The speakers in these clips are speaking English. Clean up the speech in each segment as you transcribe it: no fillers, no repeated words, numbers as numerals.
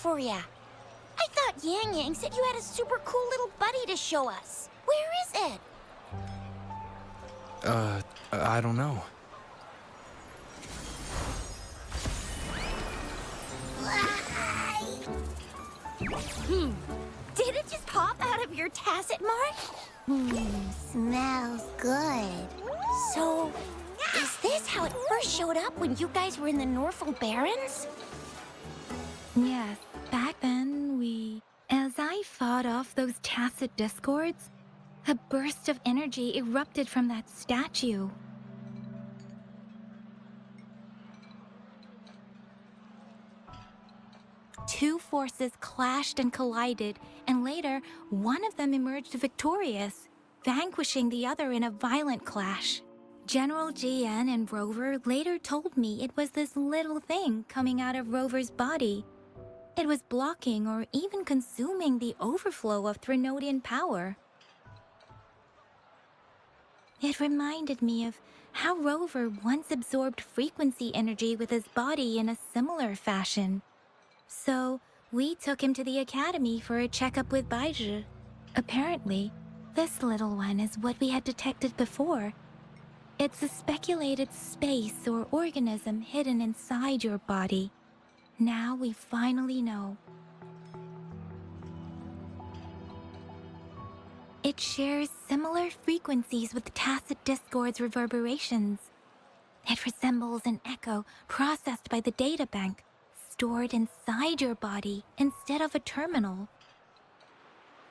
for ya. I thought Yang Yang said you had a super cool little buddy to show us. Where is it? I don't know. Did it just pop out of your tacit mark? Smells good. So, is this how it first showed up when you guys were in the Norfolk Barrens? Yes, back then as I fought off those tacit discords, a burst of energy erupted from that statue. Two forces clashed and collided, and later, one of them emerged victorious, vanquishing the other in a violent clash. General GN and Rover later told me it was this little thing coming out of Rover's body. It was blocking or even consuming the overflow of Threnodian power. It reminded me of how Rover once absorbed frequency energy with his body in a similar fashion. So, we took him to the academy for a checkup with Baizhi. Apparently, this little one is what we had detected before. It's a speculated space or organism hidden inside your body. Now we finally know. It shares similar frequencies with tacit discord's reverberations. It resembles an echo processed by the data bank, stored inside your body instead of a terminal.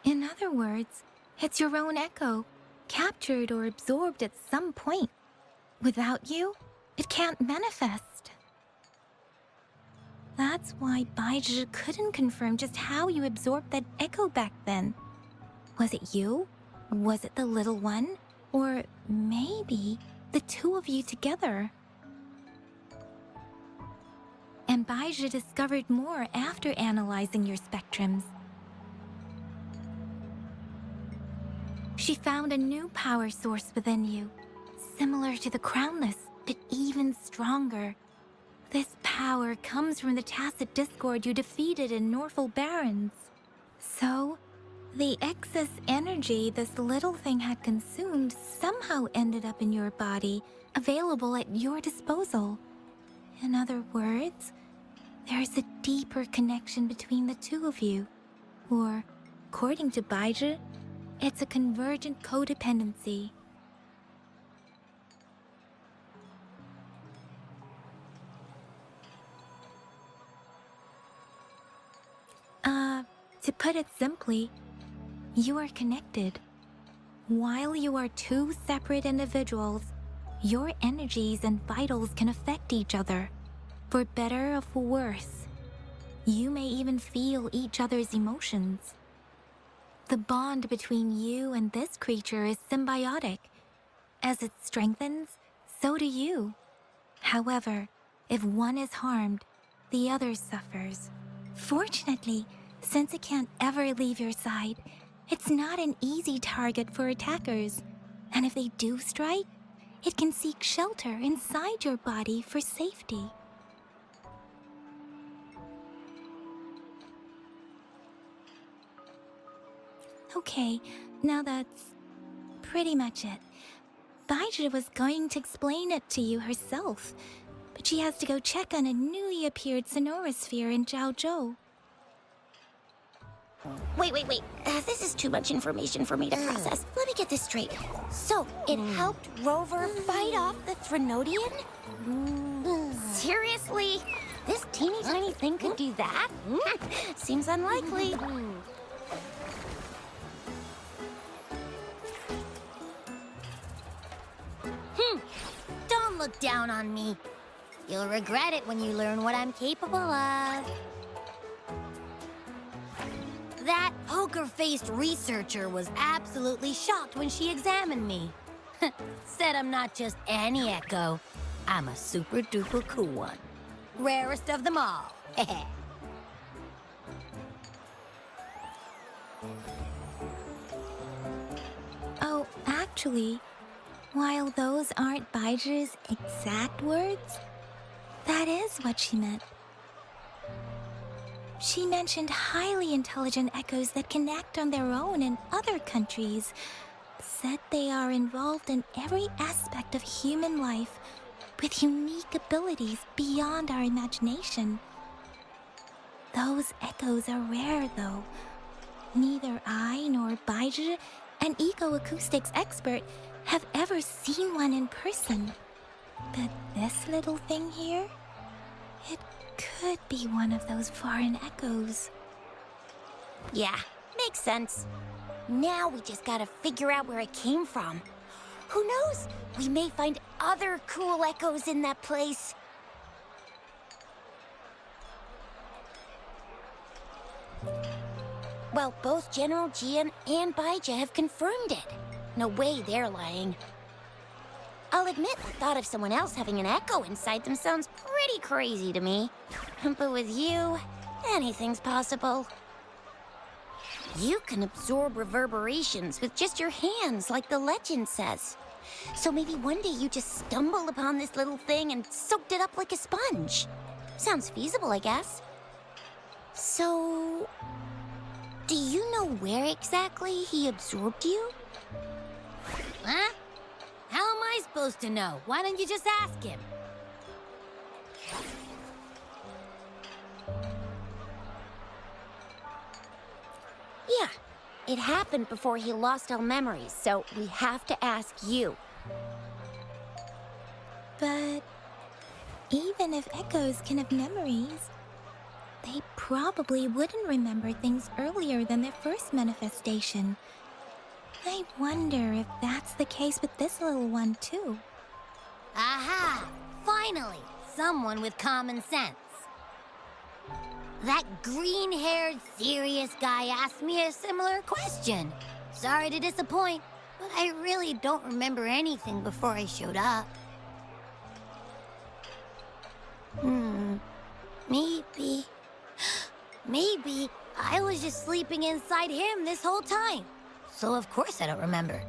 In other words, it's your own echo, captured or absorbed at some point. Without you, it can't manifest. That's why Baizhi couldn't confirm just how you absorbed that echo back then. Was it you? Was it the little one? Or maybe the two of you together? And Baizhi discovered more after analyzing your spectrums. She found a new power source within you, similar to the Crownless, but even stronger. This power comes from the tacit discord you defeated in Norfolk Barrens. So, the excess energy this little thing had consumed somehow ended up in your body, available at your disposal. In other words, there's a deeper connection between the two of you. Or, according to Baizhi, it's a convergent codependency. To put it simply, you are connected. While you are two separate individuals, your energies and vitals can affect each other, for better or for worse. You may even feel each other's emotions. The bond between you and this creature is symbiotic. As it strengthens, so do you. However, if one is harmed, the other suffers. Fortunately, since it can't ever leave your side, it's not an easy target for attackers. And if they do strike, it can seek shelter inside your body for safety. Okay, now that's pretty much it. Baizhi was going to explain it to you herself, but she has to go check on a newly appeared sonorosphere in Zhaozhou. Wait. This is too much information for me to process. Let me get this straight. So, it helped Rover fight off the Threnodian? Seriously? This teeny tiny thing could do that? Seems unlikely. Don't look down on me. You'll regret it when you learn what I'm capable of. That poker-faced researcher was absolutely shocked when she examined me. Said I'm not just any echo. I'm a super-duper cool one. Rarest of them all. Oh, actually, while those aren't Baizhi's exact words, that is what she meant. She mentioned highly intelligent echoes that can act on their own in other countries. Said they are involved in every aspect of human life with unique abilities beyond our imagination. Those echoes are rare, though. Neither I nor Baiji, an eco-acoustics expert, have ever seen one in person. But this little thing here, it could be one of those foreign echoes. Yeah, makes sense. Now we just gotta figure out where it came from. Who knows? We may find other cool echoes in that place. Well, both General Jian and Baija have confirmed it. No way they're lying. I'll admit the thought of someone else having an echo inside them sounds pretty crazy to me. But with you, anything's possible. You can absorb reverberations with just your hands, like the legend says. So maybe one day you just stumbled upon this little thing and soaked it up like a sponge. Sounds feasible, I guess. So, do you know where exactly he absorbed you? Huh? How am I supposed to know? Why don't you just ask him? Yeah, it happened before he lost all memories, so we have to ask you. But even if echoes can have memories, they probably wouldn't remember things earlier than their first manifestation. I wonder if that's the case with this little one, too. Aha! Finally, someone with common sense. That green-haired, serious guy asked me a similar question. Sorry to disappoint, but I really don't remember anything before I showed up. Maybe I was just sleeping inside him this whole time. So of course I don't remember.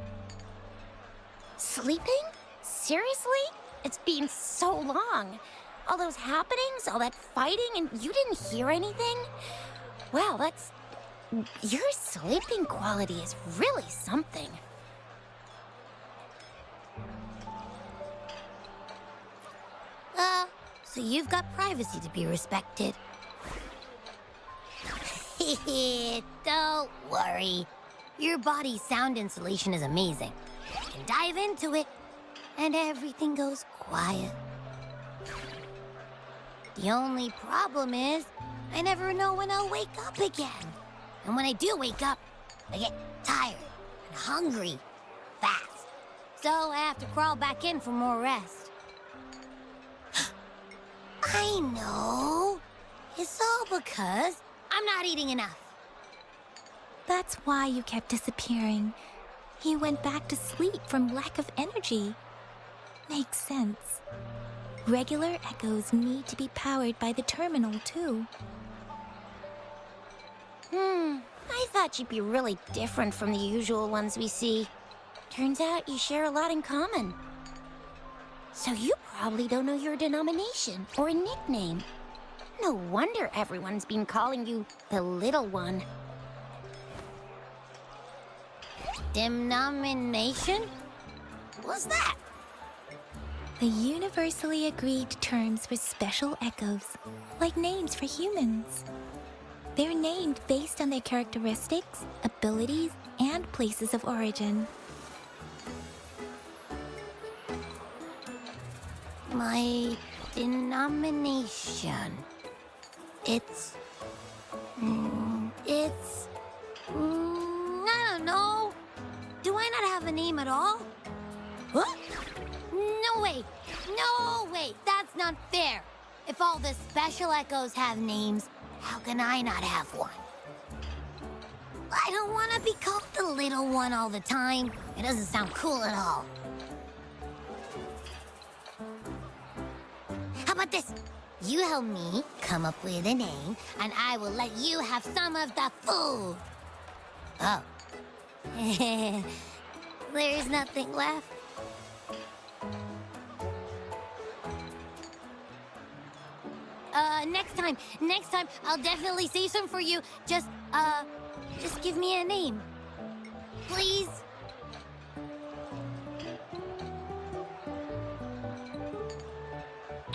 Sleeping? Seriously? It's been so long. All those happenings, all that fighting, and you didn't hear anything? Wow, that's... Your sleeping quality is really something. So you've got privacy to be respected. Don't worry. Your body's sound insulation is amazing. You can dive into it, and everything goes quiet. The only problem is, I never know when I'll wake up again. And when I do wake up, I get tired and hungry fast. So I have to crawl back in for more rest. I know. It's all because I'm not eating enough. That's why you kept disappearing. You went back to sleep from lack of energy. Makes sense. Regular echoes need to be powered by the terminal, too. I thought you'd be really different from the usual ones we see. Turns out you share a lot in common. So you probably don't know your denomination or a nickname. No wonder everyone's been calling you the Little One. Denomination? What's that? The universally agreed terms for special echoes, like names for humans. They're named based on their characteristics, abilities, and places of origin. My denomination. It's... I don't know. Do I not have a name at all? What? No way! No way! That's not fair! If all the special echoes have names, how can I not have one? I don't want to be called the little one all the time. It doesn't sound cool at all. How about this? You help me come up with a name, and I will let you have some of the food. Oh. There's nothing left. Next time, I'll definitely say some for you. Just give me a name. Please?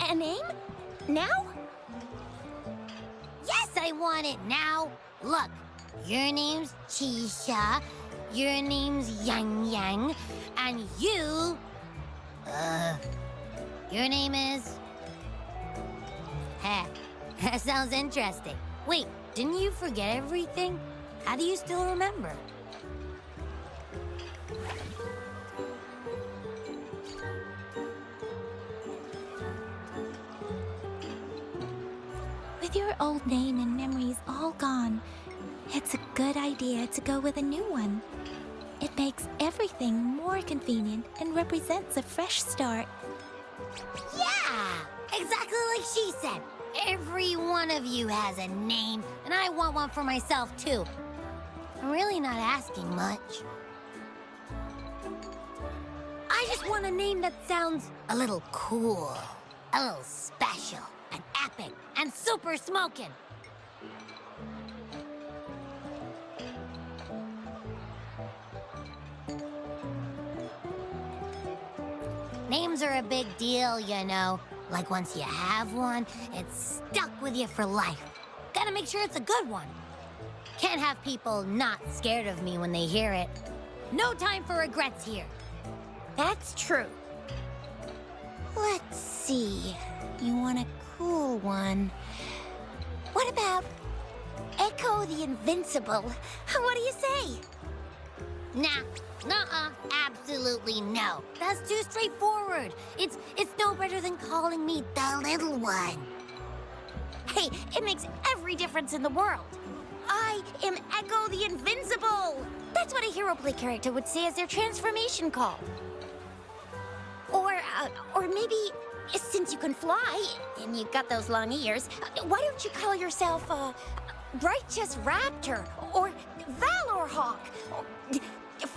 A name? Now? Yes, I want it now. Look, your name's Chisha, your name's Yang Yang, and you... your name is... Heh, that sounds interesting. Wait, didn't you forget everything? How do you still remember? With your old name and memories all gone, it's a good idea to go with a new one. It makes everything more convenient and represents a fresh start. Yeah, exactly like she said. Every one of you has a name, and I want one for myself, too. I'm really not asking much. I just want a name that sounds a little cool, a little special, and epic, and super smoking. Names are a big deal, you know. Like once you have one, it's stuck with you for life. Gotta make sure it's a good one. Can't have people not scared of me when they hear it. No time for regrets here. That's true. Let's see. You want a cool one. What about Echo the Invincible? What do you say? Nah, nuh-uh, absolutely no. That's too straightforward. It's no better than calling me the little one. Hey, it makes every difference in the world. I am Echo the Invincible. That's what a hero play character would say as their transformation call. Or maybe, since you can fly and you've got those long ears, why don't you call yourself Righteous Raptor or Valor Hawk or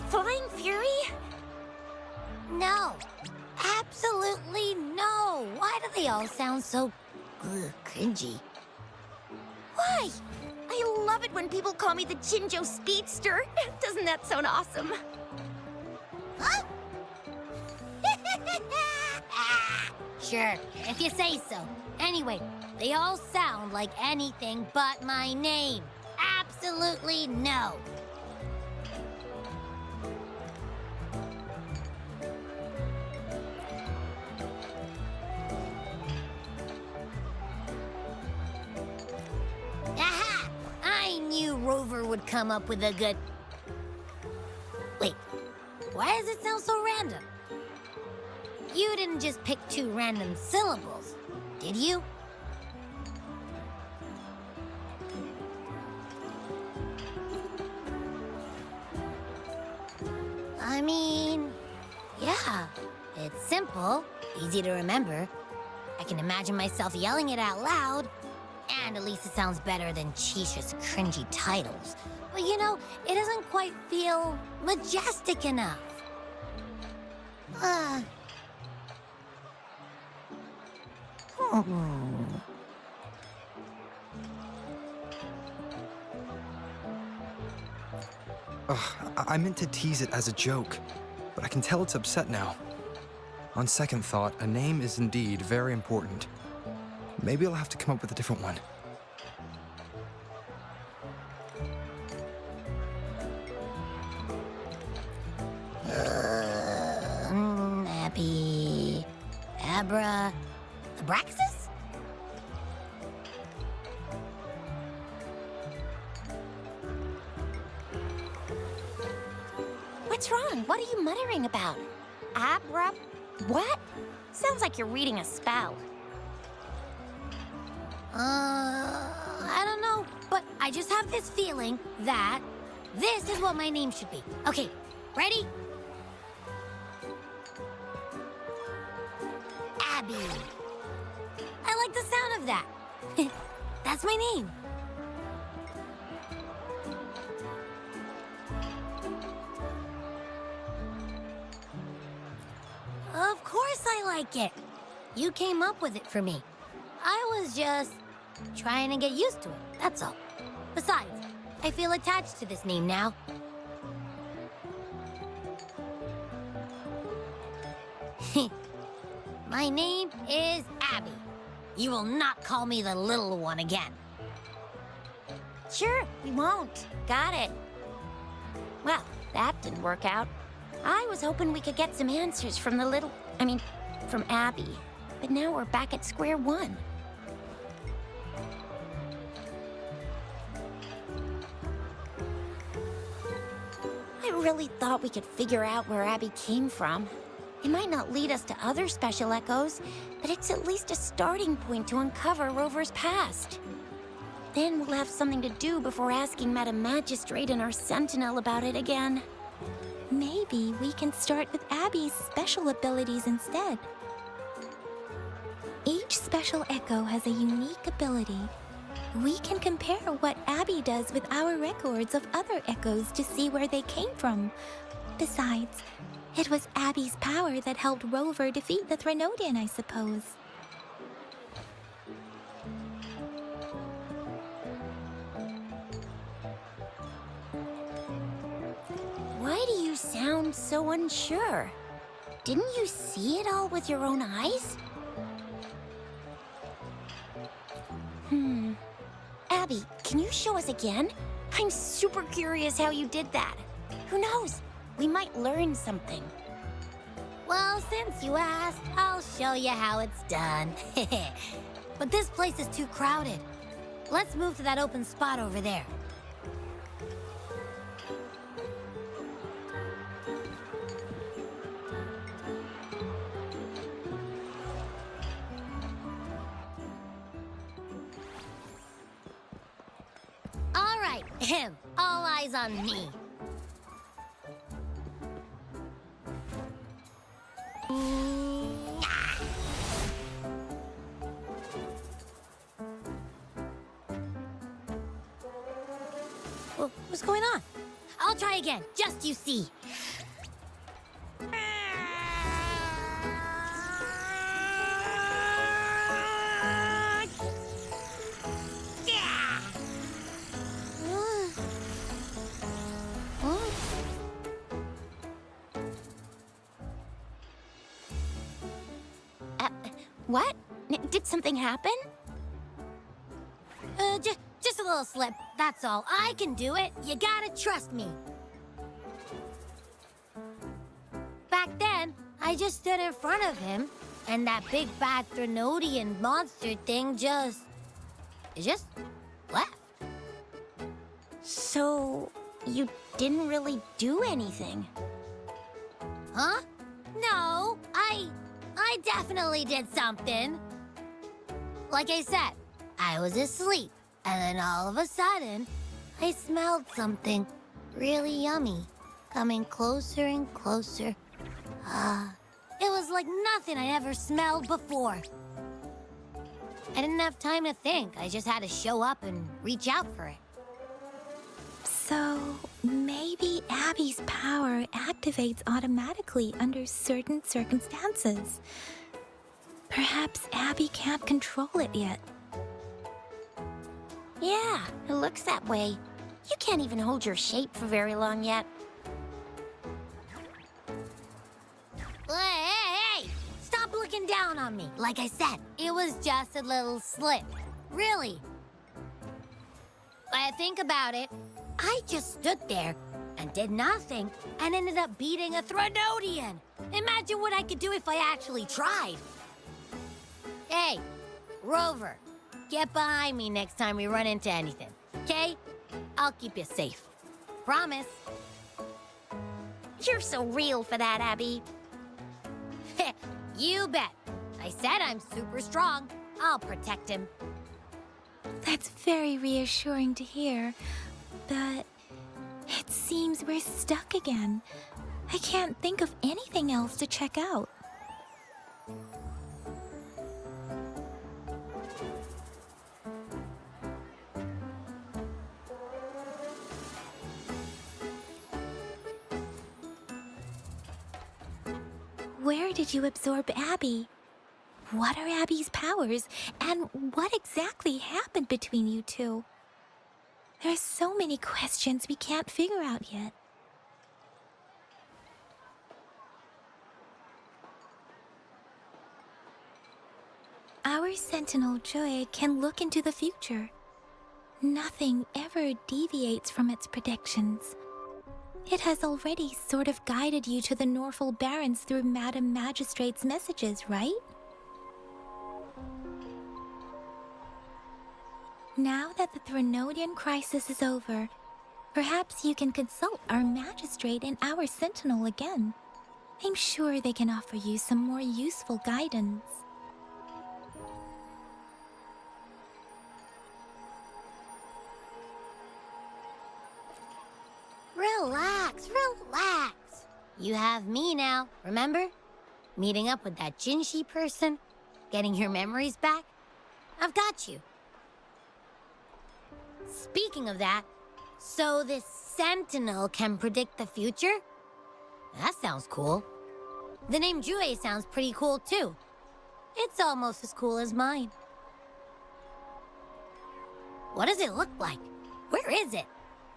Flying Fury? No, absolutely no. Why do they all sound so cringy? Why? I love it when people call me the Chinjo Speedster. Doesn't that sound awesome? Huh? Sure, if you say so. Anyway, they all sound like anything but my name. Absolutely no. Aha! I knew Rover would come up with a good... Wait, why does it sound so random? You didn't just pick two random syllables, did you? I mean, yeah, it's simple, easy to remember. I can imagine myself yelling it out loud, and at least it sounds better than Chisha's cringy titles. But you know, it doesn't quite feel majestic enough. I meant to tease it as a joke, but I can tell it's upset now. On second thought, a name is indeed very important. Maybe I'll have to come up with a different one. Nappy... Abra... Abraxas? What's wrong? What are you muttering about? Abra... what? Sounds like you're reading a spell. I don't know, but I just have this feeling that this is what my name should be. Okay, ready? Abby. I like the sound of that. That's my name. Of course I like it. You came up with it for me. I was just trying to get used to it, that's all. Besides, I feel attached to this name now. My name is Abby. You will not call me the little one again. Sure, we won't. Got it. Well, that didn't work out. I was hoping we could get some answers from from Abby. But now we're back at square one. I really thought we could figure out where Abby came from. It might not lead us to other special echoes, but it's at least a starting point to uncover Rover's past. Then we'll have something to do before asking Madam Magistrate and our Sentinel about it again. Maybe we can start with Abby's special abilities instead. Each special echo has a unique ability. We can compare what Abby does with our records of other echoes to see where they came from. Besides, it was Abby's power that helped Rover defeat the Threnodian, I suppose. Why do you sound so unsure? Didn't you see it all with your own eyes? Abby, can you show us again? I'm super curious how you did that. Who knows? We might learn something. Well, since you asked, I'll show you how it's done. But this place is too crowded. Let's move to that open spot over there. All right, all eyes on me. What's going on? I'll try again, just you see. What? Did something happen? Just a little slip, that's all. I can do it. You gotta trust me. Back then, I just stood in front of him, and that big bad Threnodian monster thing just left. So, you didn't really do anything? Huh? No, I definitely did something. Like I said, I was asleep, and then all of a sudden, I smelled something really yummy coming closer and closer. It was like nothing I'd ever smelled before. I didn't have time to think. I just had to show up and reach out for it. So, maybe Abby's power activates automatically under certain circumstances. Perhaps Abby can't control it yet. Yeah, it looks that way. You can't even hold your shape for very long yet. Hey! Stop looking down on me. Like I said, it was just a little slip. Really. When I think about it, I just stood there and did nothing and ended up beating a Threnodian. Imagine what I could do if I actually tried. Hey, Rover, get behind me next time we run into anything, okay? I'll keep you safe. Promise. You're so real for that, Abby. You bet. I said I'm super strong. I'll protect him. That's very reassuring to hear, but it seems we're stuck again. I can't think of anything else to check out. Where did you absorb Abby? What are Abby's powers, and what exactly happened between you two? There are so many questions we can't figure out yet. Our Sentinel Joy can look into the future. Nothing ever deviates from its predictions. It has already sort of guided you to the Norfolk Barrens through Madam Magistrate's messages, right? Now that the Threnodian crisis is over, perhaps you can consult our Magistrate and our Sentinel again. I'm sure they can offer you some more useful guidance. Relax, relax. You have me now, remember? Meeting up with that Jinshi person, getting your memories back. I've got you. Speaking of that, so this Sentinel can predict the future? That sounds cool. The name Jue sounds pretty cool too. It's almost as cool as mine. What does it look like? Where is it?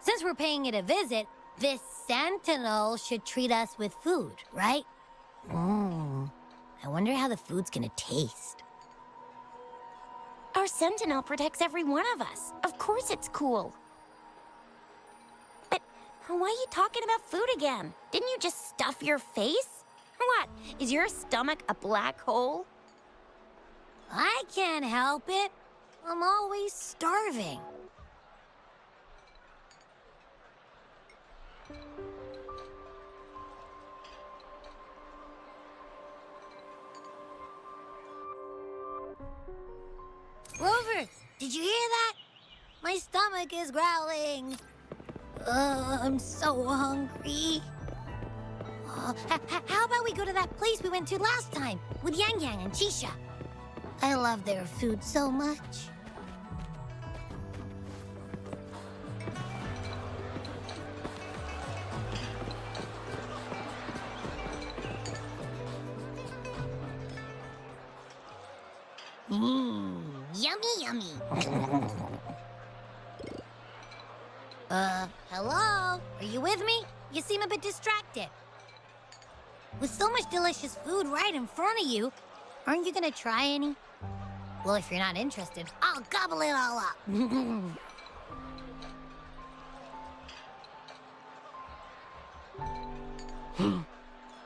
Since we're paying it a visit, this Sentinel should treat us with food, right? I wonder how the food's gonna taste. Our Sentinel protects every one of us. Of course it's cool. But why are you talking about food again? Didn't you just stuff your face? What? Is your stomach a black hole? I can't help it. I'm always starving. Rover, did you hear that? My stomach is growling. I'm so hungry. How about we go to that place we went to last time with Yang Yang and Chisha? I love their food so much. Yummy, yummy. Hello? Are you with me? You seem a bit distracted. With so much delicious food right in front of you, aren't you gonna try any? Well, if you're not interested, I'll gobble it all up.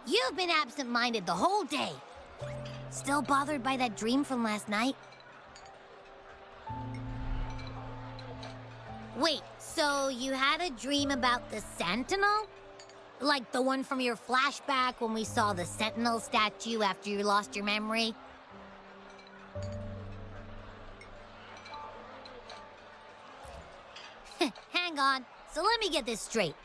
You've been absent-minded the whole day. Still bothered by that dream from last night? Wait, so you had a dream about the Sentinel? Like the one from your flashback when we saw the Sentinel statue after you lost your memory? Hang on, so let me get this straight.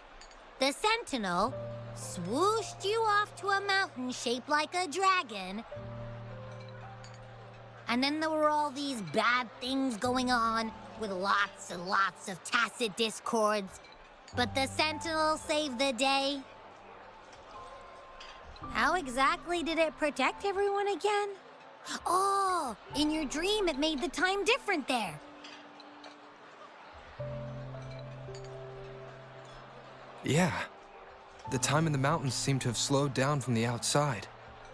The Sentinel swooshed you off to a mountain shaped like a dragon, and then there were all these bad things going on with lots and lots of tacit discords. But the Sentinel saved the day. How exactly did it protect everyone again? Oh, in your dream it made the time different there. Yeah. The time in the mountains seemed to have slowed down from the outside,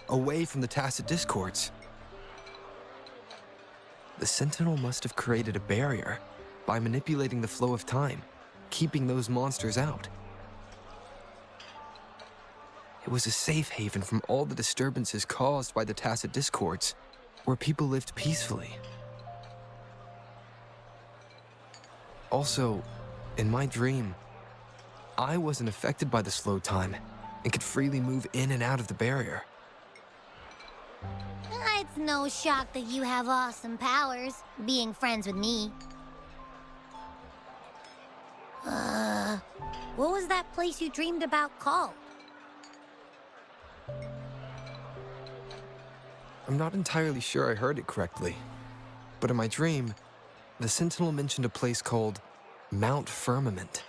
away from the tacit discords. The Sentinel must have created a barrier by manipulating the flow of time, keeping those monsters out. It was a safe haven from all the disturbances caused by the tacit discords, where people lived peacefully. Also, in my dream, I wasn't affected by the slow time and could freely move in and out of the barrier. It's no shock that you have awesome powers, being friends with me. What was that place you dreamed about called? I'm not entirely sure I heard it correctly, but in my dream, the Sentinel mentioned a place called Mount Firmament.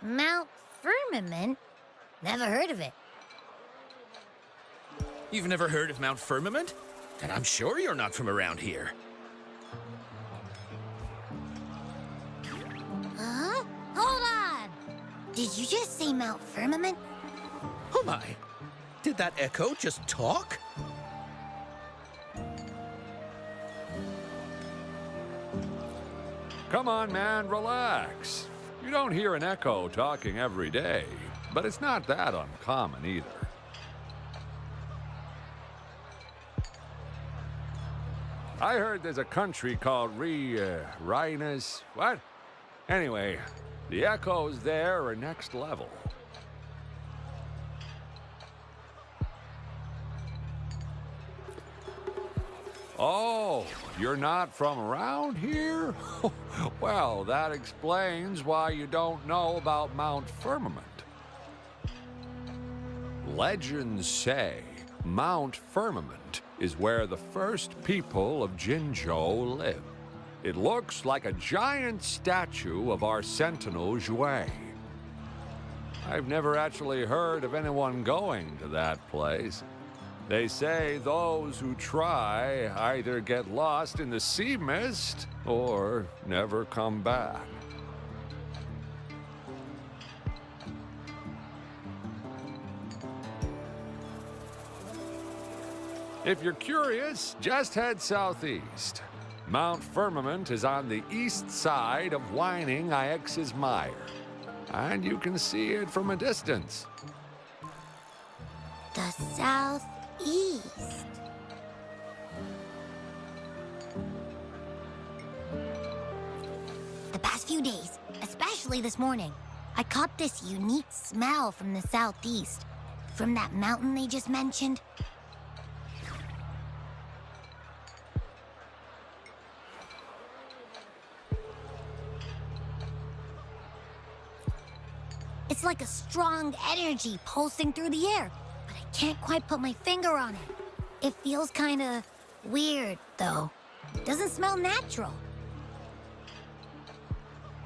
Mount Firmament? Never heard of it. You've never heard of Mount Firmament? And I'm sure you're not from around here. Huh? Hold on! Did you just say Mount Firmament? Oh my! Did that echo just talk? Come on, man, relax. You don't hear an echo talking every day, but it's not that uncommon either. I heard there's a country called Rhinus. What? Anyway, the echoes there are next level. Oh, you're not from around here? Well, that explains why you don't know about Mount Firmament. Legends say Mount Firmament is where the first people of Jinzhou lived. It looks like a giant statue of our sentinel, Zhui. I've never actually heard of anyone going to that place. They say those who try either get lost in the sea mist or never come back. If you're curious, just head southeast. Mount Firmament is on the east side of Whining Ix's Mire, and you can see it from a distance. The southeast. The past few days, especially this morning, I caught this unique smell from the southeast. From that mountain they just mentioned. It's like a strong energy pulsing through the air, but I can't quite put my finger on it. It feels kinda weird, though. Doesn't smell natural.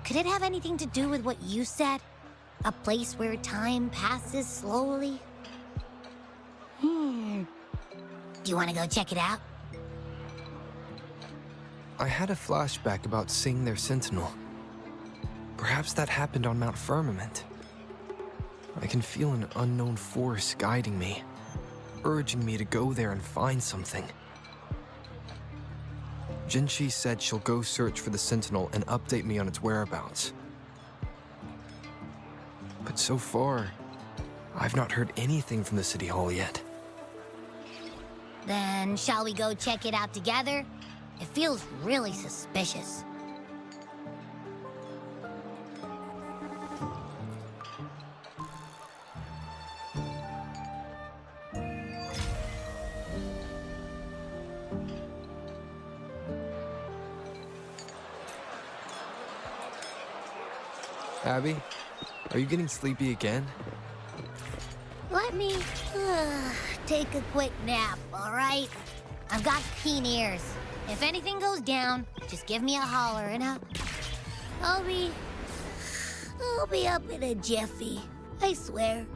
Could it have anything to do with what you said? A place where time passes slowly? Do you want to go check it out? I had a flashback about seeing their sentinel. Perhaps that happened on Mount Firmament. I can feel an unknown force guiding me, urging me to go there and find something. Jinchi said she'll go search for the sentinel and update me on its whereabouts. But so far, I've not heard anything from the City Hall yet. Then shall we go check it out together? It feels really suspicious. Abby, are you getting sleepy again? Let me take a quick nap, all right? I've got keen ears. If anything goes down, just give me a holler and I'll be up in a jiffy. I swear.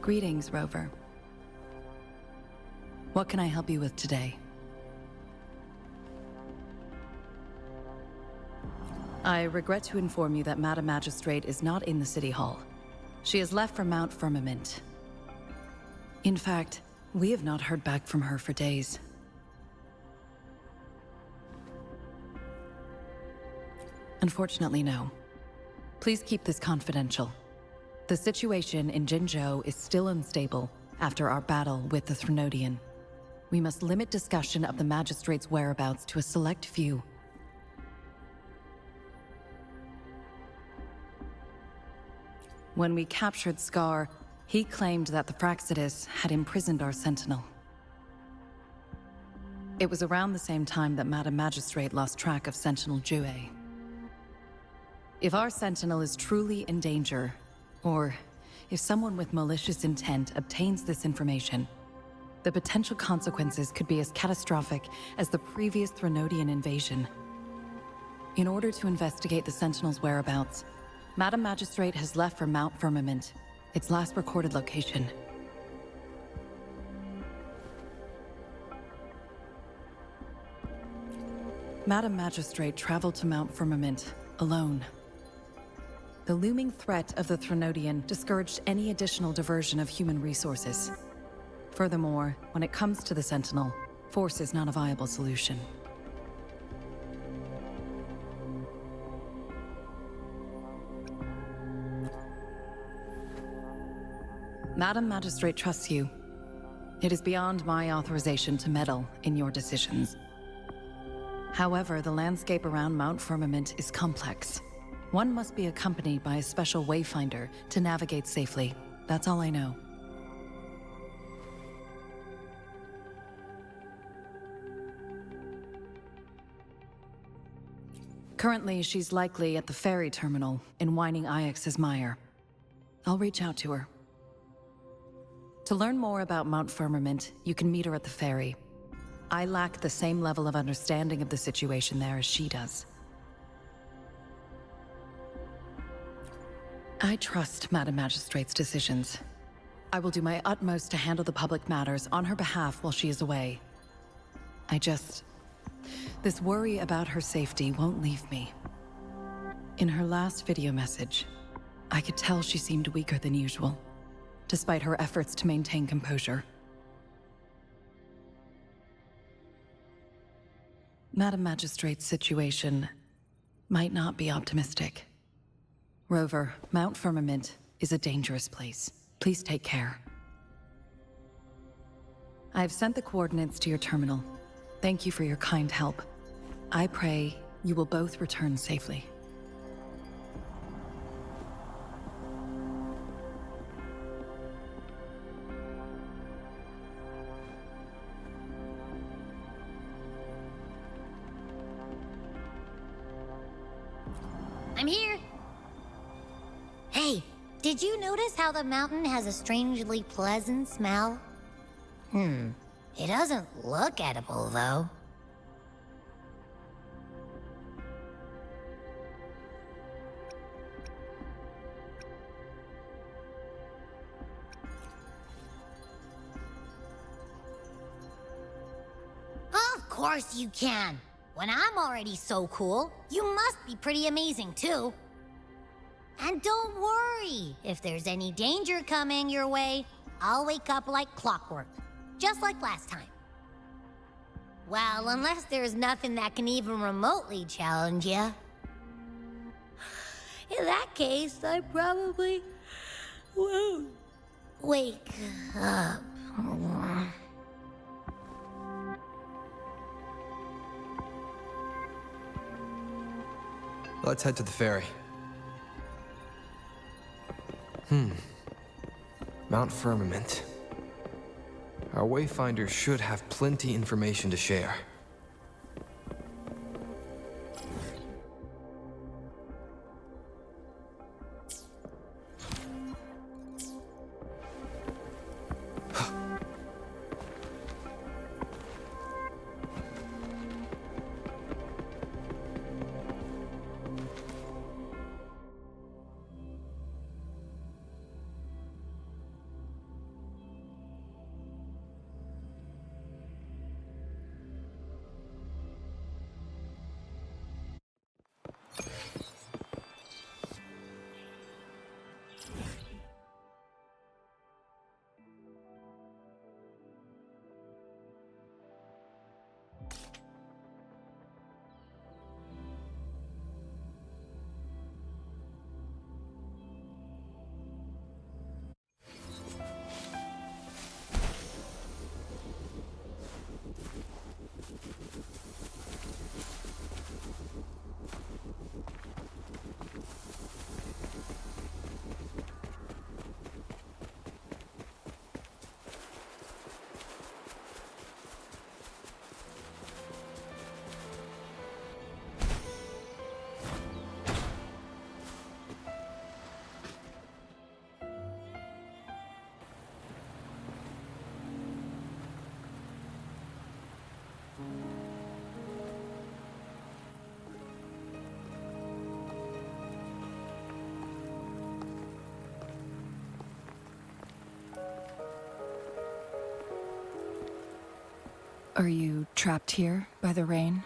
Greetings, Rover. What can I help you with today? I regret to inform you that Madam Magistrate is not in the City Hall. She has left for Mount Firmament. In fact, we have not heard back from her for days. Unfortunately, no. Please keep this confidential. The situation in Jinzhou is still unstable after our battle with the Threnodian. We must limit discussion of the Magistrate's whereabouts to a select few. When we captured Scar, He claimed that the Praxidus had imprisoned our sentinel. It was around the same time that Madam Magistrate lost track of Sentinel Jue. If our sentinel is truly in danger, or if someone with malicious intent obtains this information, the potential consequences could be as catastrophic as the previous Threnodian invasion. In order to investigate the Sentinel's whereabouts, Madam Magistrate has left for Mount Firmament, its last recorded location. Madam Magistrate traveled to Mount Firmament alone. The looming threat of the Threnodian discouraged any additional diversion of human resources. Furthermore, when it comes to the Sentinel, force is not a viable solution. Madam Magistrate trusts you. It is beyond my authorization to meddle in your decisions. However, the landscape around Mount Firmament is complex. One must be accompanied by a special wayfinder to navigate safely. That's all I know. Currently, she's likely at the ferry terminal in Whining Ix's Mire. I'll reach out to her. To learn more about Mount Firmament, you can meet her at the ferry. I lack the same level of understanding of the situation there as she does. I trust Madam Magistrate's decisions. I will do my utmost to handle the public matters on her behalf while she is away. This worry about her safety won't leave me. In her last video message, I could tell she seemed weaker than usual, despite her efforts to maintain composure. Madam Magistrate's situation might not be optimistic. Rover, Mount Firmament is a dangerous place. Please take care. I have sent the coordinates to your terminal. Thank you for your kind help. I pray you will both return safely. I'm here. Hey, did you notice how the mountain has a strangely pleasant smell? It doesn't look edible, though. Of course you can. When I'm already so cool, you must be pretty amazing, too. And don't worry, if there's any danger coming your way, I'll wake up like clockwork, just like last time. Well, unless there's nothing that can even remotely challenge you. In that case, I probably won't wake up. Let's head to the ferry. Mount Firmament. Our wayfinder should have plenty information to share. Are you trapped here by the rain?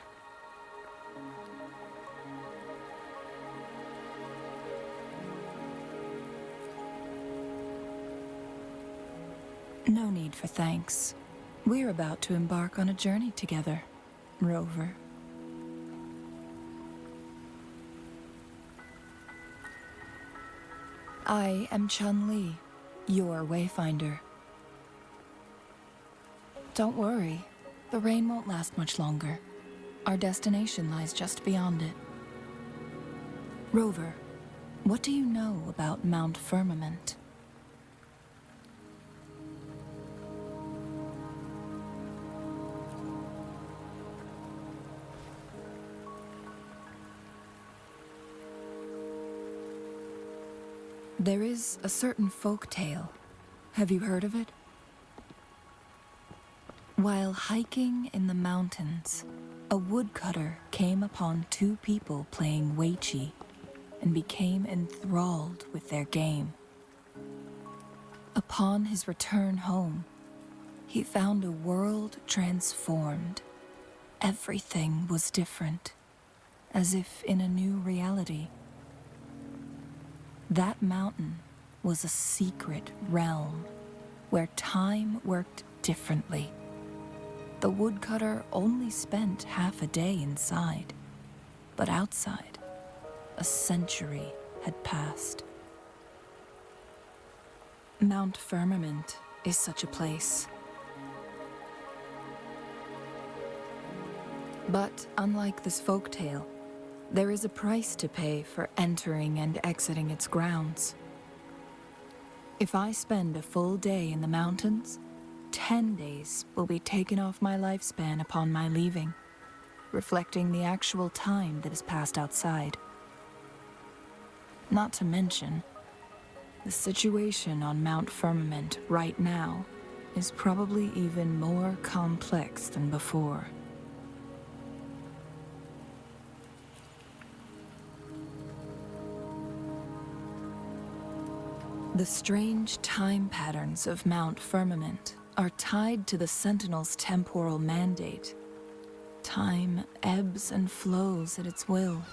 No need for thanks. We're about to embark on a journey together, Rover. I am Chun-Li, your wayfinder. Don't worry, the rain won't last much longer. Our destination lies just beyond it. Rover, what do you know about Mount Firmament? There is a certain folk tale. Have you heard of it? While hiking in the mountains, a woodcutter came upon two people playing Weiqi and became enthralled with their game. Upon his return home, he found a world transformed. Everything was different, as if in a new reality. That mountain was a secret realm where time worked differently. The woodcutter only spent half a day inside, but outside, a century had passed. Mount Firmament is such a place. But unlike this folktale, there is a price to pay for entering and exiting its grounds. If I spend a full day in the mountains, 10 days will be taken off my lifespan upon my leaving, reflecting the actual time that has passed outside. Not to mention, the situation on Mount Firmament right now is probably even more complex than before. The strange time patterns of Mount Firmament are tied to the Sentinel's temporal mandate. Time ebbs and flows at its will.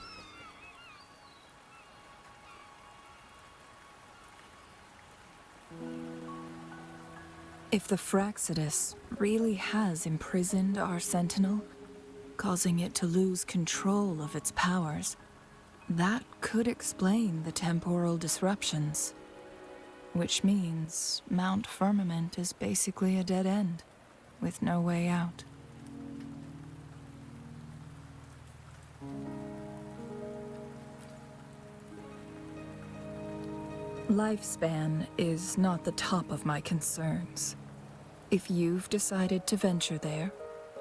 If the Fraxidus really has imprisoned our Sentinel, causing it to lose control of its powers, that could explain the temporal disruptions. Which means Mount Firmament is basically a dead end, with no way out. Lifespan is not the top of my concerns. If you've decided to venture there,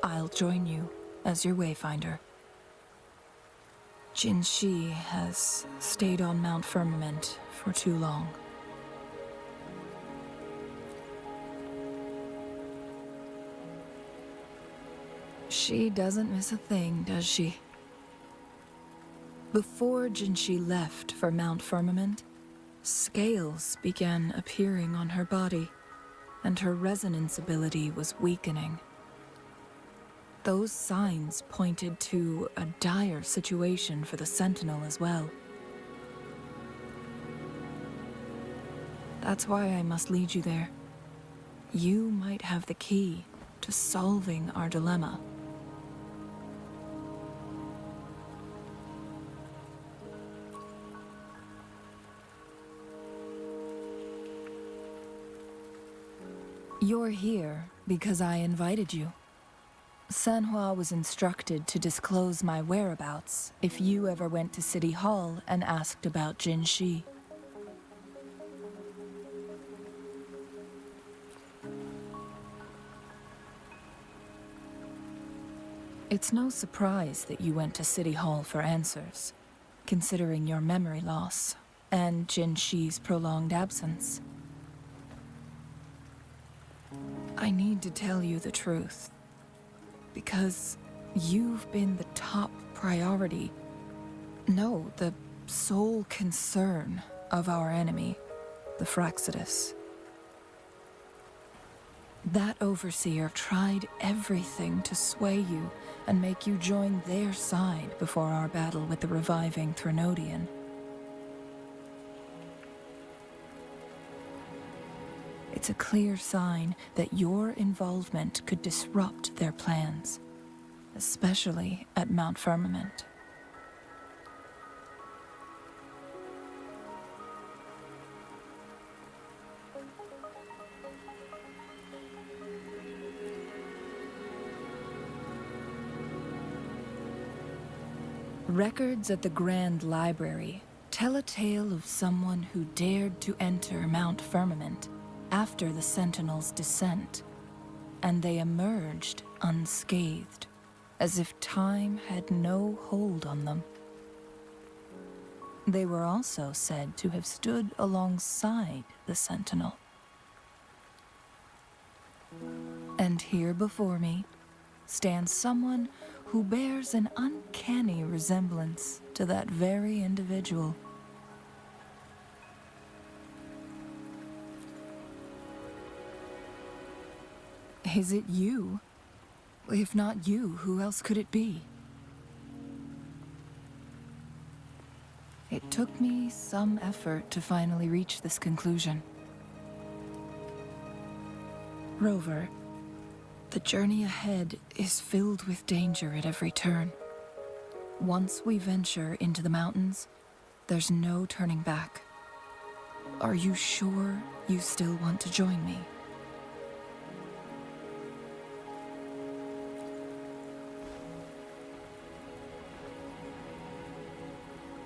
I'll join you as your wayfinder. Jin Shi has stayed on Mount Firmament for too long. She doesn't miss a thing, does she? Before Jinshi left for Mount Firmament, scales began appearing on her body, and her resonance ability was weakening. Those signs pointed to a dire situation for the Sentinel as well. That's why I must lead you there. You might have the key to solving our dilemma. You're here because I invited you. Sanhua was instructed to disclose my whereabouts if you ever went to City Hall and asked about Jin Shi. It's no surprise that you went to City Hall for answers, considering your memory loss and Jin Shi's prolonged absence. I need to tell you the truth, because you've been the top priority, no, the sole concern of our enemy, the Fraxidus. That overseer tried everything to sway you and make you join their side before our battle with the reviving Threnodian. It's a clear sign that your involvement could disrupt their plans, especially at Mount Firmament. Records at the Grand Library tell a tale of someone who dared to enter Mount Firmament after the Sentinels' descent, and they emerged unscathed, as if time had no hold on them. They were also said to have stood alongside the Sentinel. And here before me stands someone who bears an uncanny resemblance to that very individual. Is it you? If not you, who else could it be? It took me some effort to finally reach this conclusion. Rover, the journey ahead is filled with danger at every turn. Once we venture into the mountains, there's no turning back. Are you sure you still want to join me?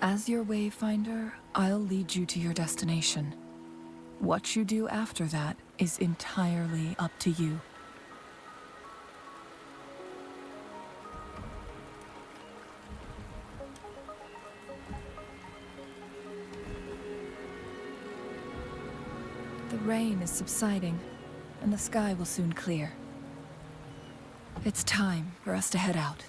As your wayfinder, I'll lead you to your destination. What you do after that is entirely up to you. The rain is subsiding, and the sky will soon clear. It's time for us to head out.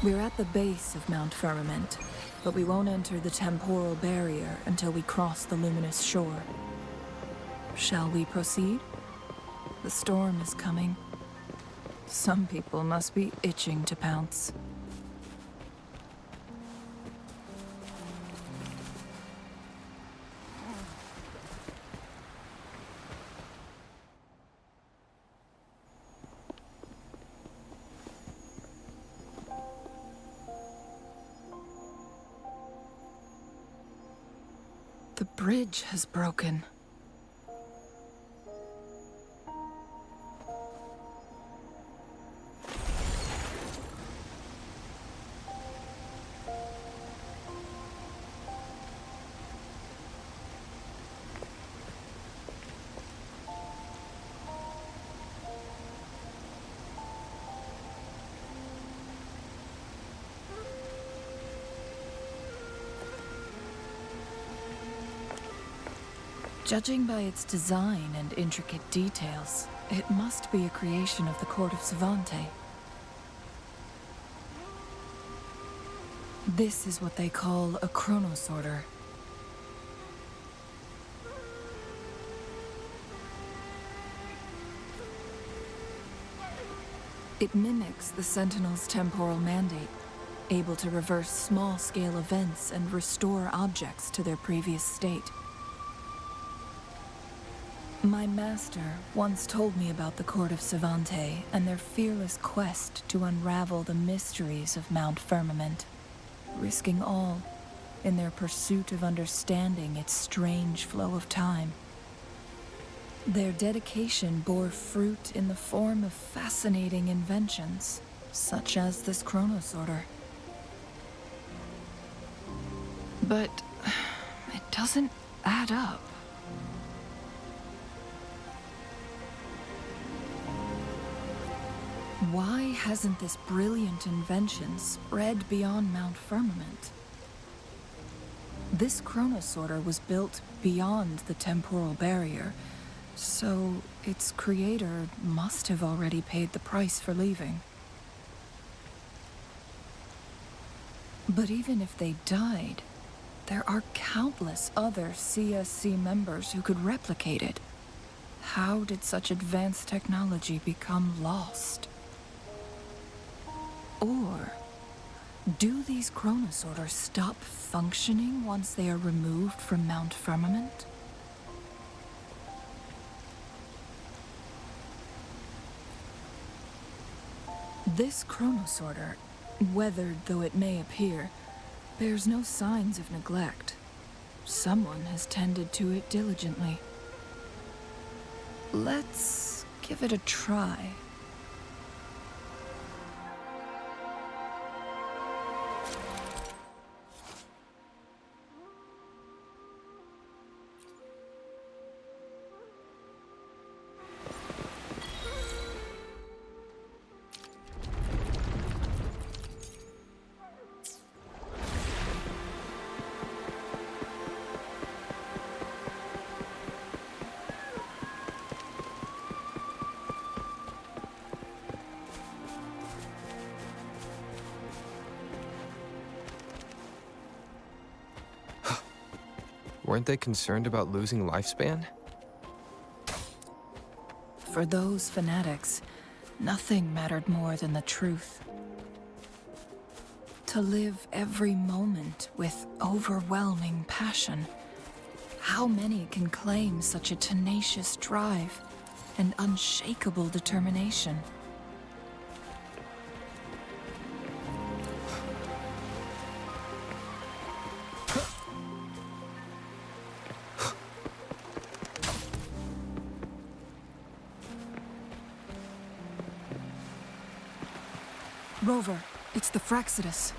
We're at the base of Mount Firmament, but we won't enter the temporal barrier until we cross the luminous shore. Shall we proceed? The storm is coming. Some people must be itching to pounce. The bridge has broken. Judging by its design and intricate details, it must be a creation of the court of Savante. This is what they call a chronosorter. It mimics the Sentinel's temporal mandate, able to reverse small-scale events and restore objects to their previous state. My master once told me about the Court of Savante and their fearless quest to unravel the mysteries of Mount Firmament, risking all in their pursuit of understanding its strange flow of time. Their dedication bore fruit in the form of fascinating inventions, such as this chronosorter. But it doesn't add up. Why hasn't this brilliant invention spread beyond Mount Firmament? This chronosorter was built beyond the temporal barrier, so its creator must have already paid the price for leaving. But even if they died, there are countless other CSC members who could replicate it. How did such advanced technology become lost? Or do these chronosorters stop functioning once they are removed from Mount Firmament? This chronosorter, weathered though it may appear, bears no signs of neglect. Someone has tended to it diligently. Let's give it a try. Weren't they concerned about losing lifespan? For those fanatics, nothing mattered more than the truth. To live every moment with overwhelming passion. How many can claim such a tenacious drive and unshakable determination? Rover, it's the Fraxidus.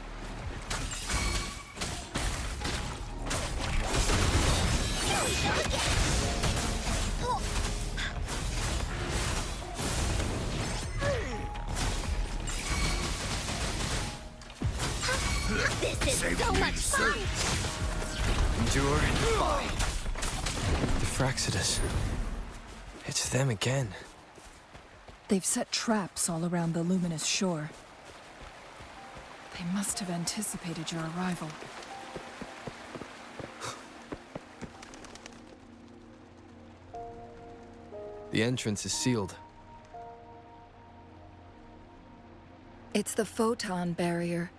This is so much fun! Endure and defy. The Fraxidus. It's them again. They've set traps all around the luminous shore. They must have anticipated your arrival. The entrance is sealed. It's the photon barrier,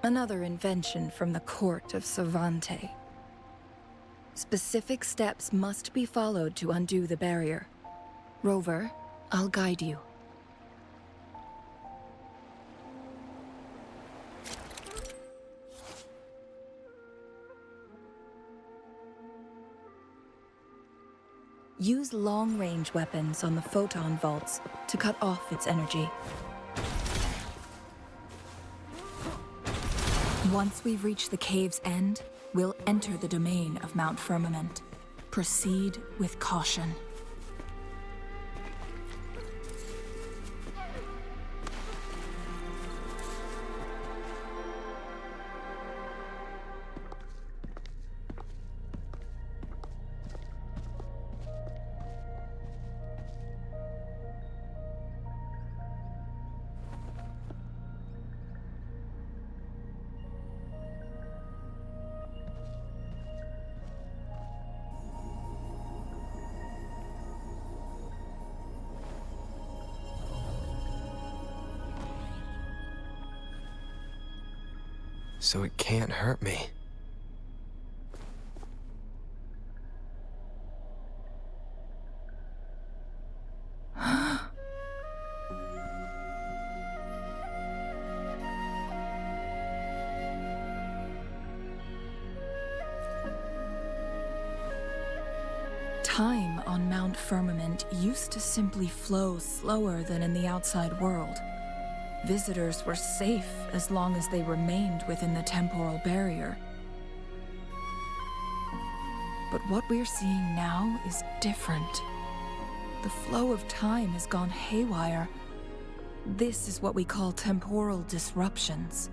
another invention from the court of Savante. Specific steps must be followed to undo the barrier. Rover, I'll guide you. Use long-range weapons on the photon vaults to cut off its energy. Once we've reached the cave's end, we'll enter the domain of Mount Firmament. Proceed with caution. so it can't hurt me. Time on Mount Firmament used to simply flow slower than in the outside world. Visitors were safe as long as they remained within the temporal barrier. But what we're seeing now is different. The flow of time has gone haywire. This is what we call temporal disruptions.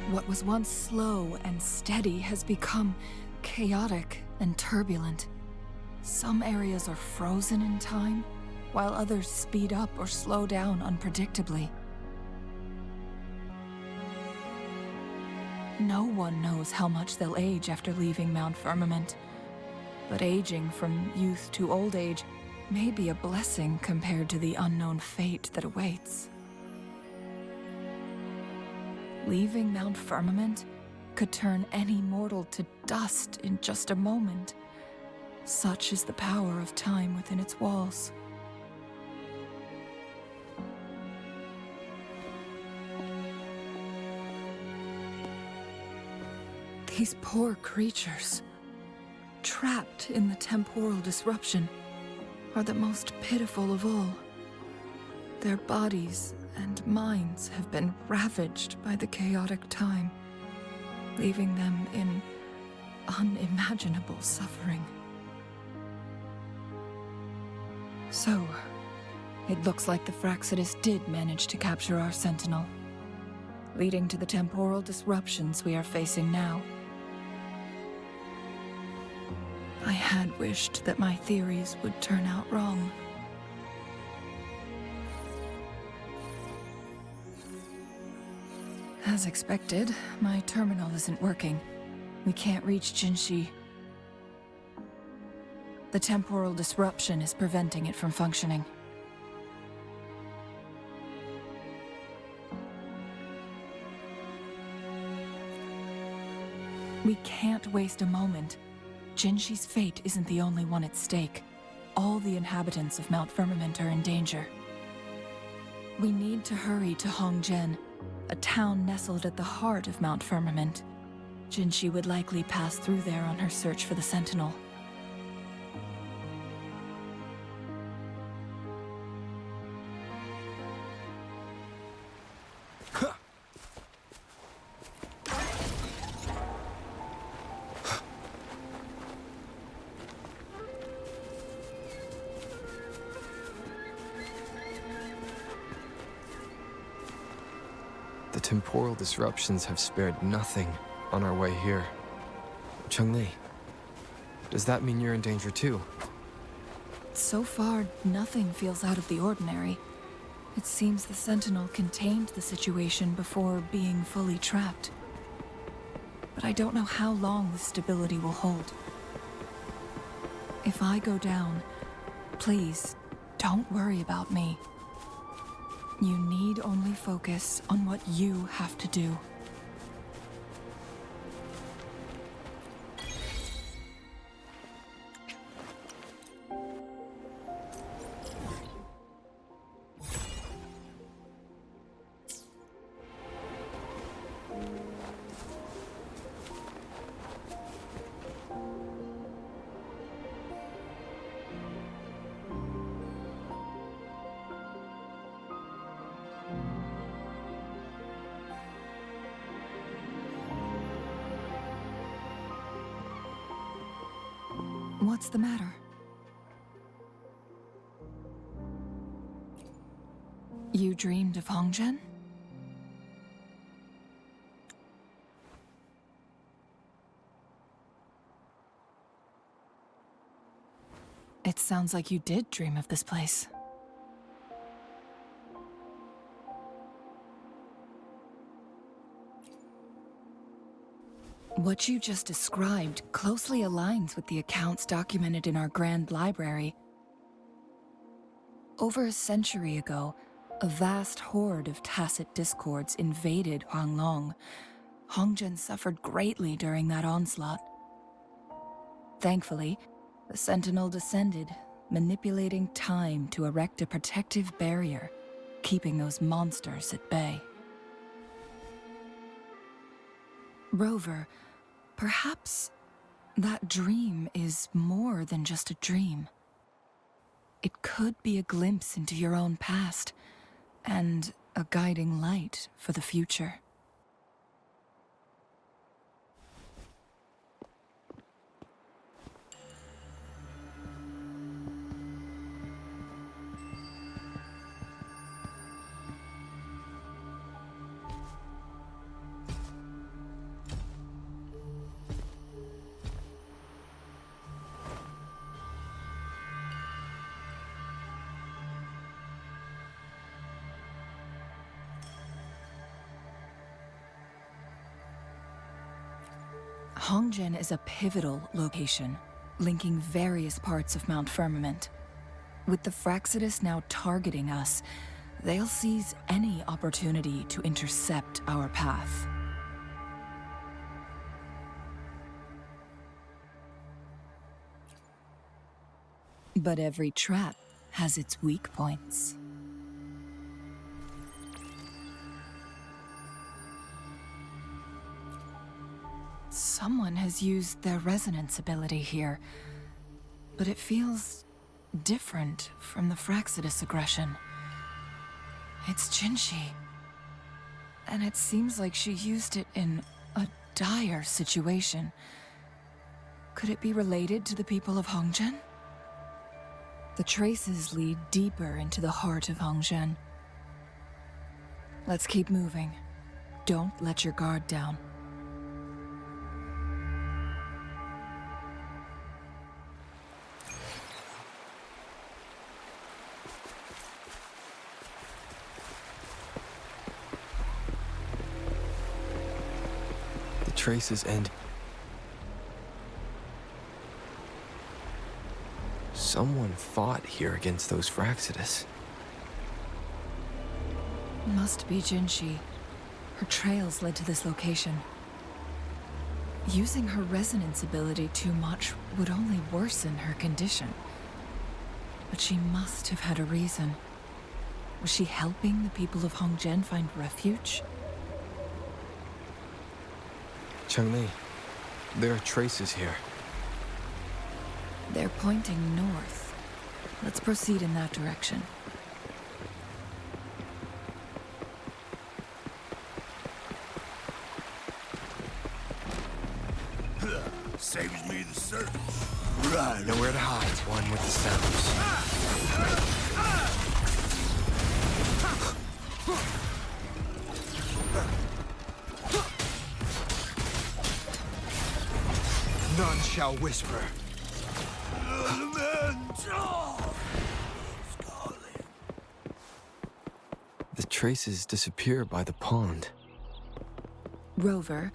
What was once slow and steady has become chaotic and turbulent. Some areas are frozen in time, while others speed up or slow down unpredictably. No one knows how much they'll age after leaving Mount Firmament, but aging from youth to old age may be a blessing compared to the unknown fate that awaits. Leaving Mount Firmament could turn any mortal to dust in just a moment. Such is the power of time within its walls. These poor creatures, trapped in the temporal disruption, are the most pitiful of all. Their bodies and minds have been ravaged by the chaotic time, leaving them in unimaginable suffering. So, it looks like the Fraxidus did manage to capture our Sentinel, leading to the temporal disruptions we are facing now. I had wished that my theories would turn out wrong. As expected, my terminal isn't working. We can't reach Jinshi. The temporal disruption is preventing it from functioning. We can't waste a moment. Jinshi's fate isn't the only one at stake. All the inhabitants of Mount Firmament are in danger. We need to hurry to Hongzhen, a town nestled at the heart of Mount Firmament. Jinshi would likely pass through there on her search for the Sentinel. The temporal disruptions have spared nothing on our way here. Cheng-Li, does that mean you're in danger too? So far, nothing feels out of the ordinary. It seems the Sentinel contained the situation before being fully trapped. But I don't know how long this stability will hold. If I go down, please, don't worry about me. You need only focus on what you have to do. What's the matter? You dreamed of Hongzhen? It sounds like you did dream of this place. What you just described closely aligns with the accounts documented in our Grand Library. Over a century ago, A vast horde of tacit discords invaded Huanglong. Hongzhen suffered greatly during that onslaught. Thankfully, the Sentinel descended, manipulating time to erect a protective barrier, keeping those monsters at bay. Rover, perhaps that dream is more than just a dream. It could be a glimpse into your own past, and a guiding light for the future. Hongzhen is a pivotal location, linking various parts of Mount Firmament. With the Fraxidus now targeting us, they'll seize any opportunity to intercept our path. But every trap has its weak points. Someone has used their resonance ability here, but it feels different from the Fraxidus aggression. It's Jinshi, and it seems like she used it in a dire situation. Could it be related to the people of Hongzhen? The traces lead deeper into the heart of Hongzhen. Let's keep moving. Don't let your guard down. Traces end. Someone fought here against those Fraxidus. Must be Jinshi. Her trails led to this location. Using her resonance ability too much would only worsen her condition. But she must have had a reason. Was she helping the people of Hongzhen find refuge? Changli, there are traces here. They're pointing north. Let's proceed in that direction. Saves me the search. Right. Nowhere to hide. One with the sounds. None shall whisper. The traces disappear by the pond. Rover,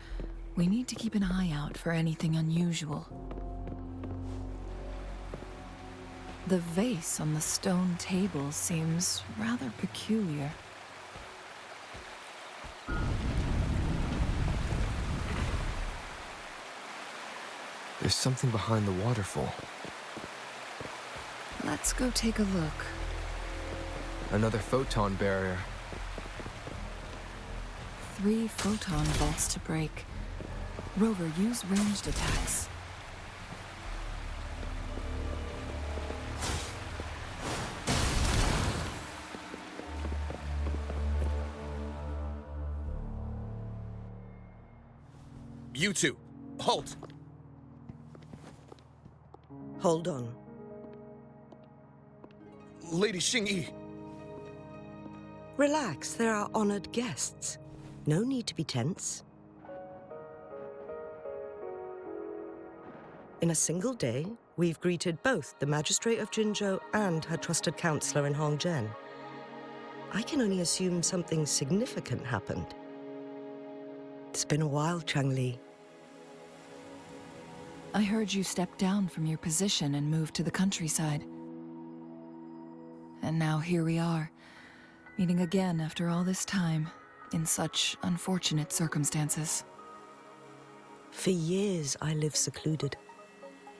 we need to keep an eye out for anything unusual. The vase on the stone table seems rather peculiar. There's something behind the waterfall. Let's go take a look. Another photon barrier. 3 photon vaults to break. Rover, use ranged attacks. You two, halt! Hold on. Lady Xingyi. Relax, they're our honored guests. No need to be tense. In a single day, we've greeted both the Magistrate of Jinzhou and her trusted counselor in Hongzhen. I can only assume something significant happened. It's been a while, Changli. I heard you stepped down from your position and moved to the countryside. And now here we are, Meeting again after all this time, in such unfortunate circumstances. For years, I lived secluded,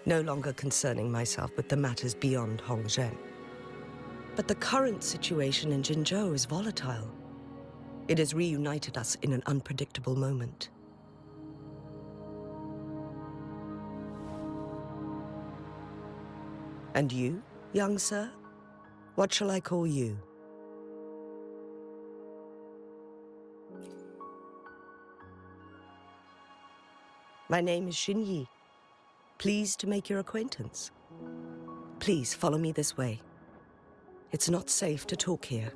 no longer concerning myself with the matters beyond Hongzhen. But the current situation in Jinzhou is volatile. It has reunited us in an unpredictable moment. And you, young sir? What shall I call you? My name is Xinyi. Pleased to make your acquaintance. Please follow me this way. It's not safe to talk here.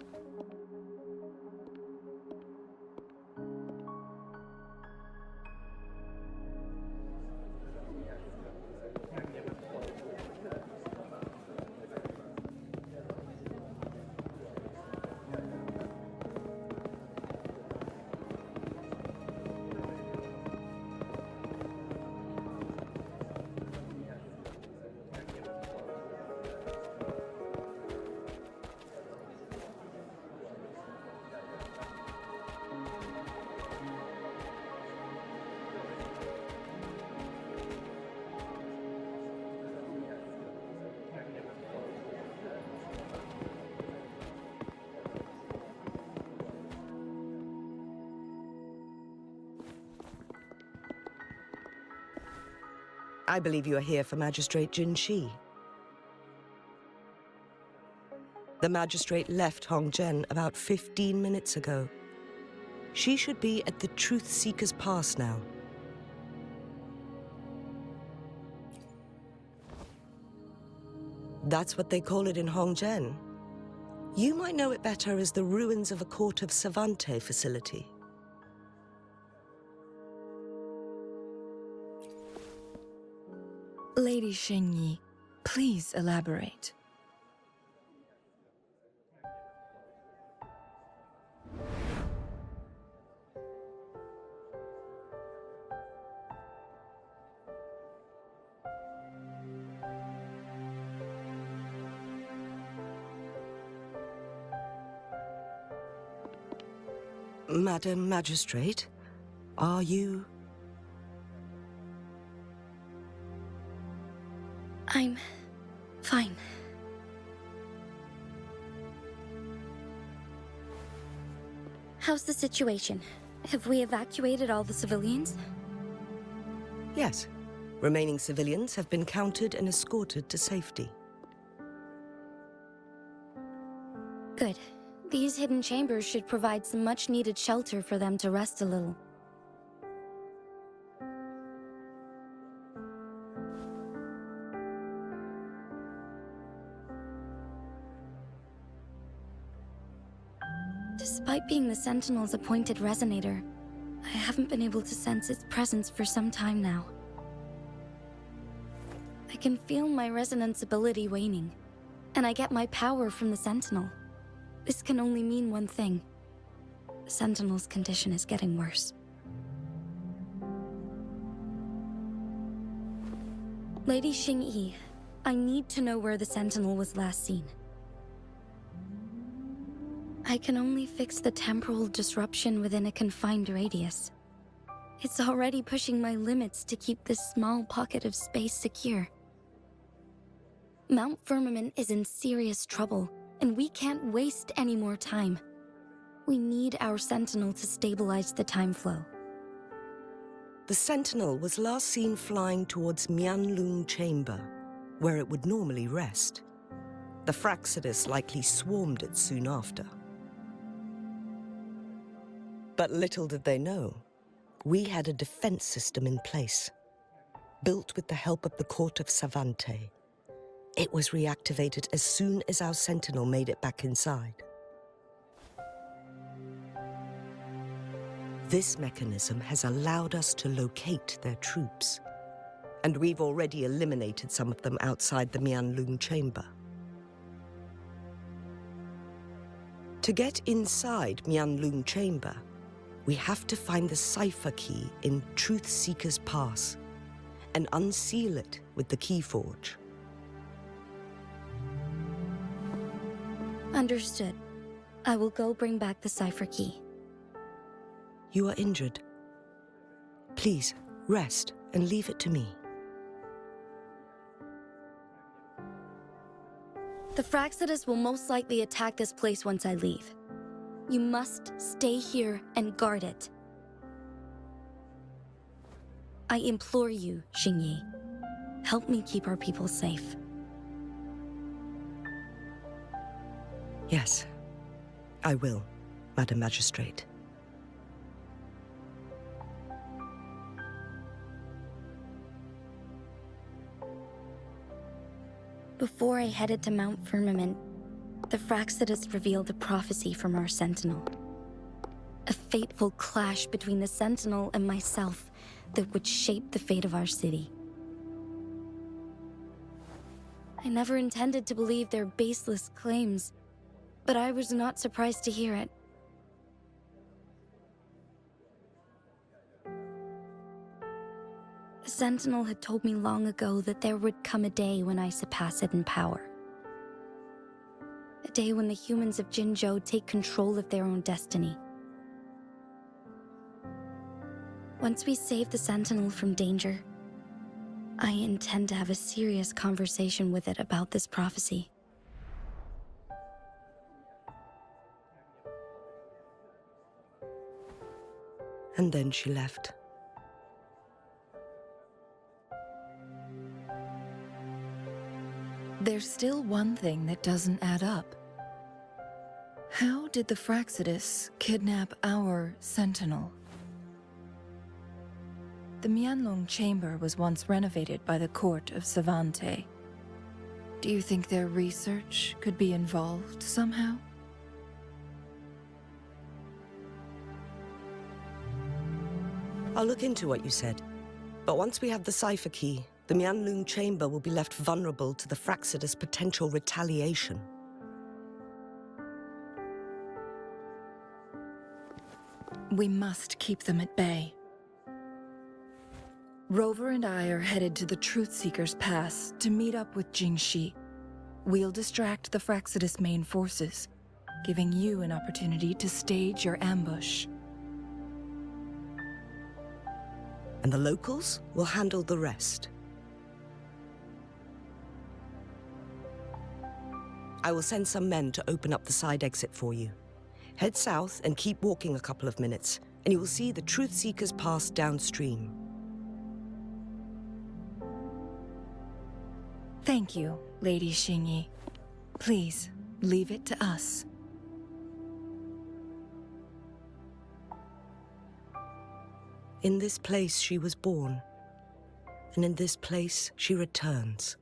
I believe you are here for Magistrate Jin Shi. The magistrate left Hongzhen about 15 minutes ago. She should be at the Truth Seeker's Pass now. That's what they call it in Hongzhen. You might know it better as the ruins of a Court of Savante facility. Lady Xinyi, please elaborate. Madam Magistrate, are you... I'm fine. How's the situation? Have we evacuated all the civilians? Yes. Remaining civilians have been counted and escorted to safety. Good. These hidden chambers should provide some much-needed shelter for them to rest a little. Despite being the Sentinel's appointed resonator, I haven't been able to sense its presence for some time now. I can feel my resonance ability waning, and I get my power from the Sentinel. This can only mean one thing. The Sentinel's condition is getting worse. Lady Xingyi, I need to know where the Sentinel was last seen. I can only fix the temporal disruption within a confined radius. It's already pushing my limits to keep this small pocket of space secure. Mount Firmament is in serious trouble, and we can't waste any more time. We need our Sentinel to stabilize the time flow. The Sentinel was last seen flying towards Mianlung Chamber, where it would normally rest. The Fraxidus likely swarmed it soon after. But little did they know, we had a defense system in place, built with the help of the Court of Savante. It was reactivated as soon as our Sentinel made it back inside. This mechanism has allowed us to locate their troops, and we've already eliminated some of them outside the Mianlung Chamber. To get inside Mianlung Chamber, we have to find the cipher key in Truth Seeker's Pass and unseal it with the Keyforge. Understood. I will go bring back the cipher key. You are injured. Please, rest and leave it to me. The Fraccidus will most likely attack this place once I leave. You must stay here and guard it. I implore you, Xingyi. Help me keep our people safe. Yes, I will, Madam Magistrate. Before I headed to Mount Firmament, the Fraccidus revealed a prophecy from our Sentinel. A fateful clash between the Sentinel and myself that would shape the fate of our city. I never intended to believe their baseless claims, but I was not surprised to hear it. The Sentinel had told me long ago that there would come a day when I surpass it in power. A day when the humans of Jinzhou take control of their own destiny. Once we save the Sentinel from danger, I intend to have a serious conversation with it about this prophecy. And then she left. There's still one thing that doesn't add up. How did the Fraccidus kidnap our Sentinel? The Mianlong Chamber was once renovated by the court of Savante. Do you think their research could be involved somehow? I'll look into what you said. But once we have the cipher key, the Mianlong Chamber will be left vulnerable to the Fraccidus' potential retaliation. We must keep them at bay. Rover and I are headed to the Truth Seeker's Pass to meet up with Jingxi. We'll distract the Fraccidus' main forces, giving you an opportunity to stage your ambush. And the locals will handle the rest. I will send some men to open up the side exit for you. Head south and keep walking a couple of minutes, and you will see the Truth Seeker's Pass downstream. Thank you, Lady Xingyi. Please, leave it to us. In this place she was born, and in this place she returns.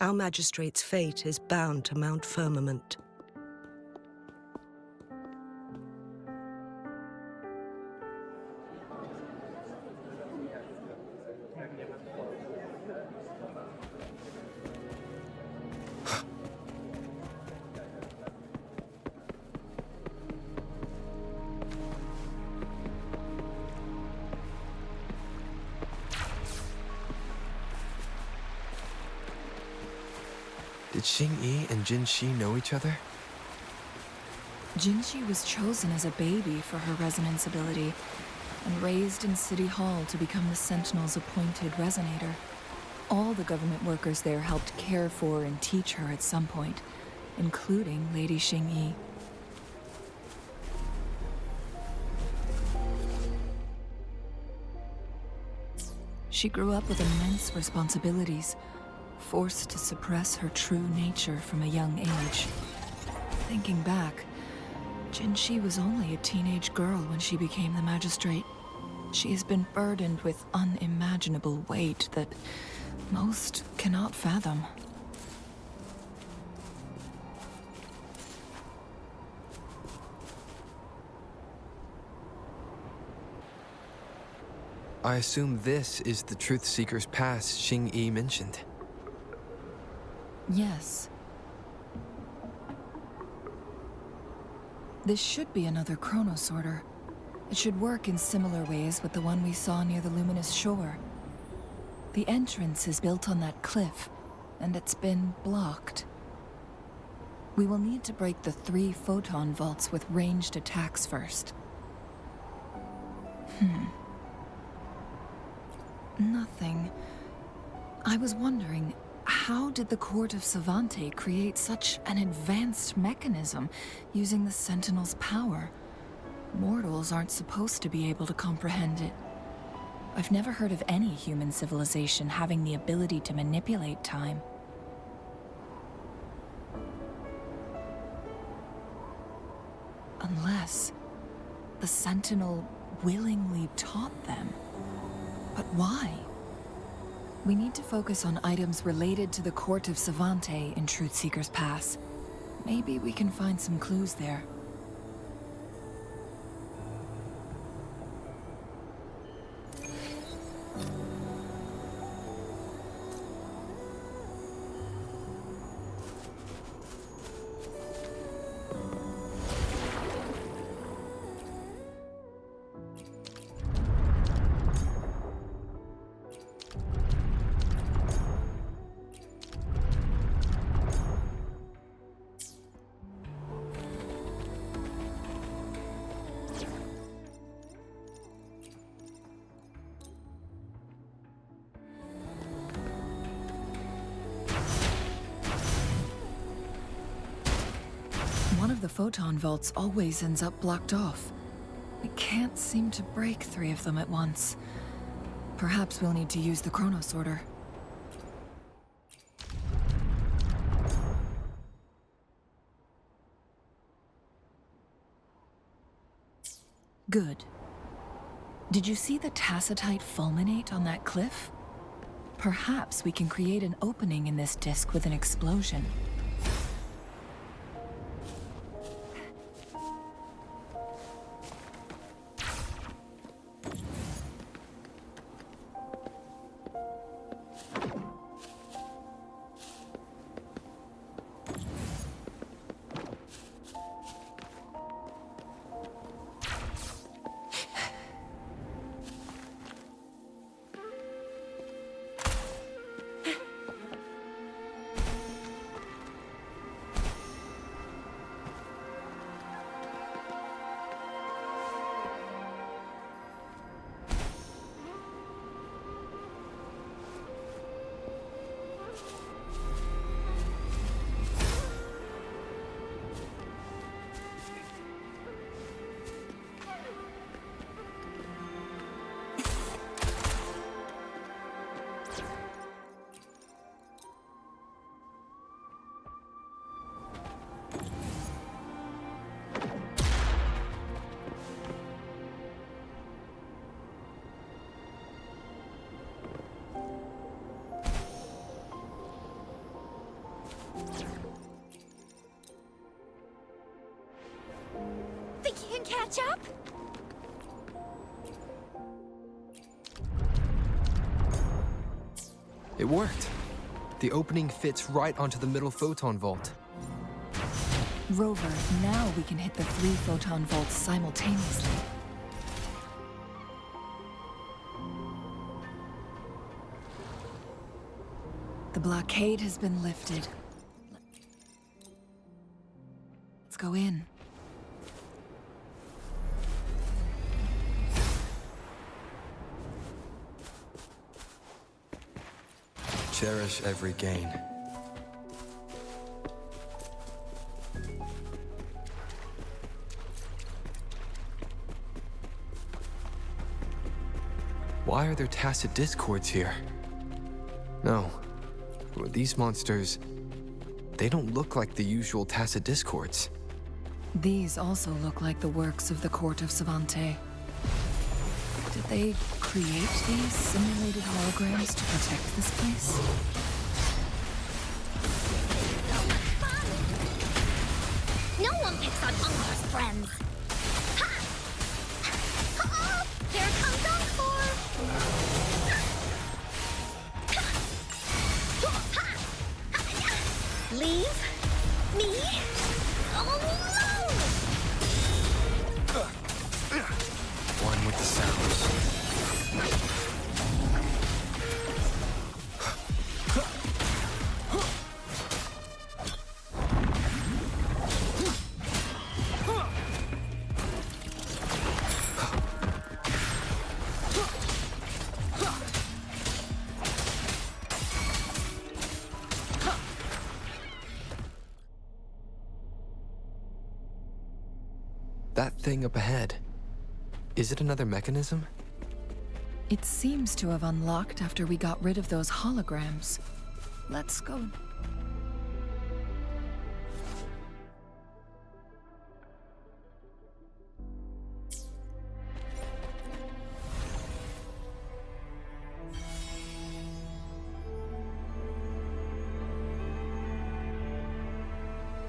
Our magistrate's fate is bound to Mount Firmament. Did Xingyi and Jinxi know each other? Jingxi was chosen as a baby for her resonance ability and raised in City Hall to become the Sentinel's appointed resonator. All the government workers there helped care for and teach her at some point, including Lady Xingyi. She grew up with immense responsibilities, forced to suppress her true nature from a young age. Thinking back, Jinxi was only a teenage girl when she became the magistrate. She has been burdened with unimaginable weight that most cannot fathom. I assume this is the Truth Seeker's Pass Xingyi mentioned. Yes. This should be another chronosorter. It should work in similar ways with the one we saw near the luminous shore. The entrance is built on that cliff, and it's been blocked. We will need to break the 3 photon vaults with ranged attacks first. Nothing. I was wondering, how did the Court of Savante create such an advanced mechanism using the Sentinel's power? Mortals aren't supposed to be able to comprehend it. I've never heard of any human civilization having the ability to manipulate time. Unless the Sentinel willingly taught them. But why? We need to focus on items related to the Court of Savante in Truthseeker's Pass. Maybe we can find some clues there. One of the photon vaults always ends up blocked off. I can't seem to break 3 of them at once. Perhaps we'll need to use the chrono sorter. Good. Did you see the tacitite fulminate on that cliff? Perhaps we can create an opening in this disk with an explosion. Think you can catch up? It worked. The opening fits right onto the middle photon vault. Rover, now we can hit the 3 photon vaults simultaneously. The blockade has been lifted. Let's go in. Cherish every gain. Why are there tacit discords here? No. These monsters, they don't look like the usual tacit discords. These also look like the works of the Court of Savante. Did they create these simulated holograms to protect this place? No one picks on Ungar's friends. Ha! Uh-oh! Here comes Encore! Leave me alone! One with the sounds. That thing up ahead. Is it another mechanism? It seems to have unlocked after we got rid of those holograms. Let's go.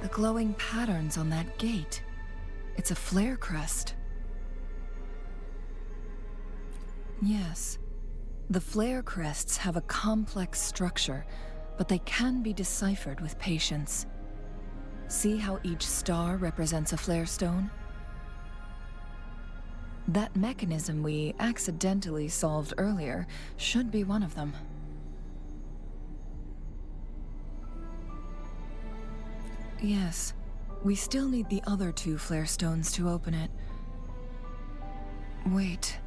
The glowing patterns on that gate. It's a flare crest. Yes. The flare crests have a complex structure, but they can be deciphered with patience. See how each star represents a flare stone? That mechanism we accidentally solved earlier should be one of them. Yes. We still need the other 2 flare stones to open it. Wait.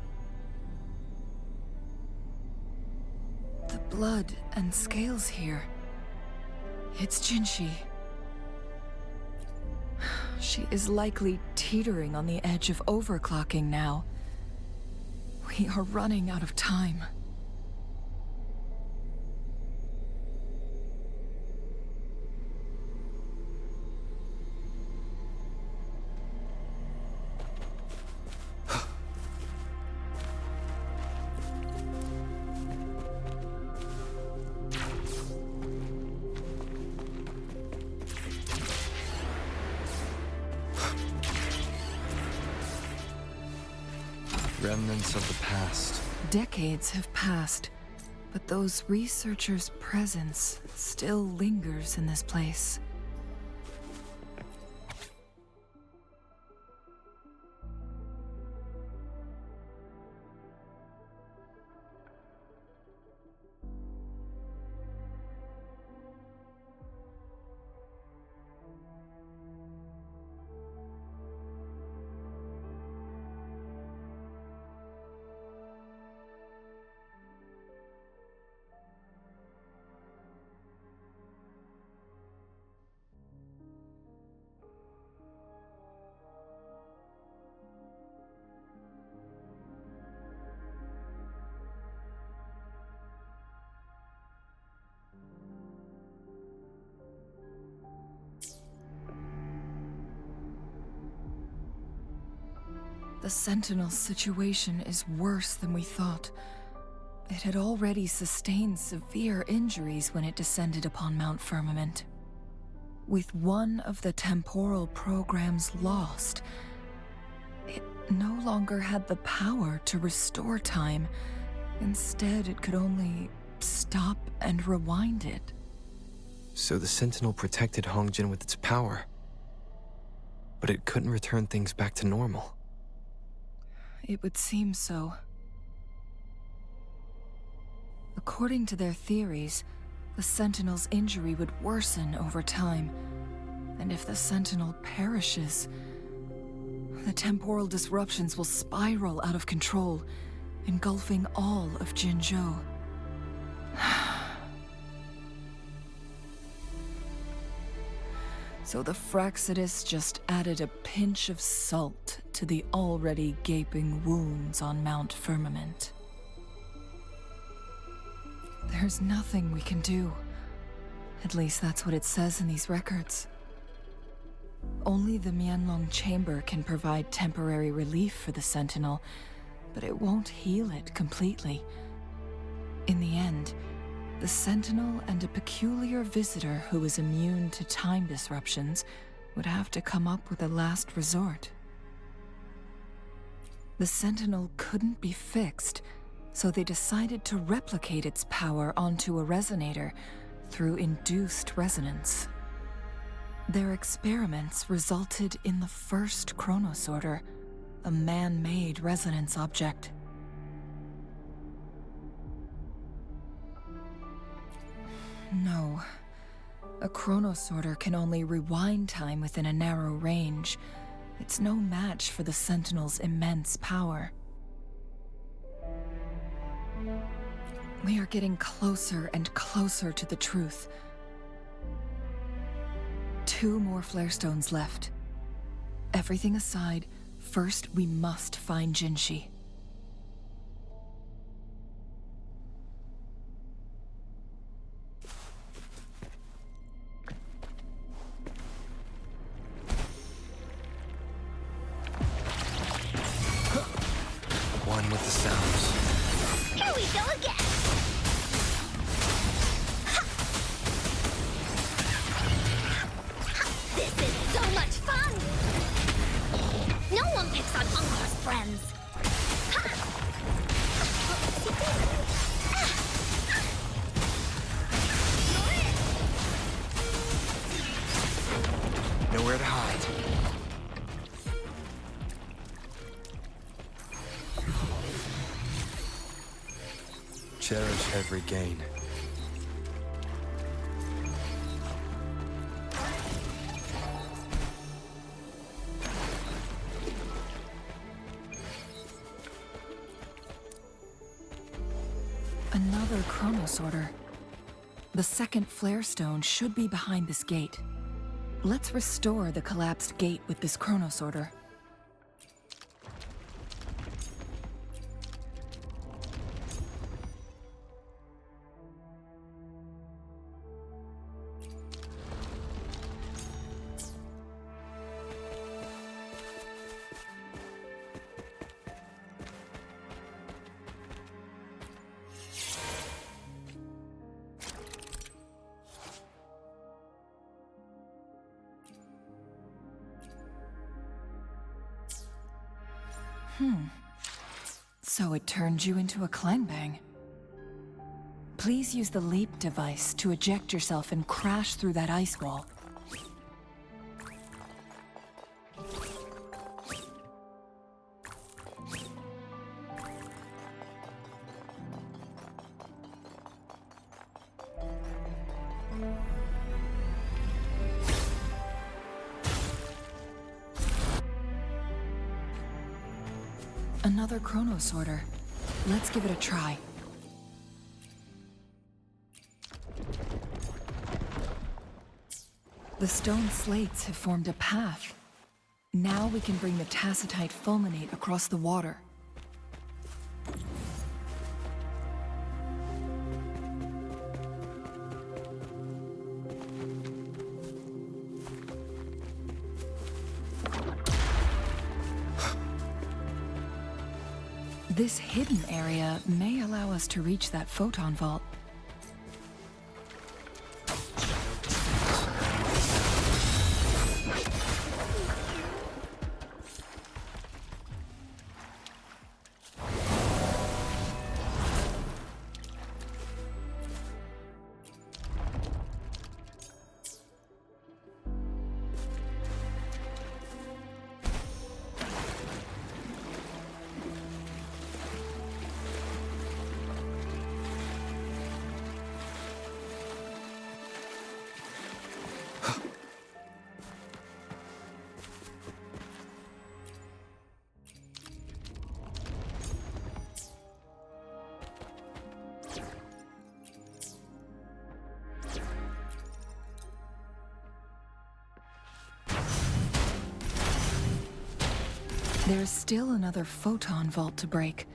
The blood and scales here. It's Jinshi. She is likely teetering on the edge of overclocking now. We are running out of time. Remnants of the past. Decades have passed, but those researchers' presence still lingers in this place. The Sentinel's situation is worse than we thought. It had already sustained severe injuries when it descended upon Mount Firmament. With one of the temporal programs lost, it no longer had the power to restore time. Instead, it could only stop and rewind it. So the Sentinel protected Hongjin with its power. But it couldn't return things back to normal. It would seem so. According to their theories, the Sentinel's injury would worsen over time. And if the Sentinel perishes, the temporal disruptions will spiral out of control, engulfing all of Jinzhou. So the Fraxidus just added a pinch of salt to the already gaping wounds on Mount Firmament. There's nothing we can do. At least that's what it says in these records. Only the Mianlong Chamber can provide temporary relief for the Sentinel, but it won't heal it completely. In the end, the Sentinel and a peculiar visitor who is immune to time disruptions would have to come up with a last resort. The Sentinel couldn't be fixed, so they decided to replicate its power onto a resonator through induced resonance. Their experiments resulted in the first chronosorter, a man-made resonance object. No. A chronosorter can only rewind time within a narrow range. It's no match for the Sentinel's immense power. We are getting closer and closer to the truth. 2 more flare stones left. Everything aside, First, we must find Jinshi. One with the sounds. Here we go again! This is so much fun! No one picks on Ungar's friends! Nowhere to hide. Cherish every gain. Another chronosorter. The second flare stone should be behind this gate. Let's restore the collapsed gate with this chronosorter. So it turned you into a Klangbang. Please use the leap device to eject yourself and crash through that ice wall. Another chronosorter. Let's give it a try. The stone slates have formed a path. Now we can bring the tacitite fulminate across the water. This hidden area may allow us to reach that photon vault. There's still another photon vault to break.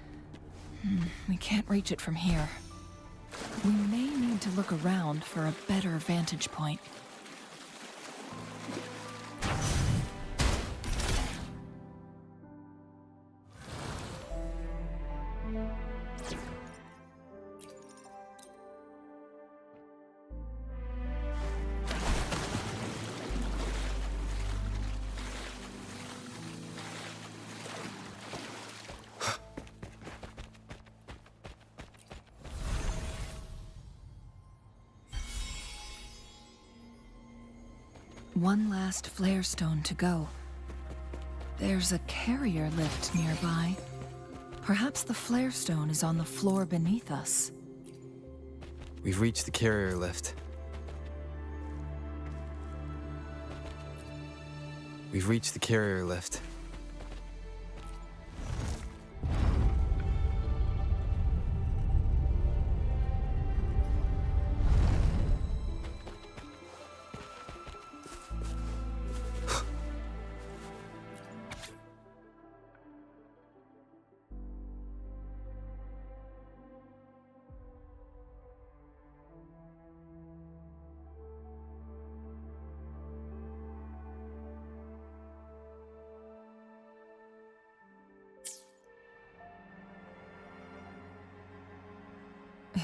We can't reach it from here. We may need to look around for a better vantage point. One last flare stone to go. There's a carrier lift nearby. Perhaps the flare stone is on the floor beneath us. We've reached the carrier lift. We've reached the carrier lift.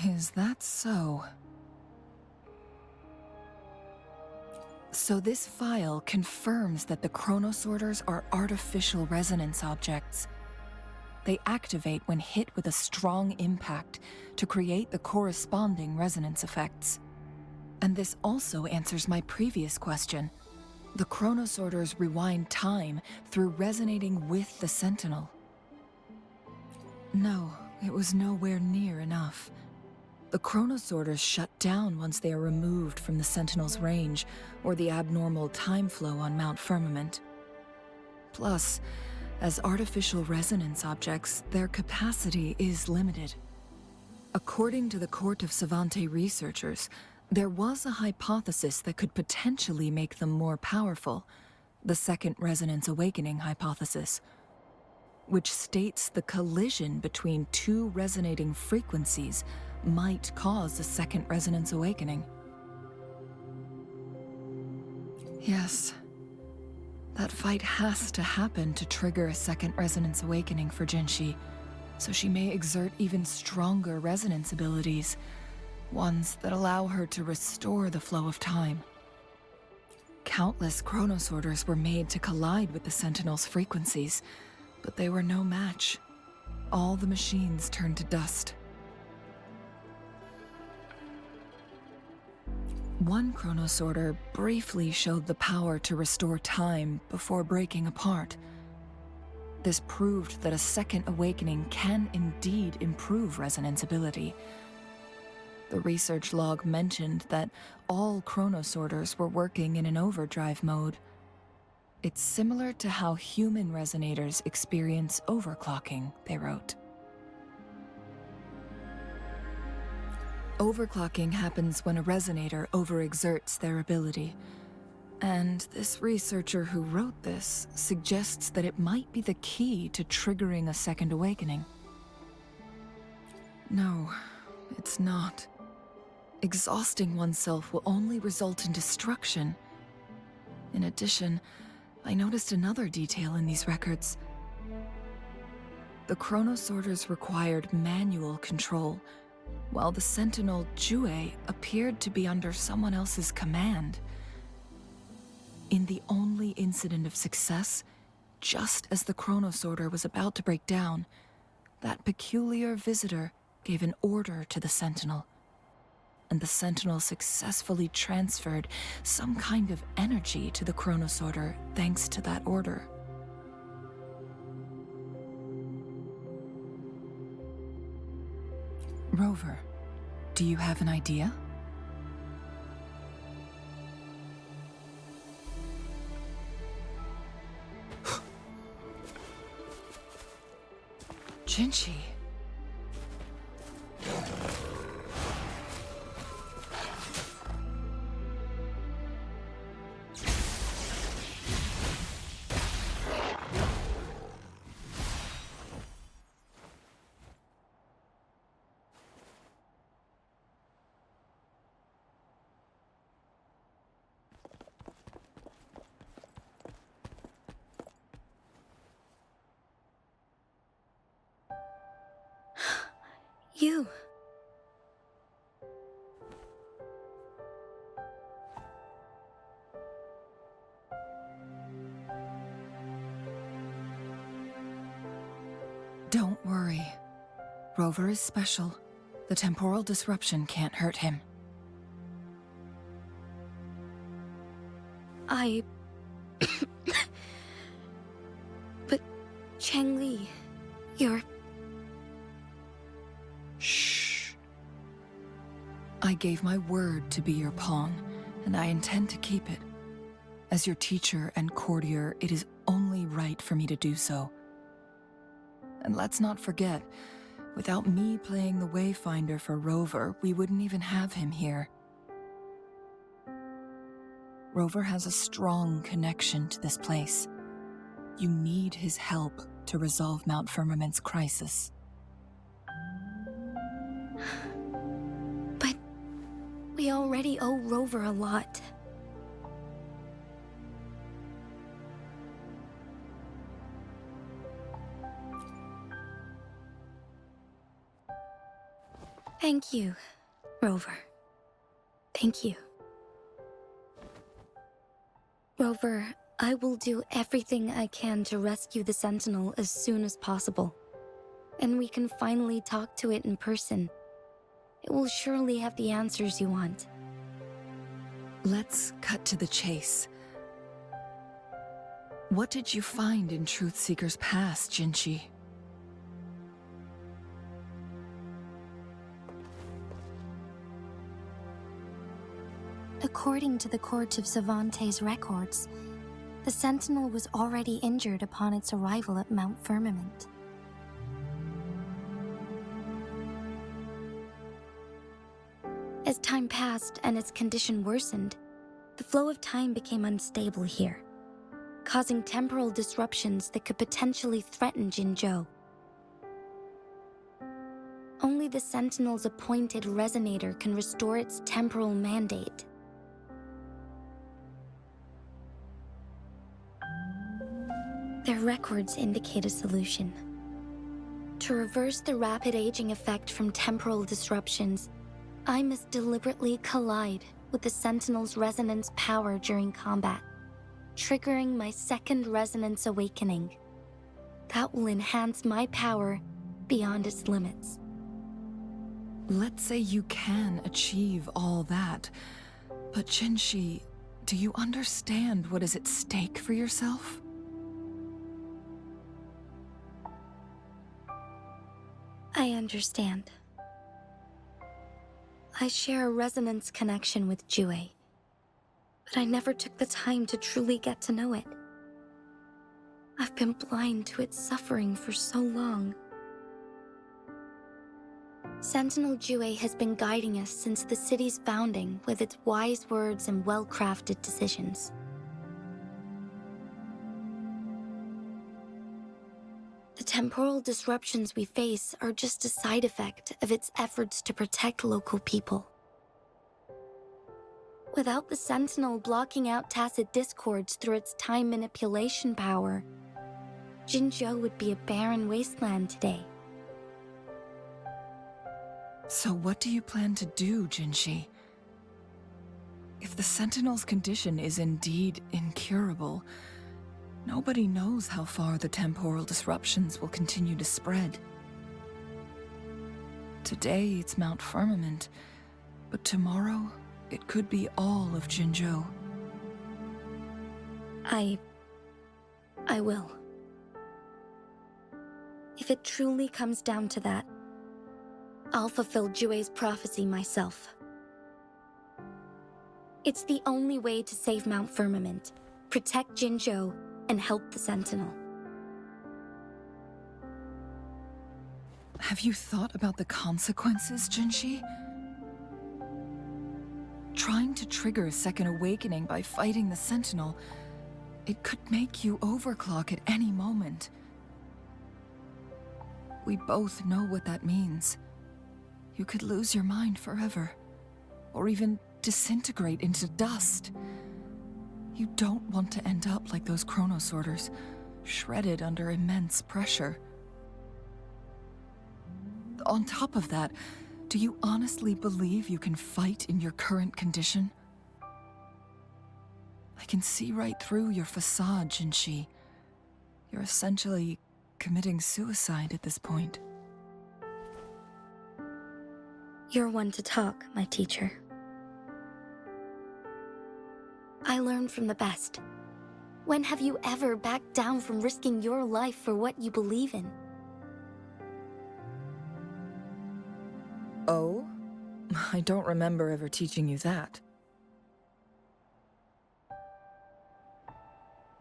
Is that so? So this file confirms that the chronosorters are artificial resonance objects. They activate when hit with a strong impact to create the corresponding resonance effects. And this also answers my previous question. The chronosorters rewind time through resonating with the Sentinel. No, it was nowhere near enough. The chronosorters shut down once they are removed from the Sentinel's range or the abnormal time flow on Mount Firmament. Plus, as artificial resonance objects, their capacity is limited. According to the Court of Savante researchers, there was a hypothesis that could potentially make them more powerful, the Second Resonance Awakening hypothesis, which states the collision between two resonating frequencies might cause a Second Resonance Awakening. Yes. That fight has to happen to trigger a Second Resonance Awakening for Jinshi, so she may exert even stronger resonance abilities, ones that allow her to restore the flow of time. Countless chronosorters were made to collide with the Sentinel's frequencies, but they were no match. All the machines turned to dust. One chronosorter briefly showed the power to restore time before breaking apart. This proved that a second awakening can indeed improve resonance ability. The research log mentioned that all chronosorters were working in an overdrive mode. It's similar to how human resonators experience overclocking, they wrote. Overclocking happens when a resonator overexerts their ability. And this researcher who wrote this suggests that it might be the key to triggering a second awakening. No, it's not. Exhausting oneself will only result in destruction. In addition, I noticed another detail in these records. The chronosorters required manual control, while the Sentinel Jue appeared to be under someone else's command. In the only incident of success, just as the chronosorter was about to break down, that peculiar visitor gave an order to the Sentinel, and the Sentinel successfully transferred some kind of energy to the chronosorter thanks to that order. Rover, do you have an idea? Jinshi. You. Don't worry. Rover is special. The temporal disruption can't hurt him. But Changli, you're... Shh. I gave my word to be your pawn, and I intend to keep it. As your teacher and courtier, it is only right for me to do so. And let's not forget, without me playing the Wayfinder for Rover, we wouldn't even have him here. Rover has a strong connection to this place. You need his help to resolve Mount Firmament's crisis. But we already owe Rover a lot. Thank you, Rover. Thank you. Rover, I will do everything I can to rescue the Sentinel as soon as possible. And we can finally talk to it in person. It will surely have the answers you want. Let's cut to the chase. What did you find in Truthseeker's past, Jinchi? According to the Court of Savante's records, the Sentinel was already injured upon its arrival at Mount Firmament. As time passed and its condition worsened, the flow of time became unstable here, causing temporal disruptions that could potentially threaten Jinzhou. Only the Sentinel's appointed resonator can restore its temporal mandate. Their records indicate a solution. To reverse the rapid aging effect from temporal disruptions, I must deliberately collide with the Sentinel's resonance power during combat, triggering my second resonance awakening. That will enhance my power beyond its limits. Let's say you can achieve all that, but Jinshi, do you understand what is at stake for yourself? I understand. I share a resonance connection with Jue, but I never took the time to truly get to know it. I've been blind to its suffering for so long. Sentinel Jue has been guiding us since the city's founding with its wise words and well-crafted decisions. The temporal disruptions we face are just a side effect of its efforts to protect local people. Without the Sentinel blocking out tacit discords through its time manipulation power, Jinzhou would be a barren wasteland today. So what do you plan to do, Jinshi? If the Sentinel's condition is indeed incurable, nobody knows how far the temporal disruptions will continue to spread. Today it's Mount Firmament, but tomorrow it could be all of Jinzhou. I will. If it truly comes down to that, I'll fulfill Jue's prophecy myself. It's the only way to save Mount Firmament, protect Jinzhou, and help the Sentinel. Have you thought about the consequences, Jinshi? Trying to trigger a second awakening by fighting the Sentinel, it could make you overclock at any moment. We both know what that means. You could lose your mind forever, or even disintegrate into dust. You don't want to end up like those chronosorters, shredded under immense pressure. On top of that, do you honestly believe you can fight in your current condition? I can see right through your facade, Jinshi. You're essentially committing suicide at this point. You're one to talk, my teacher. I learned from the best. When have you ever backed down from risking your life for what you believe in? Oh? I don't remember ever teaching you that.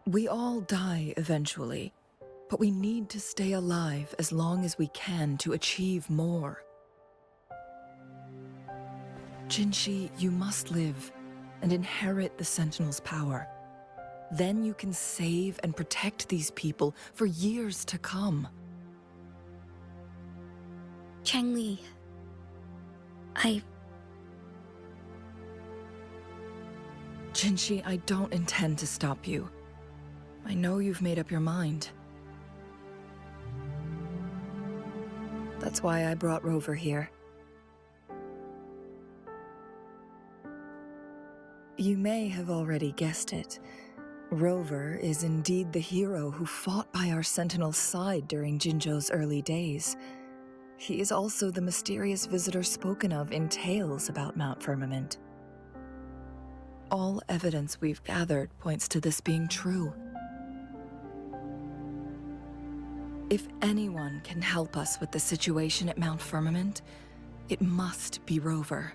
We all die eventually, but we need to stay alive as long as we can to achieve more. Jinshi, you must live and inherit the Sentinel's power. Then you can save and protect these people for years to come. Changli, Jinshi, I don't intend to stop you. I know you've made up your mind. That's why I brought Rover here. You may have already guessed it. Rover is indeed the hero who fought by our Sentinel's side during Jinzhou's early days. He is also the mysterious visitor spoken of in tales about Mount Firmament. All evidence we've gathered points to this being true. If anyone can help us with the situation at Mount Firmament, it must be Rover.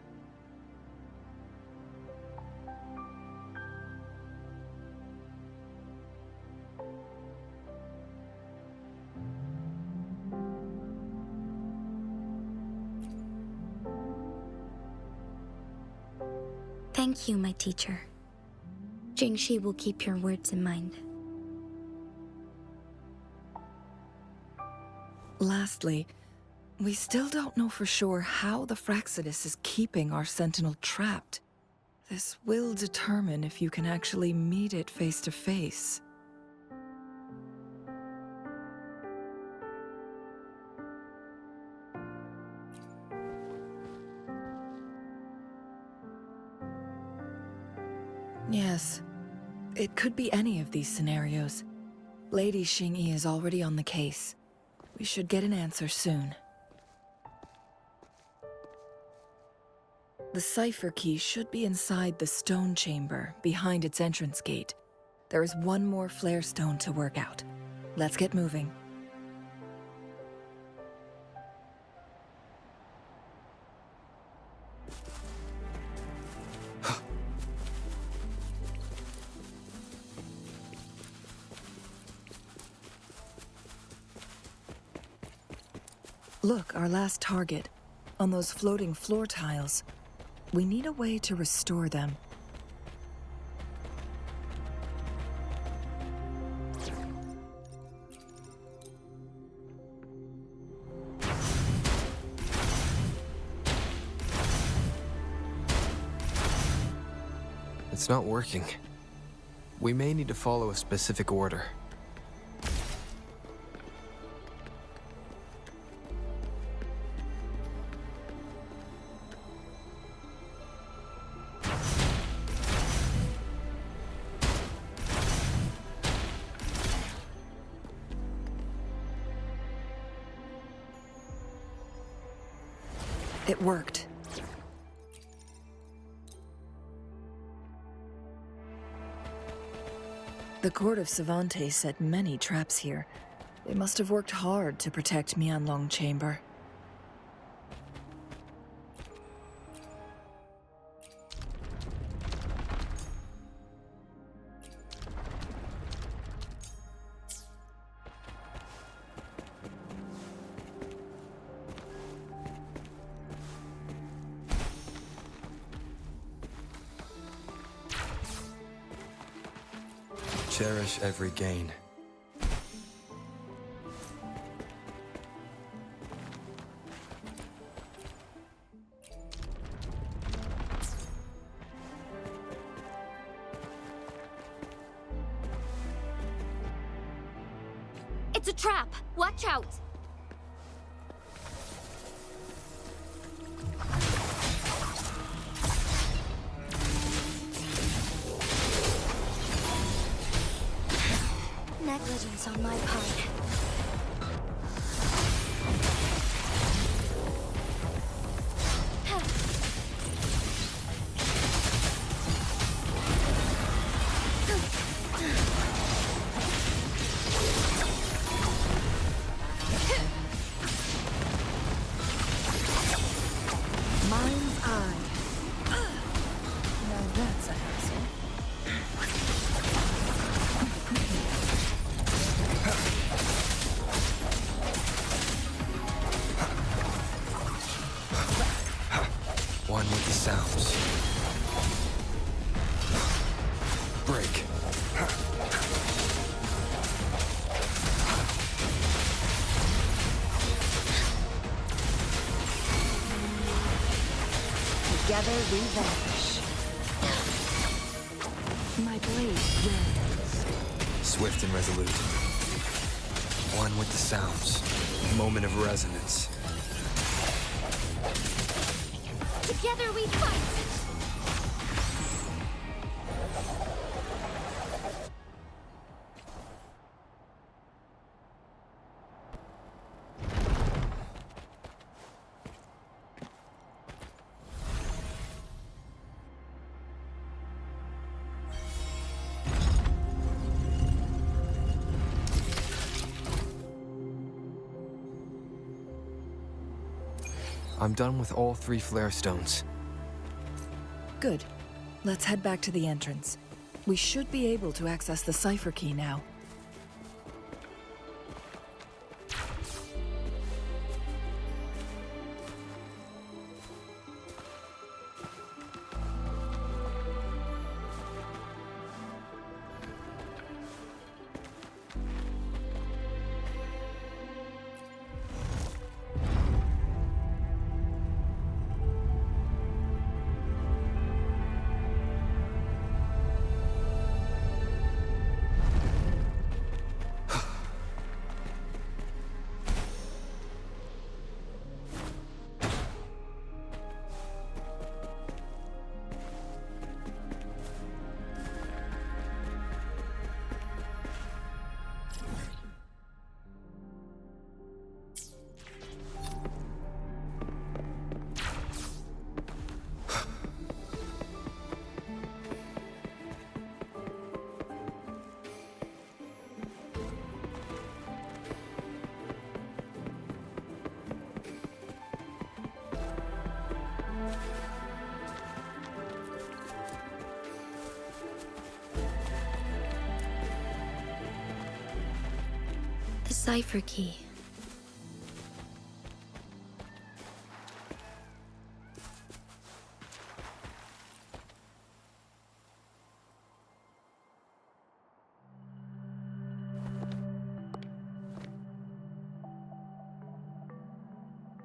Thank you, my teacher. Jingxi will keep your words in mind. Lastly, we still don't know for sure how the Fraxidus is keeping our Sentinel trapped. This will determine if you can actually meet it face to face. Yes, it could be any of these scenarios. Lady Xingyi is already on the case. We should get an answer soon. The cipher key should be inside the stone chamber, behind its entrance gate. There is one more flare stone to work out. Let's get moving. Look, our last target. On those floating floor tiles. We need a way to restore them. It's not working. We may need to follow a specific order. It worked. The court of Cervantes set many traps here. They must have worked hard to protect Mianlong Chamber. Cherish every gain. It's a trap! Watch out! Negligence on my part. Mind's eye. Now that's a hassle. One with the sounds. Break. Together we vanish. My blade rends. Swift and resolute. One with the sounds. Moment of resonance. Together we fight! I'm done with all 3 flare stones. Good. Let's head back to the entrance. We should be able to access the cipher key now. The cipher key.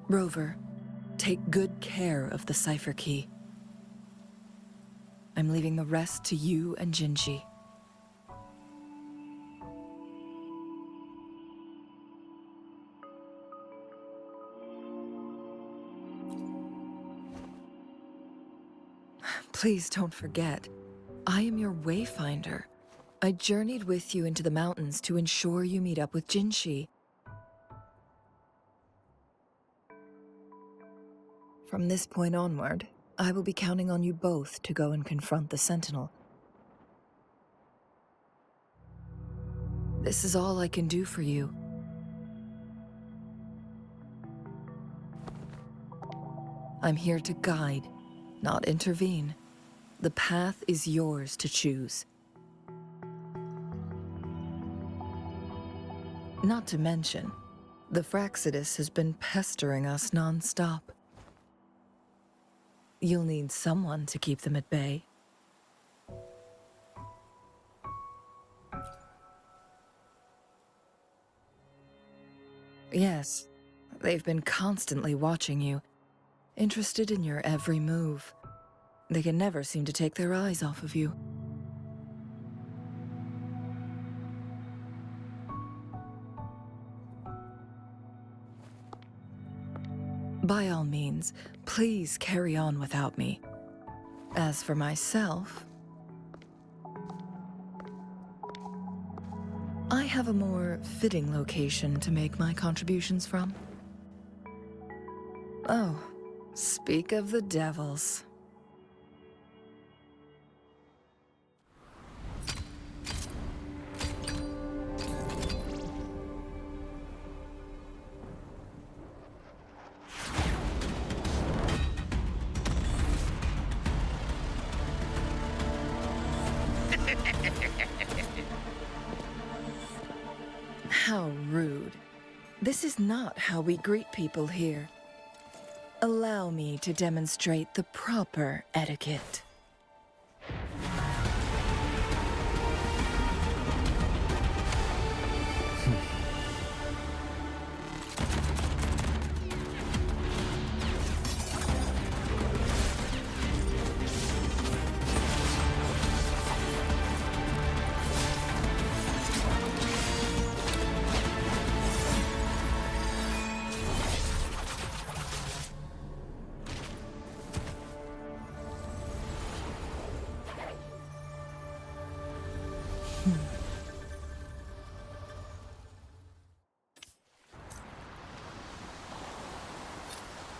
Rover, take good care of the cipher key. I'm leaving the rest to you and Jinji. Please don't forget, I am your wayfinder. I journeyed with you into the mountains to ensure you meet up with Jinshi. From this point onward, I will be counting on you both to go and confront the Sentinel. This is all I can do for you. I'm here to guide, not intervene. The path is yours to choose. Not to mention, the Fraxidus has been pestering us non-stop. You'll need someone to keep them at bay. Yes, they've been constantly watching you, interested in your every move. They can never seem to take their eyes off of you. By all means, please carry on without me. As for myself, I have a more fitting location to make my contributions from. Oh, speak of the devils. How rude. This is not how we greet people here. Allow me to demonstrate the proper etiquette.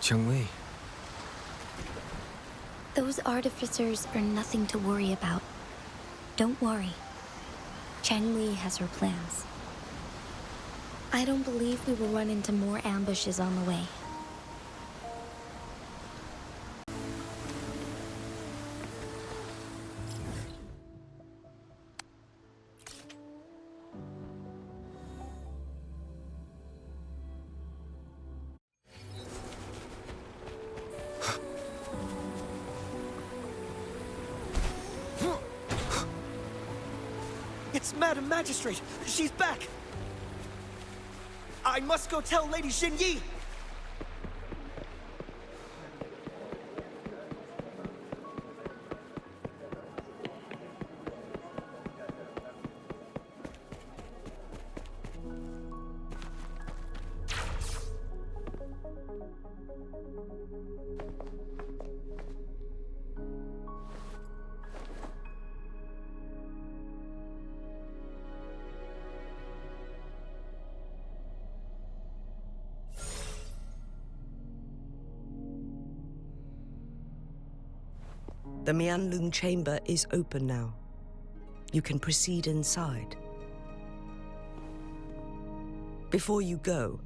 Cheng-Li. Those artificers are nothing to worry about. Don't worry. Cheng-Li has her plans. I don't believe we will run into more ambushes on the way. It's Madam Magistrate! She's back! I must go tell Lady Xinyi! The Mianlung chamber is open now. You can proceed inside. Before you go,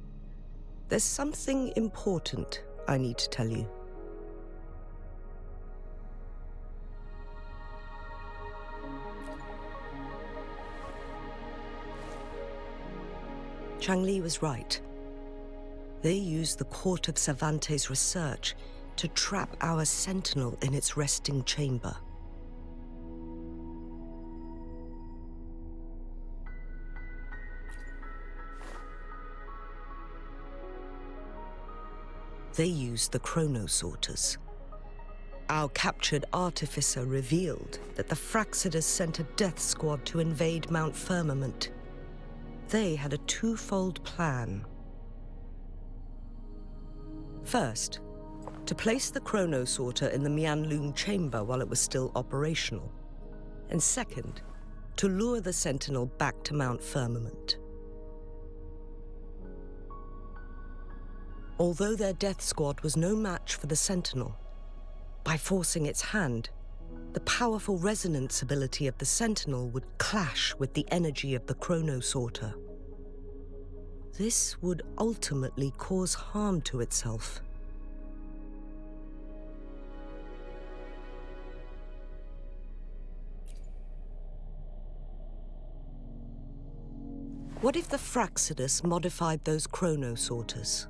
there's something important I need to tell you. Changli was right. They used the Court of Cervantes' research to trap our sentinel in its resting chamber. They used the chronosorters. Our captured artificer revealed that the Fraxidus sent a death squad to invade Mount Firmament. They had a twofold plan. First, to place the chronosorter in the Mianlung chamber while it was still operational. And second, to lure the Sentinel back to Mount Firmament. Although their death squad was no match for the Sentinel, by forcing its hand, the powerful resonance ability of the Sentinel would clash with the energy of the chronosorter. This would ultimately cause harm to itself. What if the Fraxidus modified those chronosorters?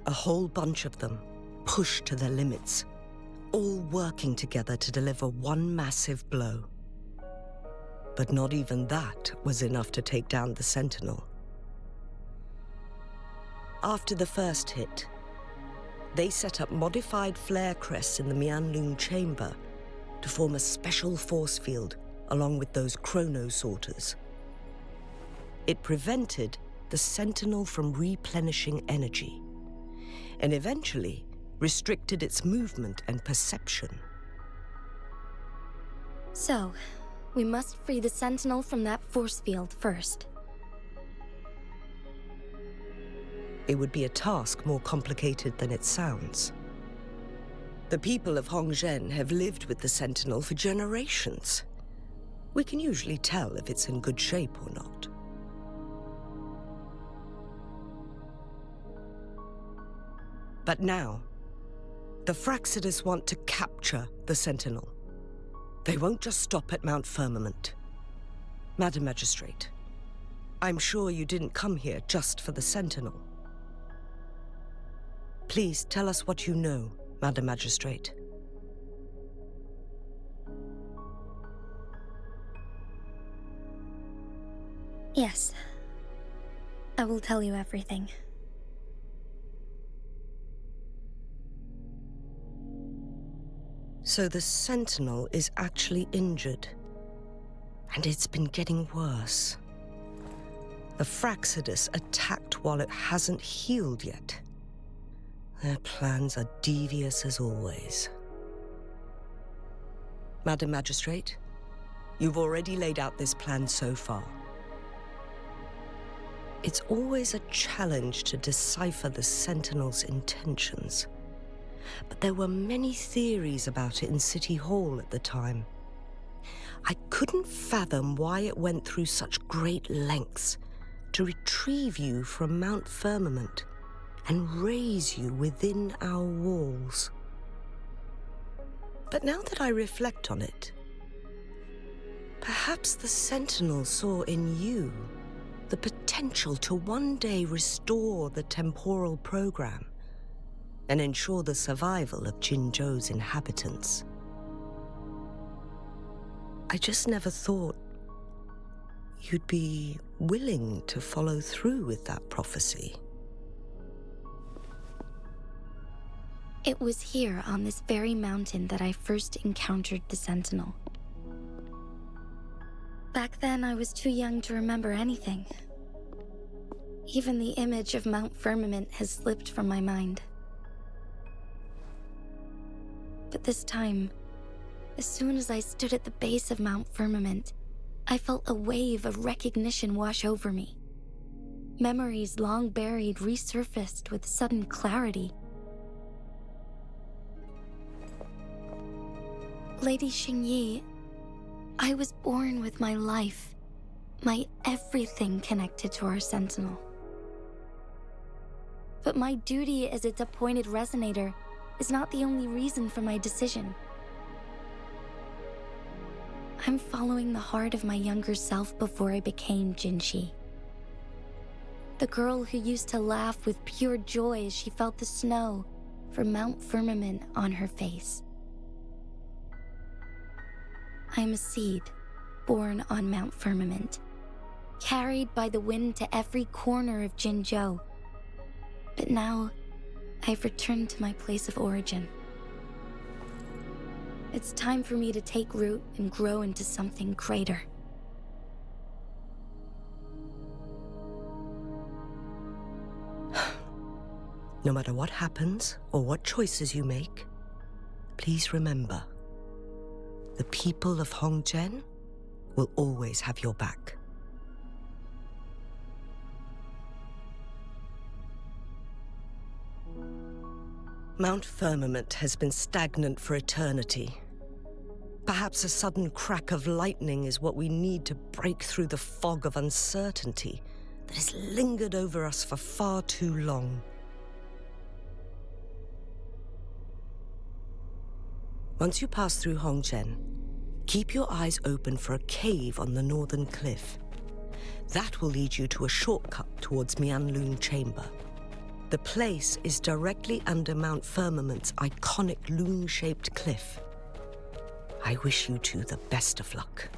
A whole bunch of them, pushed to their limits, all working together to deliver one massive blow. But not even that was enough to take down the Sentinel. After the first hit, they set up modified flare crests in the Mianlung chamber to form a special force field along with those chronosorters. It prevented the Sentinel from replenishing energy, and eventually restricted its movement and perception. So, we must free the Sentinel from that force field first. It would be a task more complicated than it sounds. The people of Hongzhen have lived with the Sentinel for generations. We can usually tell if it's in good shape or not. But now, the Fraxidus want to capture the Sentinel. They won't just stop at Mount Firmament. Madam Magistrate, I'm sure you didn't come here just for the Sentinel. Please tell us what you know, Madam Magistrate. Yes. I will tell you everything. So the Sentinel is actually injured. And it's been getting worse. The Fraxidus attacked while it hasn't healed yet. Their plans are devious as always. Madam Magistrate, you've already laid out this plan so far. It's always a challenge to decipher the Sentinel's intentions. But there were many theories about it in City Hall at the time. I couldn't fathom why it went through such great lengths to retrieve you from Mount Firmament and raise you within our walls. But now that I reflect on it, perhaps the Sentinel saw in you the potential to one day restore the temporal program and ensure the survival of Jinzhou's inhabitants. I just never thought you'd be willing to follow through with that prophecy. It was here on this very mountain that I first encountered the Sentinel. Back then, I was too young to remember anything. Even the image of Mount Firmament has slipped from my mind. But this time, as soon as I stood at the base of Mount Firmament, I felt a wave of recognition wash over me. Memories long buried resurfaced with sudden clarity. Lady Xingyi, I was born with my life, my everything connected to our Sentinel. But my duty as its appointed resonator is not the only reason for my decision. I'm following the heart of my younger self before I became Jinshi. The girl who used to laugh with pure joy as she felt the snow from Mount Firmament on her face. I'm a seed born on Mount Firmament, carried by the wind to every corner of Jinzhou. But now, I've returned to my place of origin. It's time for me to take root and grow into something greater. No matter what happens or what choices you make, please remember, the people of Hongzhen will always have your back. Mount Firmament has been stagnant for eternity. Perhaps a sudden crack of lightning is what we need to break through the fog of uncertainty that has lingered over us for far too long. Once you pass through Hongzhen, keep your eyes open for a cave on the northern cliff. That will lead you to a shortcut towards Mianlun Chamber. The place is directly under Mount Firmament's iconic loon-shaped cliff. I wish you two the best of luck.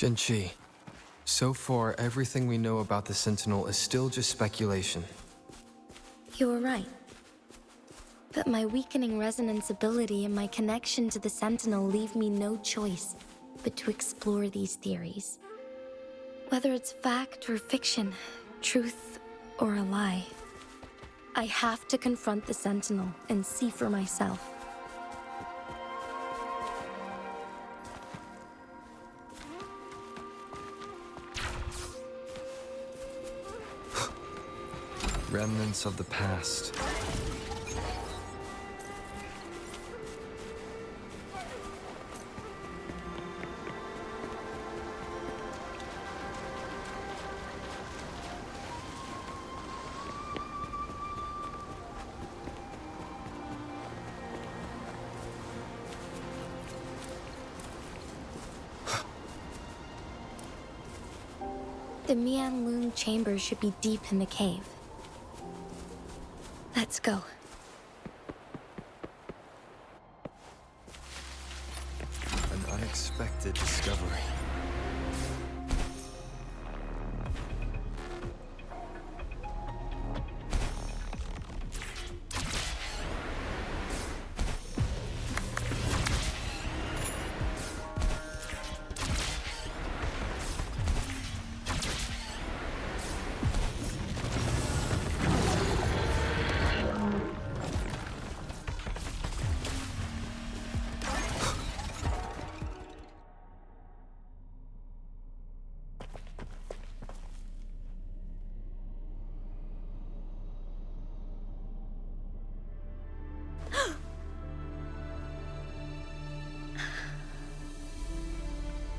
Jinshi, so far everything we know about the Sentinel is still just speculation. You were right. But my weakening resonance ability and my connection to the Sentinel leave me no choice but to explore these theories. Whether it's fact or fiction, truth or a lie, I have to confront the Sentinel and see for myself. Remnants of the past. The Mianlun Chamber should be deep in the cave. Let's go. An unexpected discovery.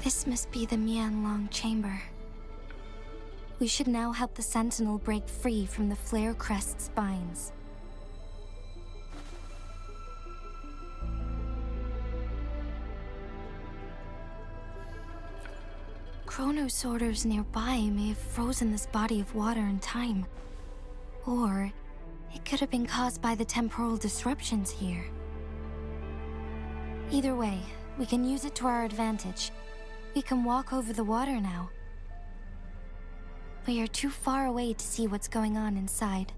This must be the Mianlong chamber. We should now help the Sentinel break free from the Flare Crest spines. Chrono sorters nearby may have frozen this body of water in time. Or it could have been caused by the temporal disruptions here. Either way, we can use it to our advantage. We can walk over the water now. We are too far away to see what's going on inside.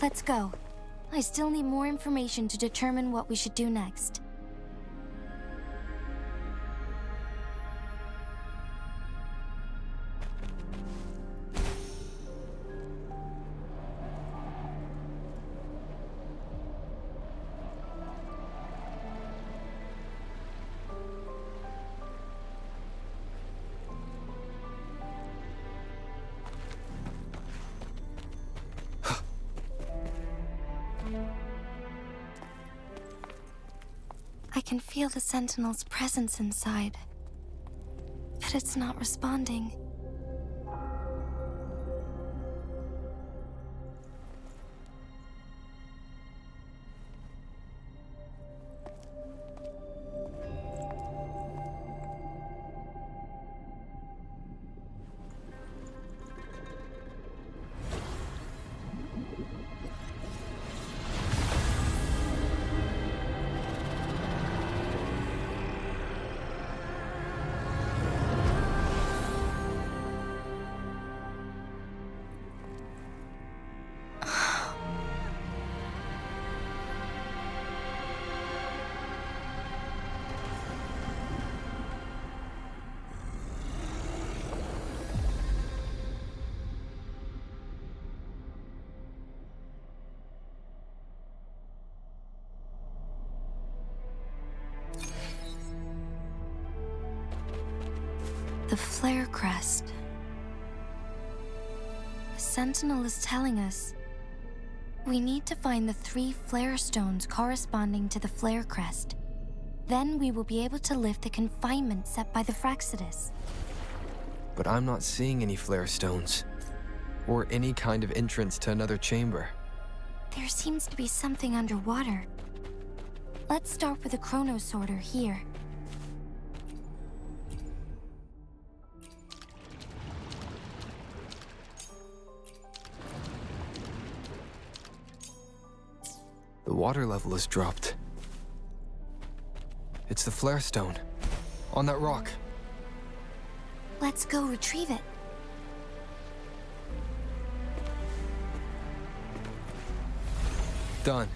Let's go. I still need more information to determine what we should do next. I can feel the Sentinel's presence inside, but it's not responding. The Flare Crest. The Sentinel is telling us we need to find the 3 flare stones corresponding to the Flare Crest. Then we will be able to lift the confinement set by the Fraxidus. But I'm not seeing any flare stones, or any kind of entrance to another chamber. There seems to be something underwater. Let's start with the Chrono Sorter here. The water level has dropped. It's the flare stone, on that rock. Let's go retrieve it. Done.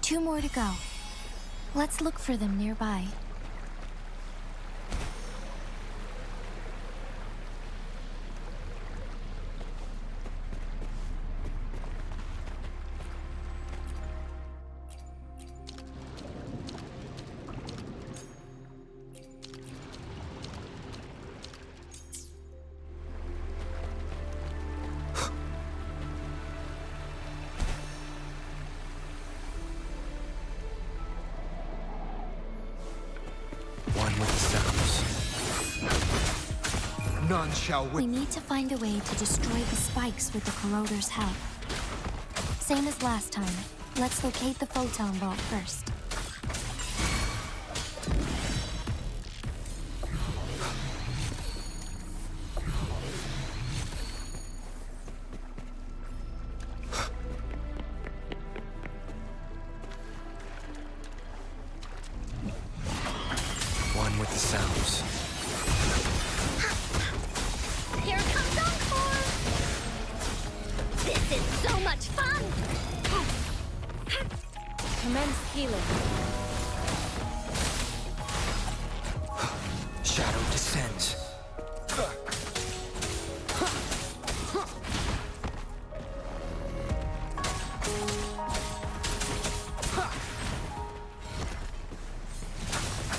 2 more to go. Let's look for them nearby. None shall We need to find a way to destroy the spikes with the corroder's help. Same as last time. Let's locate the photon vault first. One with the sounds. Here comes Encore! This is so much fun! Commence healing. Shadow descends.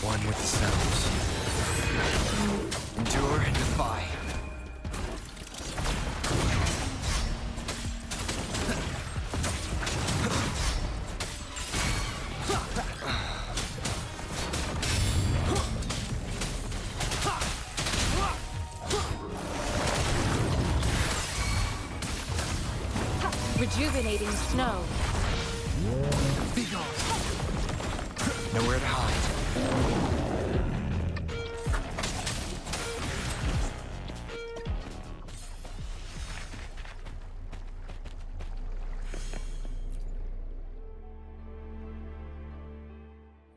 One with the sounds. Endure and defy. rejuvenating snow. Be gone. Nowhere to hide.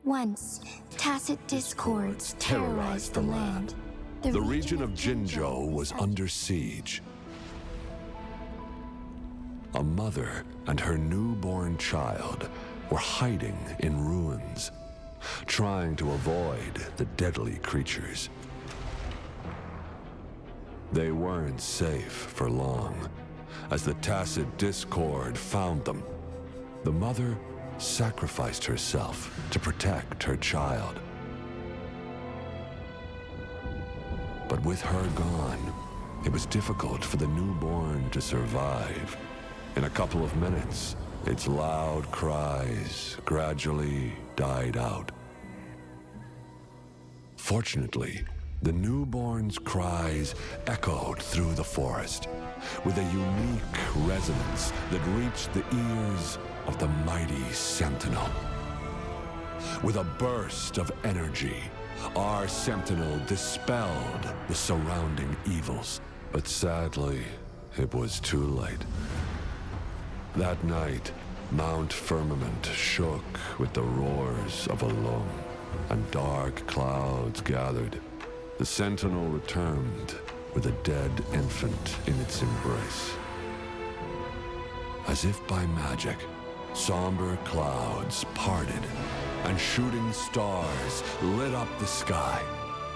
Once, tacit discords terrorized the land. The region of Jinzhou was under siege. A mother and her newborn child were hiding in ruins, trying to avoid the deadly creatures. They weren't safe for long, as the tacit discord found them. The mother sacrificed herself to protect her child. But with her gone, it was difficult for the newborn to survive. In a couple of minutes, its loud cries gradually died out. Fortunately, the newborn's cries echoed through the forest with a unique resonance that reached the ears of the mighty Sentinel. With a burst of energy, our Sentinel dispelled the surrounding evils. But sadly, it was too late. That night, Mount Firmament shook with the roars of a lung, and dark clouds gathered. The Sentinel returned with a dead infant in its embrace. As if by magic, somber clouds parted, and shooting stars lit up the sky.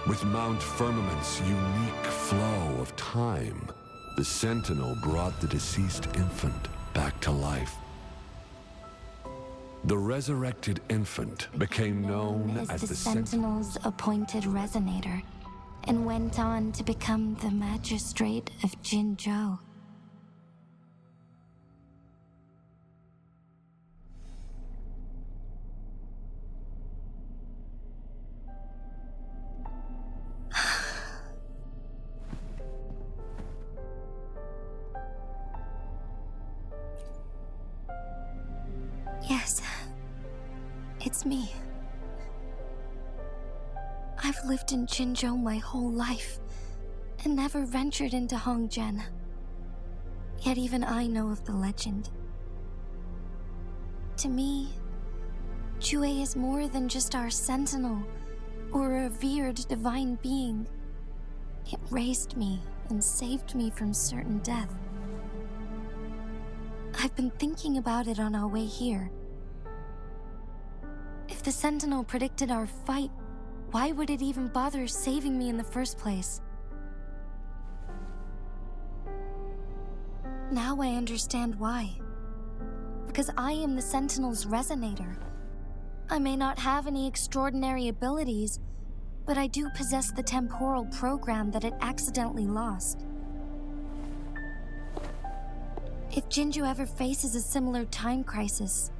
With Mount Firmament's unique flow of time, the Sentinel brought the deceased infant back to life. The resurrected infant became known as the Sentinel's appointed resonator, and went on to become the magistrate of Jinzhou. Yes, it's me. I've lived in Jinzhou my whole life, and never ventured into Hongzhen. Yet even I know of the legend. To me, Jue is more than just our sentinel, or a revered divine being. It raised me and saved me from certain death. I've been thinking about it on our way here. If the Sentinel predicted our fight, why would it even bother saving me in the first place? Now I understand why. Because I am the Sentinel's resonator. I may not have any extraordinary abilities, but I do possess the temporal program that it accidentally lost. If Jinzhou ever faces a similar time crisis,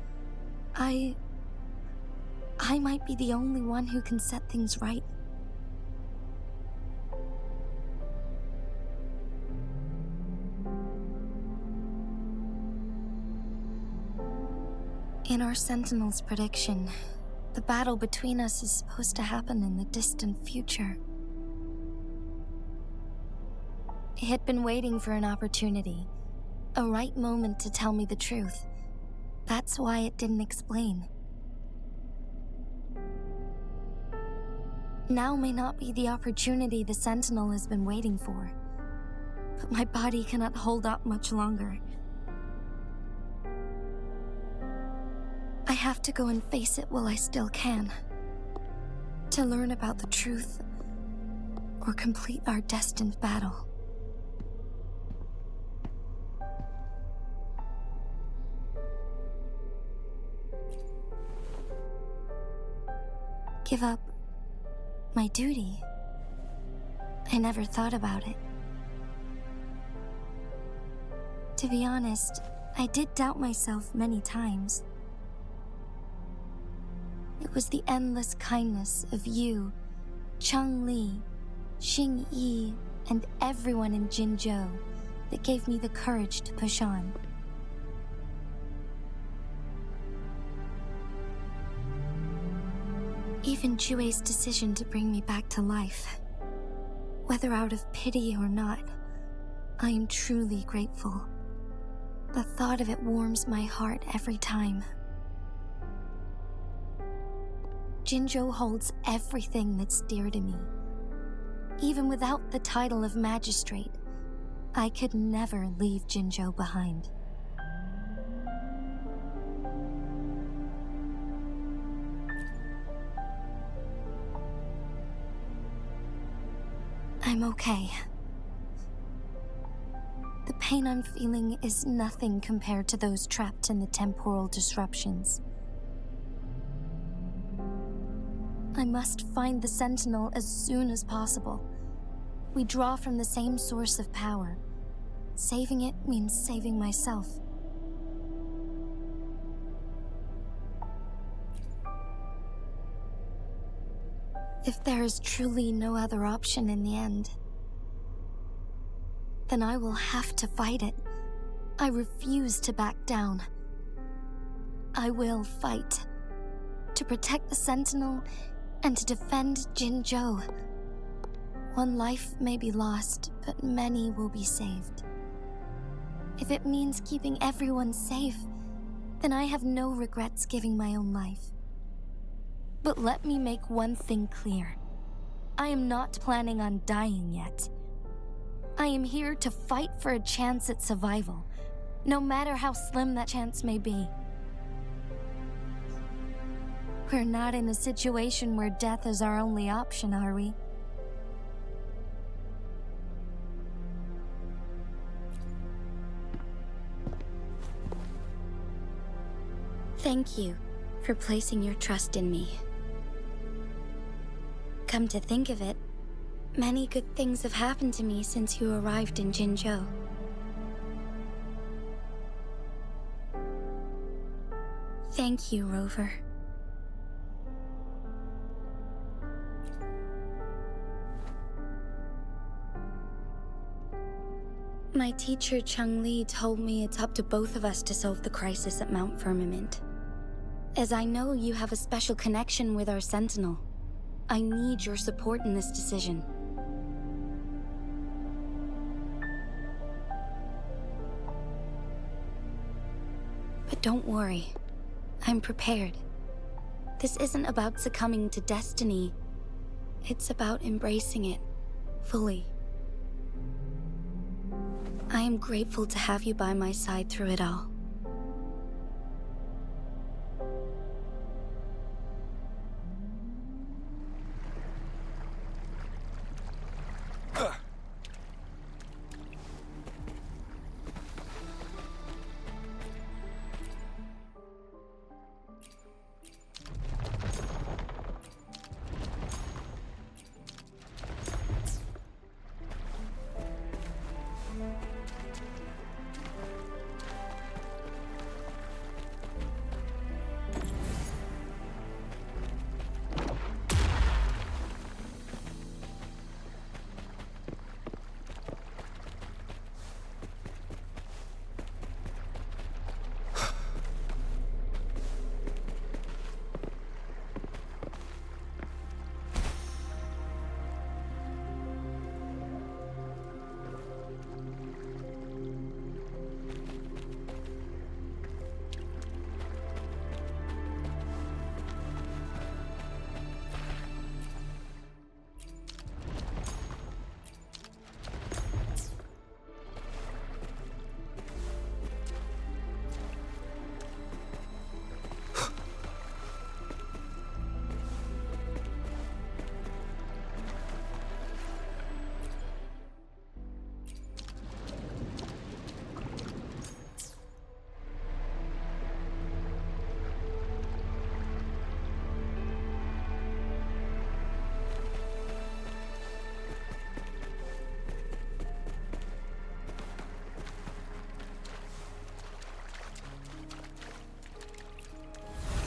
I might be the only one who can set things right. In our Sentinel's prediction, the battle between us is supposed to happen in the distant future. It had been waiting for an opportunity, a right moment to tell me the truth. That's why it didn't explain. Now may not be the opportunity the Sentinel has been waiting for, but my body cannot hold up much longer. I have to go and face it while I still can, to learn about the truth, or complete our destined battle. Give up my duty? I never thought about it. To be honest, I did doubt myself many times. It was the endless kindness of you, Cheng Li, Xing Yi, and everyone in Jinzhou that gave me the courage to push on. Even Jue's decision to bring me back to life, whether out of pity or not, I am truly grateful. The thought of it warms my heart every time. Jinzhou holds everything that's dear to me. Even without the title of magistrate, I could never leave Jinzhou behind. I'm okay. The pain I'm feeling is nothing compared to those trapped in the temporal disruptions. I must find the Sentinel as soon as possible. We draw from the same source of power. Saving it means saving myself. If there is truly no other option in the end, then I will have to fight it. I refuse to back down. I will fight. To protect the Sentinel and to defend Jinzhou. One life may be lost, but many will be saved. If it means keeping everyone safe, then I have no regrets giving my own life. But let me make one thing clear. I am not planning on dying yet. I am here to fight for a chance at survival, no matter how slim that chance may be. We're not in a situation where death is our only option, are we? Thank you for placing your trust in me. Come to think of it, many good things have happened to me since you arrived in Jinzhou. Thank you, Rover. My teacher Cheng-Li told me it's up to both of us to solve the crisis at Mount Firmament. As I know you have a special connection with our Sentinel, I need your support in this decision. But don't worry, I'm prepared. This isn't about succumbing to destiny. It's about embracing it fully. I am grateful to have you by my side through it all.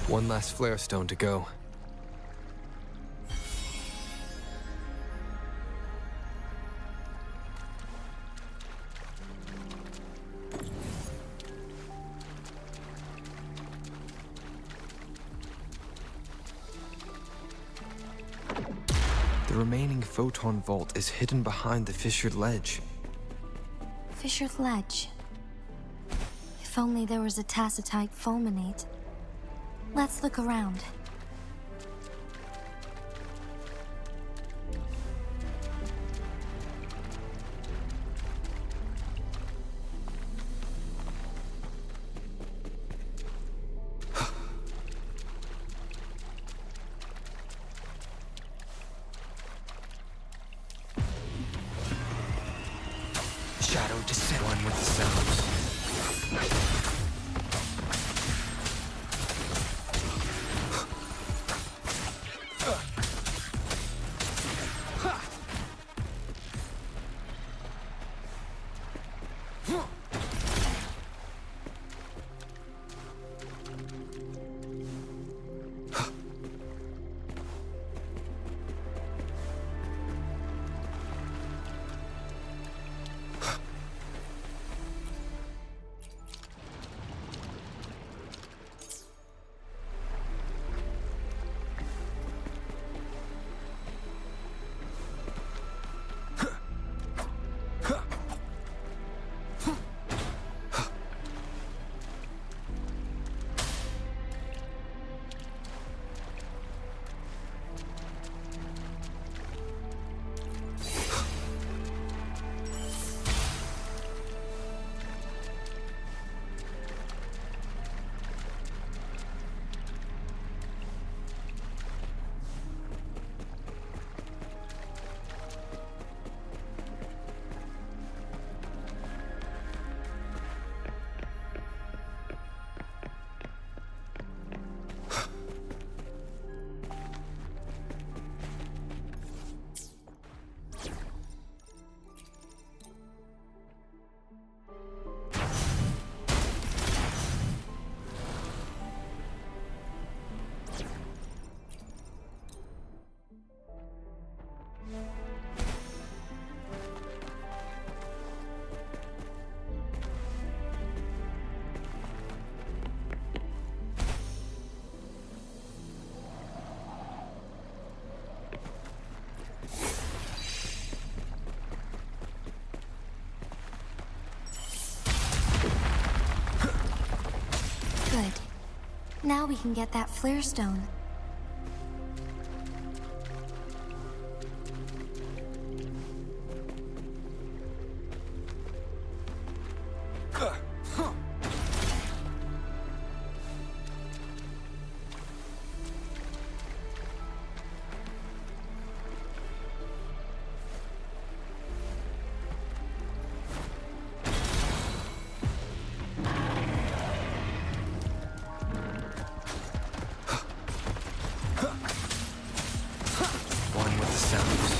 One last flare stone to go. The remaining photon vault is hidden behind the fissured ledge. Fissured ledge. If only there was a tacitite fulminate. Let's look around. Shadow descent. One with the sounds. Good. Now we can get that flare stone. One with the sounds.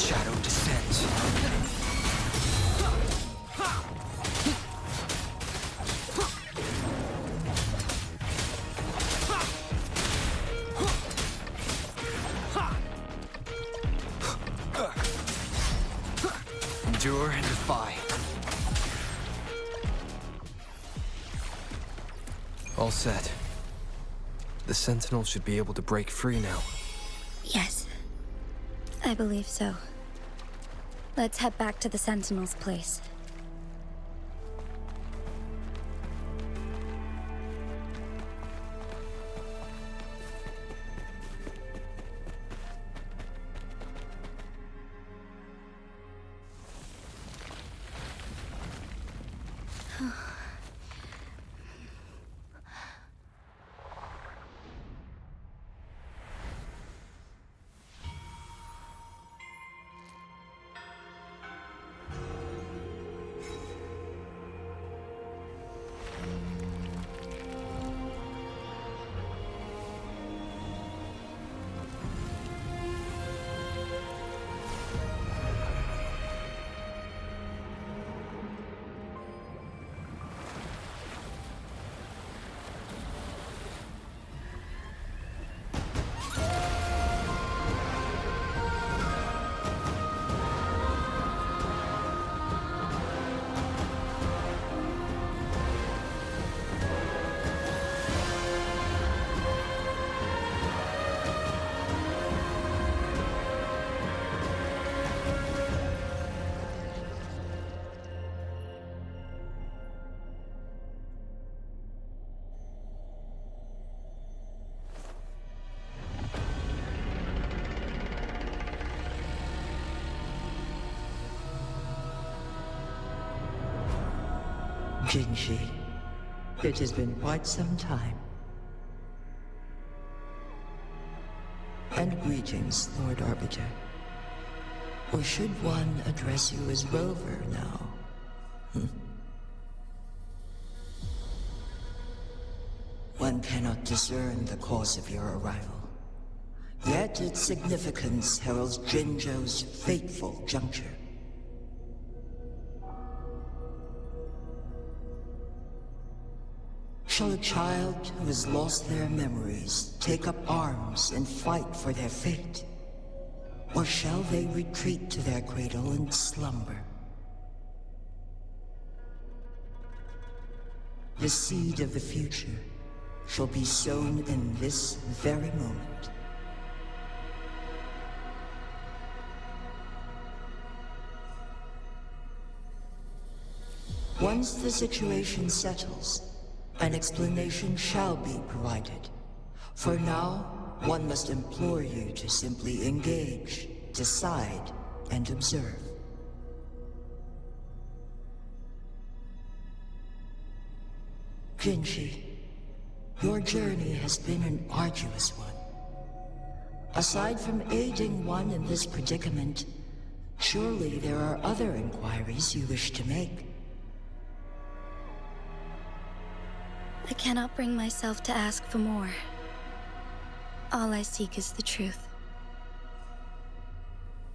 Shadow descends. Endure and defy. All set. The Sentinel should be able to break free now. Yes. I believe so. Let's head back to the Sentinel's place. Jinji, it has been quite some time. And greetings, Lord Arbiter. Or should one address you as Rover now? One cannot discern the cause of your arrival. Yet its significance heralds Jinzhou's fateful juncture. Shall a child who has lost their memories take up arms and fight for their fate? Or shall they retreat to their cradle and slumber? The seed of the future shall be sown in this very moment. Once the situation settles, an explanation shall be provided. For now, one must implore you to simply engage, decide, and observe. Jinji, your journey has been an arduous one. Aside from aiding one in this predicament, surely there are other inquiries you wish to make. I cannot bring myself to ask for more. All I seek is the truth.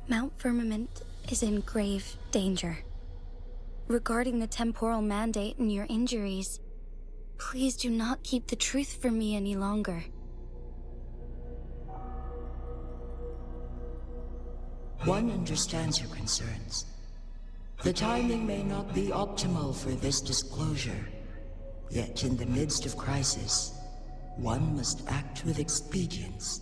Mount Firmament is in grave danger. Regarding the temporal mandate and your injuries, please do not keep the truth from me any longer. One understands your concerns. The timing may not be optimal for this disclosure. Yet in the midst of crisis, one must act with expedience.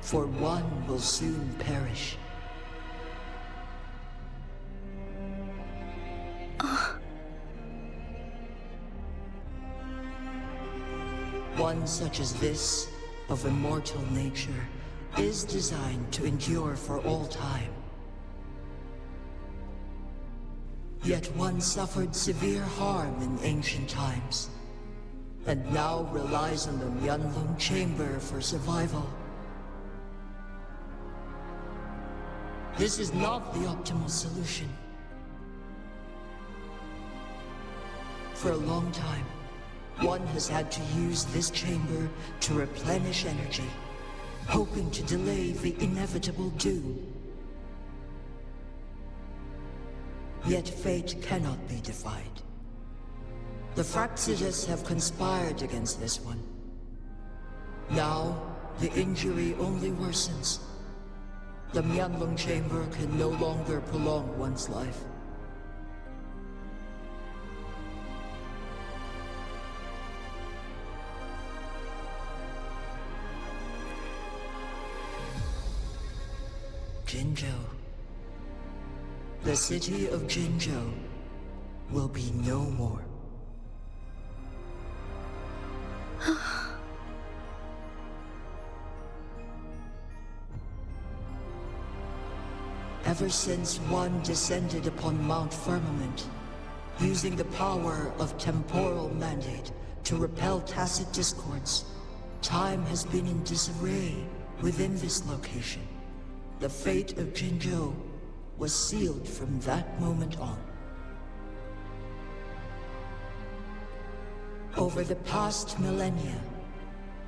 For one will soon perish. One such as this, of immortal nature, is designed to endure for all time. Yet one suffered severe harm in ancient times, and now relies on the Myanlong Chamber for survival. This is not the optimal solution. For a long time, one has had to use this chamber to replenish energy, hoping to delay the inevitable doom. Yet fate cannot be defied. The Fraxidas have conspired against this one. Now, the injury only worsens. The Myanlong Chamber can no longer prolong one's life. Jinzhou. The city of Jinzhou will be no more. Ever since one descended upon Mount Firmament, using the power of temporal mandate to repel tacit discords, time has been in disarray within this location. The fate of Jinzhou was sealed from that moment on. Over the past millennia,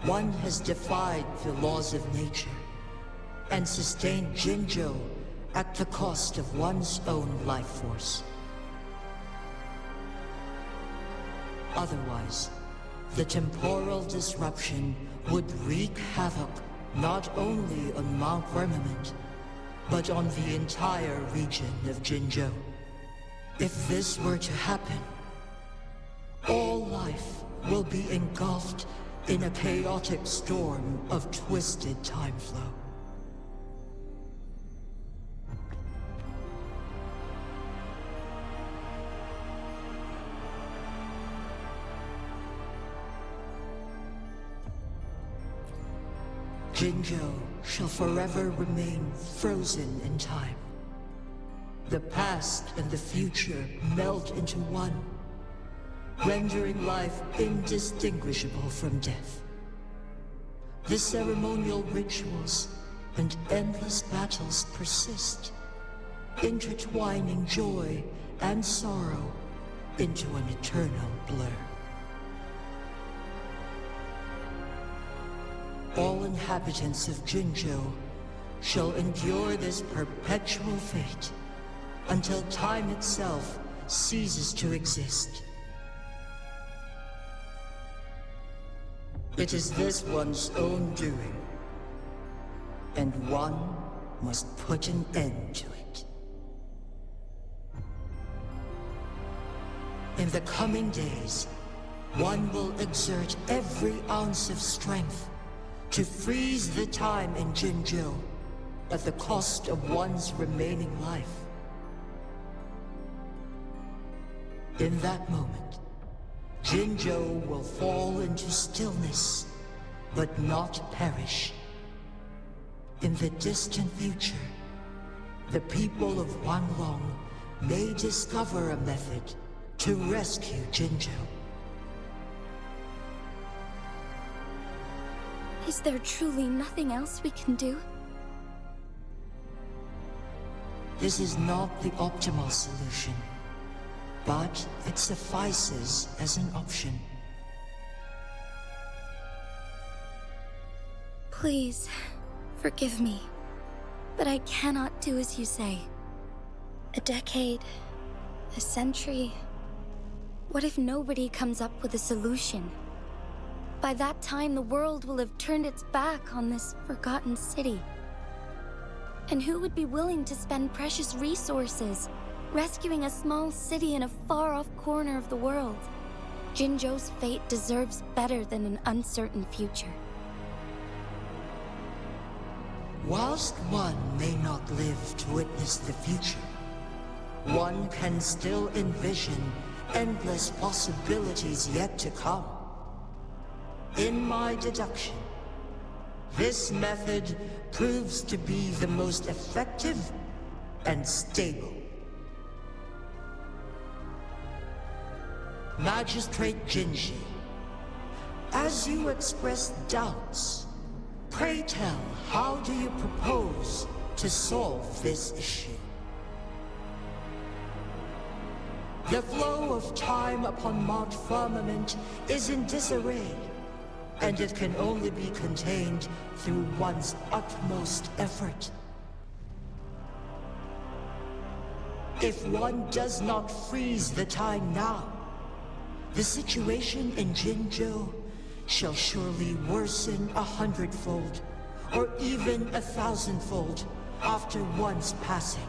one has defied the laws of nature and sustained Jinzhou at the cost of one's own life force. Otherwise, the temporal disruption would wreak havoc not only on Mount Firmament, but on the entire region of Jinzhou. If this were to happen, all life will be engulfed in a chaotic storm of twisted time flow. Jinzhou shall forever remain frozen in time. The past and the future melt into one, rendering life indistinguishable from death. The ceremonial rituals and endless battles persist, intertwining joy and sorrow into an eternal blur. All inhabitants of Jinzhou shall endure this perpetual fate until time itself ceases to exist. It is this one's own doing, and one must put an end to it. In the coming days, one will exert every ounce of strength to freeze the time in Jinzhou at the cost of one's remaining life. In that moment, Jinzhou will fall into stillness, but not perish. In the distant future, the people of Wanlong may discover a method to rescue Jinzhou. Is there truly nothing else we can do? This is not the optimal solution, but it suffices as an option. Please, forgive me, but I cannot do as you say. A decade, a century. What if nobody comes up with a solution? By that time, the world will have turned its back on this forgotten city. And who would be willing to spend precious resources rescuing a small city in a far-off corner of the world? Jinzhou's fate deserves better than an uncertain future. Whilst one may not live to witness the future, one can still envision endless possibilities yet to come. In my deduction, this method proves to be the most effective and stable. Magistrate Jinji, as you express doubts, pray tell, how do you propose to solve this issue? The flow of time upon Mount Firmament is in disarray, and it can only be contained through one's utmost effort. If one does not freeze the time now, the situation in Jinzhou shall surely worsen 100-fold, or even 1,000-fold, after one's passing.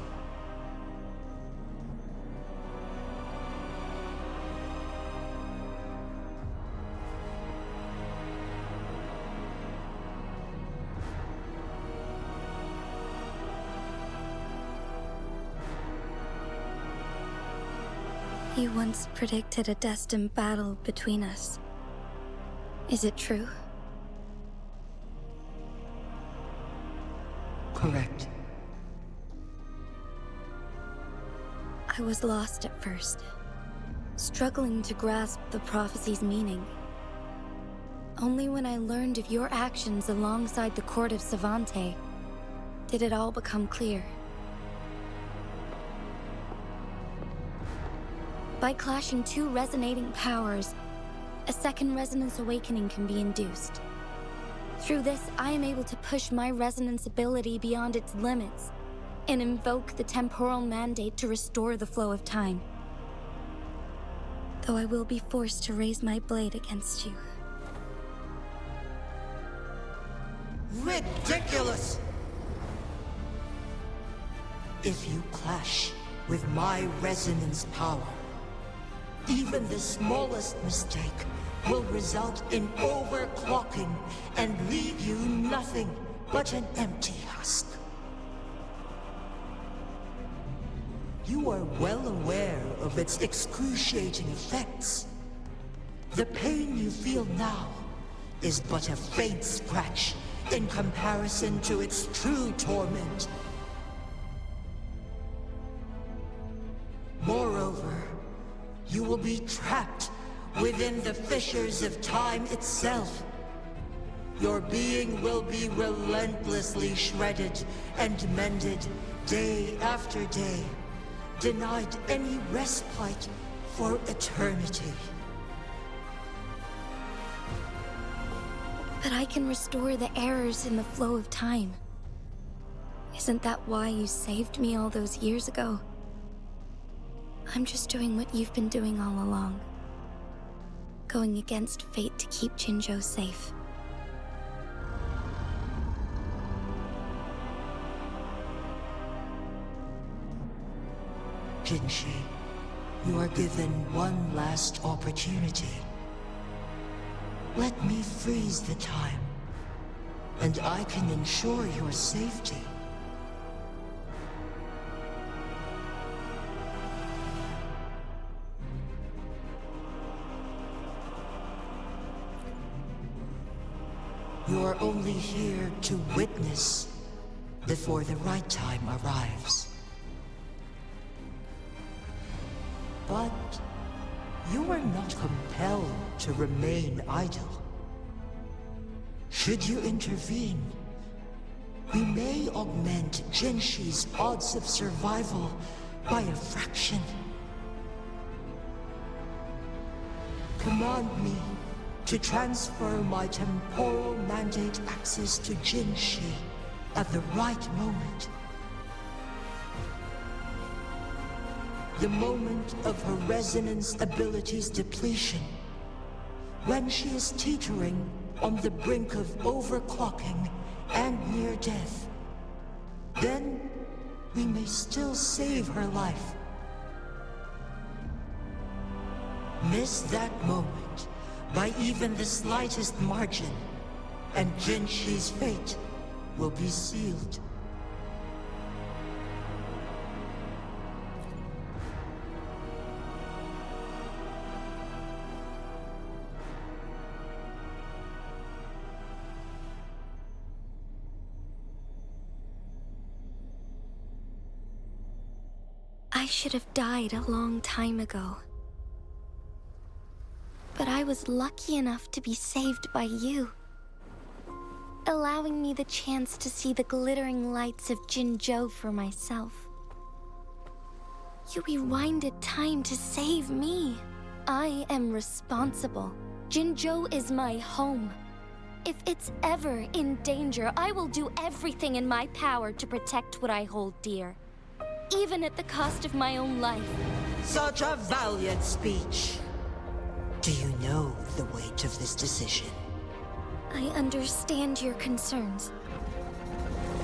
You once predicted a destined battle between us. Is it true? Correct. I was lost at first, struggling to grasp the prophecy's meaning. Only when I learned of your actions alongside the court of Savante did it all become clear. By clashing two resonating powers, a second resonance awakening can be induced. Through this, I am able to push my resonance ability beyond its limits and invoke the temporal mandate to restore the flow of time. Though I will be forced to raise my blade against you. Ridiculous! If you clash with my resonance power, even the smallest mistake will result in overclocking and leave you nothing but an empty husk. You are well aware of its excruciating effects. The pain you feel now is but a faint scratch in comparison to its true torment. Moreover, you will be trapped within the fissures of time itself. Your being will be relentlessly shredded and mended day after day, denied any respite for eternity. But I can restore the errors in the flow of time. Isn't that why you saved me all those years ago? I'm just doing what you've been doing all along. Going against fate to keep Jinzhou safe. Jinshi, you are given one last opportunity. Let me freeze the time, and I can ensure your safety. You are only here to witness before the right time arrives. But you are not compelled to remain idle. Should you intervene, we may augment Jinshi's odds of survival by a fraction. Command me to transfer my temporal mandate access to Jinshi at the right moment. The moment of her resonance ability's depletion, when she is teetering on the brink of overclocking and near death. Then we may still save her life. Miss that moment by even the slightest margin, and Jinshi's fate will be sealed. I should have died a long time ago. But I was lucky enough to be saved by you, allowing me the chance to see the glittering lights of Jinzhou for myself. You rewinded time to save me. I am responsible. Jinzhou is my home. If it's ever in danger, I will do everything in my power to protect what I hold dear, even at the cost of my own life. Such a valiant speech. Do you know the weight of this decision? I understand your concerns.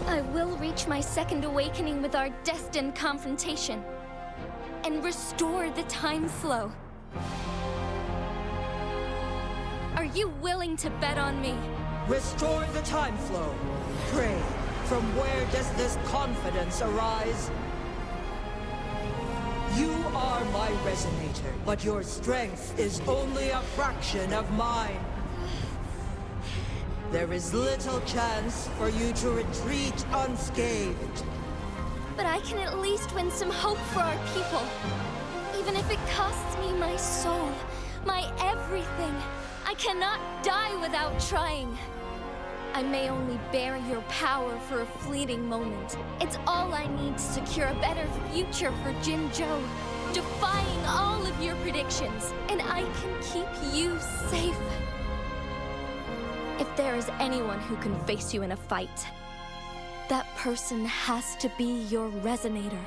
I will reach my second awakening with our destined confrontation and restore the time flow. Are you willing to bet on me? Restore the time flow. Pray, from where does this confidence arise? You are my resonator, but your strength is only a fraction of mine. There is little chance for you to retreat unscathed. But I can at least win some hope for our people. Even if it costs me my soul, my everything. I cannot die without trying. I may only bear your power for a fleeting moment. It's all I need to secure a better future for Jinzhou, defying all of your predictions, and I can keep you safe. If there is anyone who can face you in a fight, that person has to be your resonator.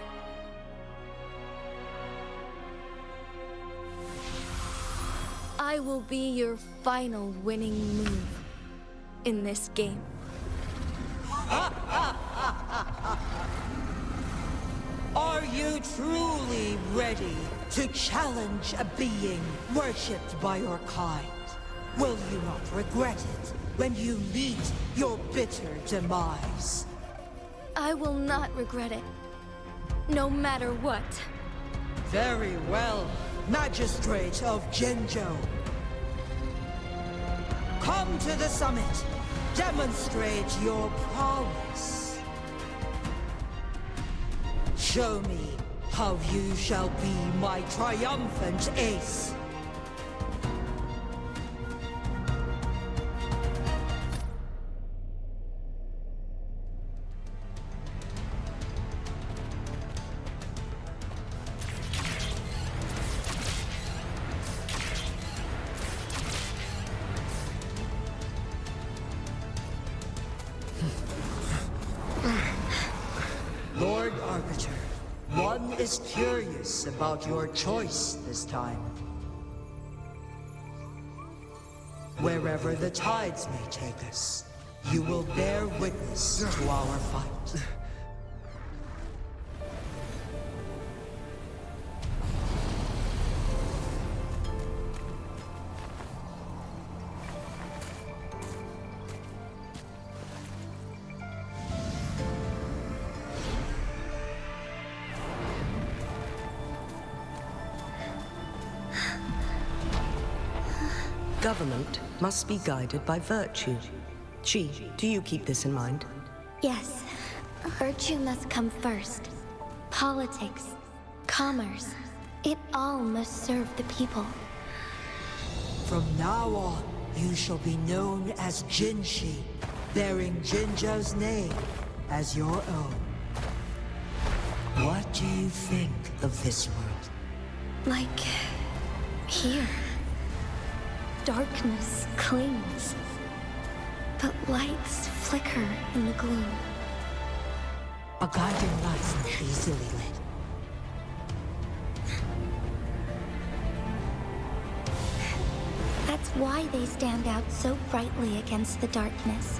I will be your final winning move in this game. Are you truly ready to challenge a being worshipped by your kind? Will you not regret it when you meet your bitter demise? I will not regret it, no matter what. Very well, Magistrate of Jinzhou. Come to the summit Demonstrate your prowess. Show me how you shall be my triumphant ace. Lord Arbiter, one is curious about your choice this time. Wherever the tides may take us, you will bear witness to our fight. Government must be guided by virtue. Chi, do you keep this in mind? Yes, virtue must come first. Politics, commerce, it all must serve the people. From now on, you shall be known as Jinshi, bearing Jinzhou's name as your own. What do you think of this world? Like here. Darkness clings, but lights flicker in the gloom. A guiding light is not easily lit. That's why they stand out so brightly against the darkness.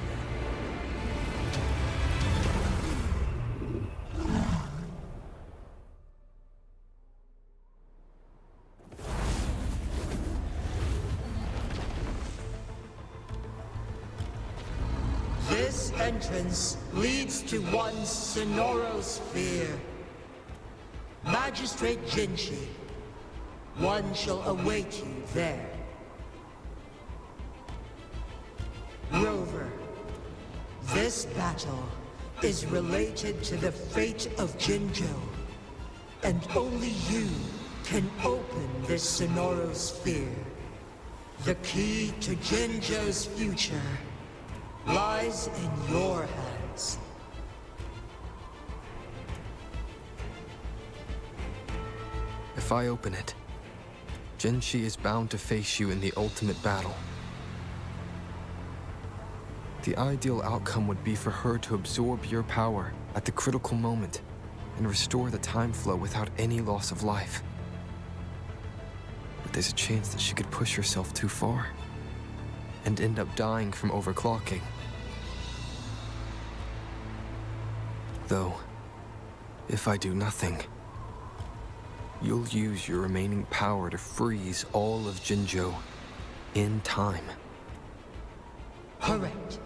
This entrance leads to one's Sonoro sphere. Magistrate Jinshi, one shall await you there. Rover, this battle is related to the fate of Jinzhou, and only you can open this Sonoro sphere. The key to Jinzhou's future lies in your hands. If I open it, Jinshi is bound to face you in the ultimate battle. The ideal outcome would be for her to absorb your power at the critical moment and restore the time flow without any loss of life. But there's a chance that she could push herself too far and end up dying from overclocking. Though, if I do nothing, you'll use your remaining power to freeze all of Jinzhou in time. Correct.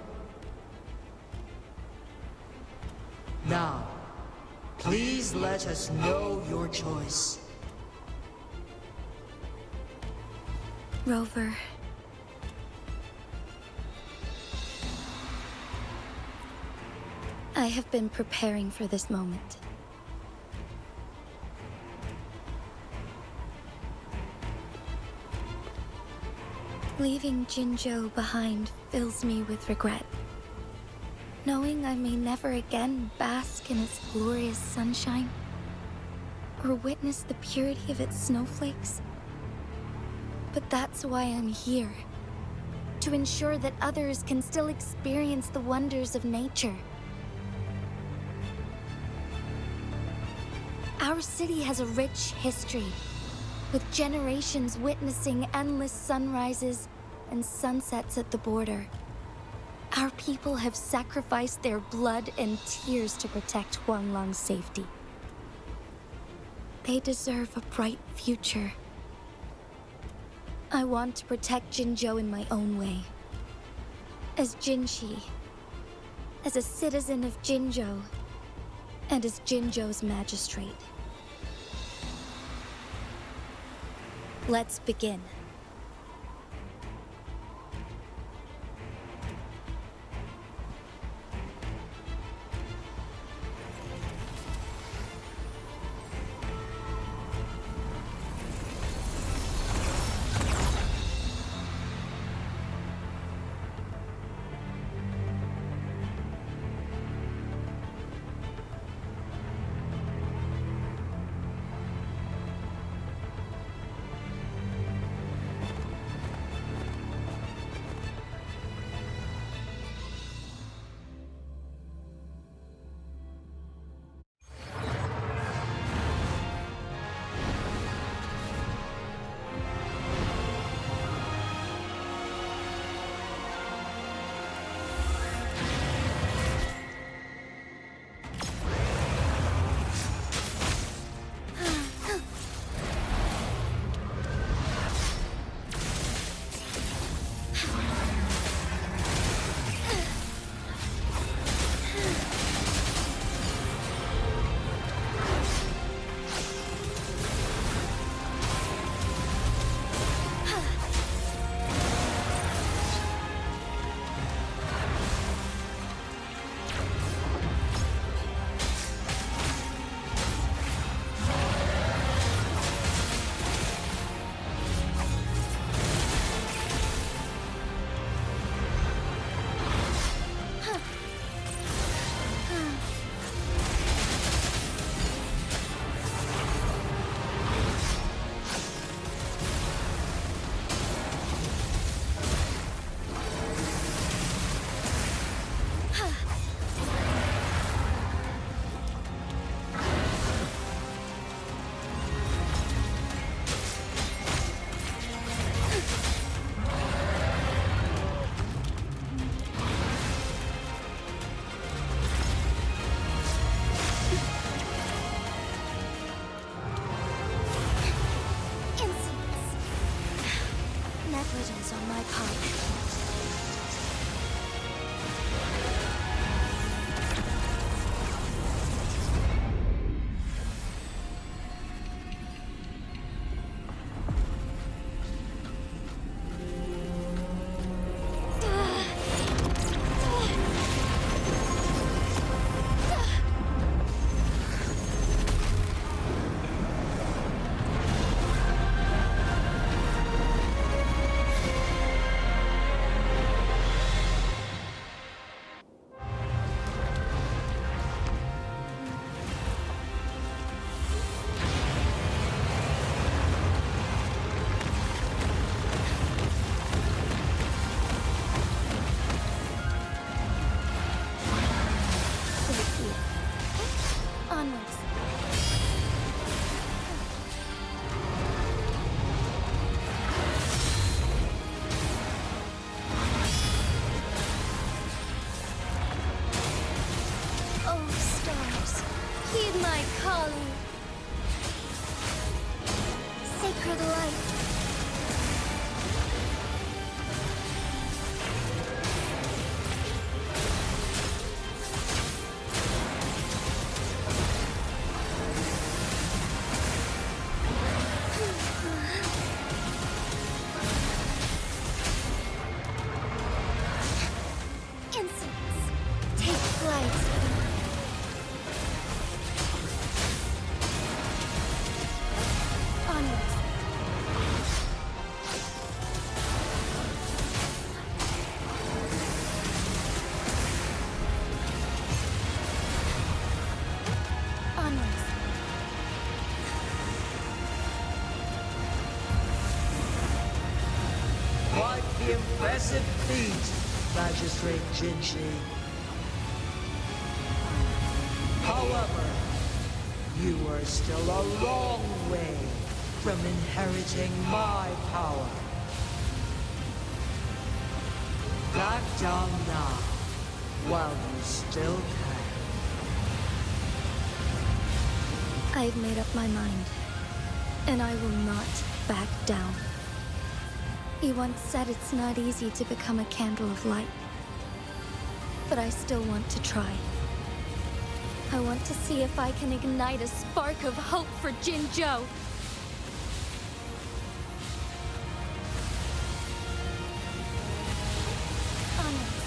Now, please let us know your choice. Rover. I have been preparing for this moment. Leaving Jinzhou behind fills me with regret. Knowing I may never again bask in its glorious sunshine, or witness the purity of its snowflakes. But that's why I'm here. To ensure that others can still experience the wonders of nature. Our city has a rich history, with generations witnessing endless sunrises and sunsets at the border. Our people have sacrificed their blood and tears to protect Huanglang's safety. They deserve a bright future. I want to protect Jinzhou in my own way. As Jinshi, as a citizen of Jinzhou, and as Jinzhou's magistrate. Let's begin. negligence on my part. Onwards. Oh, stars, heed my calling. Sacred light. Incense, take flight. Onwards. Onwards. Quite the impressive feat, Magistrate Jinshi. However, you are still a long way from inheriting my power. Back down now, while you still can. I've made up my mind, and I will not back down. He once said it's not easy to become a candle of light. But I still want to try. I want to see if I can ignite a spark of hope for Jinzhou. Onwards.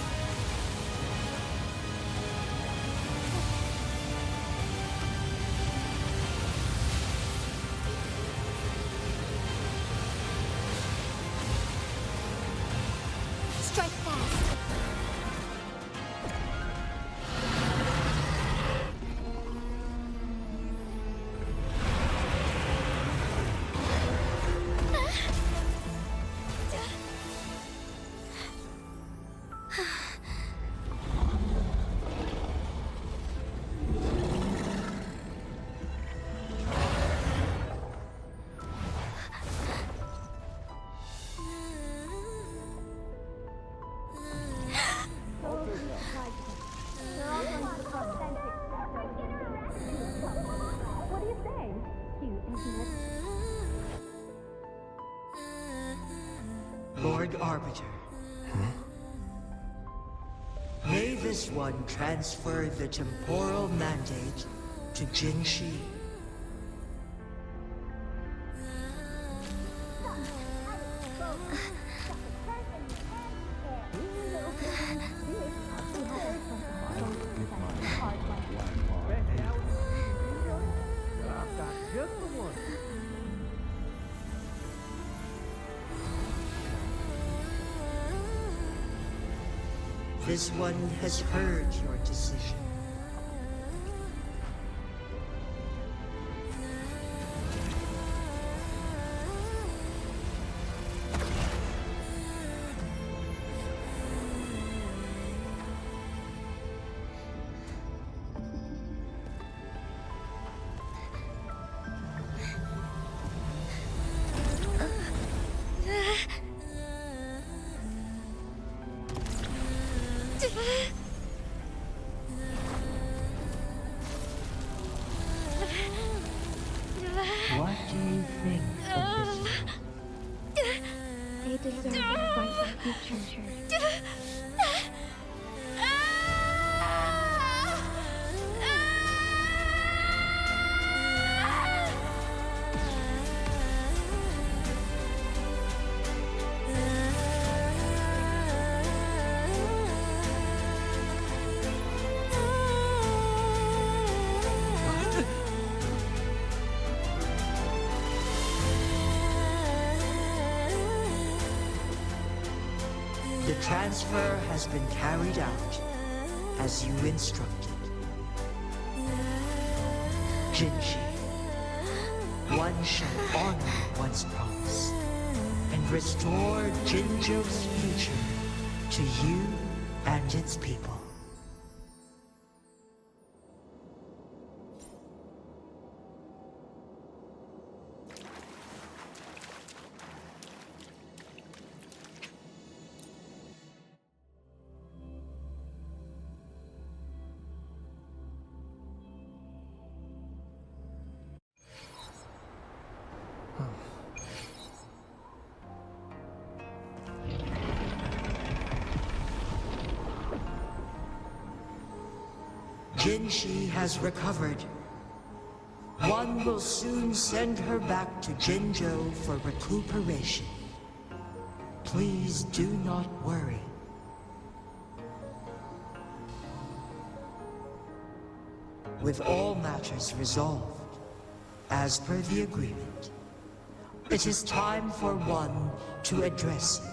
Strike fast. What do you say, you idiot? Lord Arbiter. May this one transfer the temporal mandate to Jinshi. This one has heard your decision. What do you think of this? They You deserve a brighter future. The transfer has been carried out as you instructed. Jinshi, one shall honor one's promise and restore Jinzhou's future to you and its people. Jinshi has recovered. One will soon send her back to Jinzhou for recuperation. Please do not worry. With all matters resolved, as per the agreement, it is time for one to address you.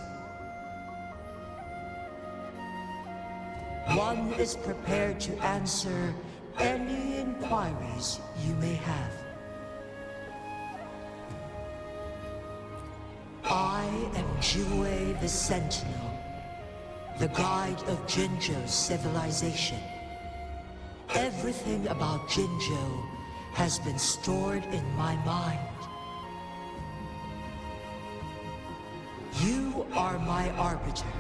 One is prepared to answer any inquiries you may have. I am Jue the Sentinel, the guide of Jinzhou's civilization. Everything about Jinzhou has been stored in my mind. You are my arbiter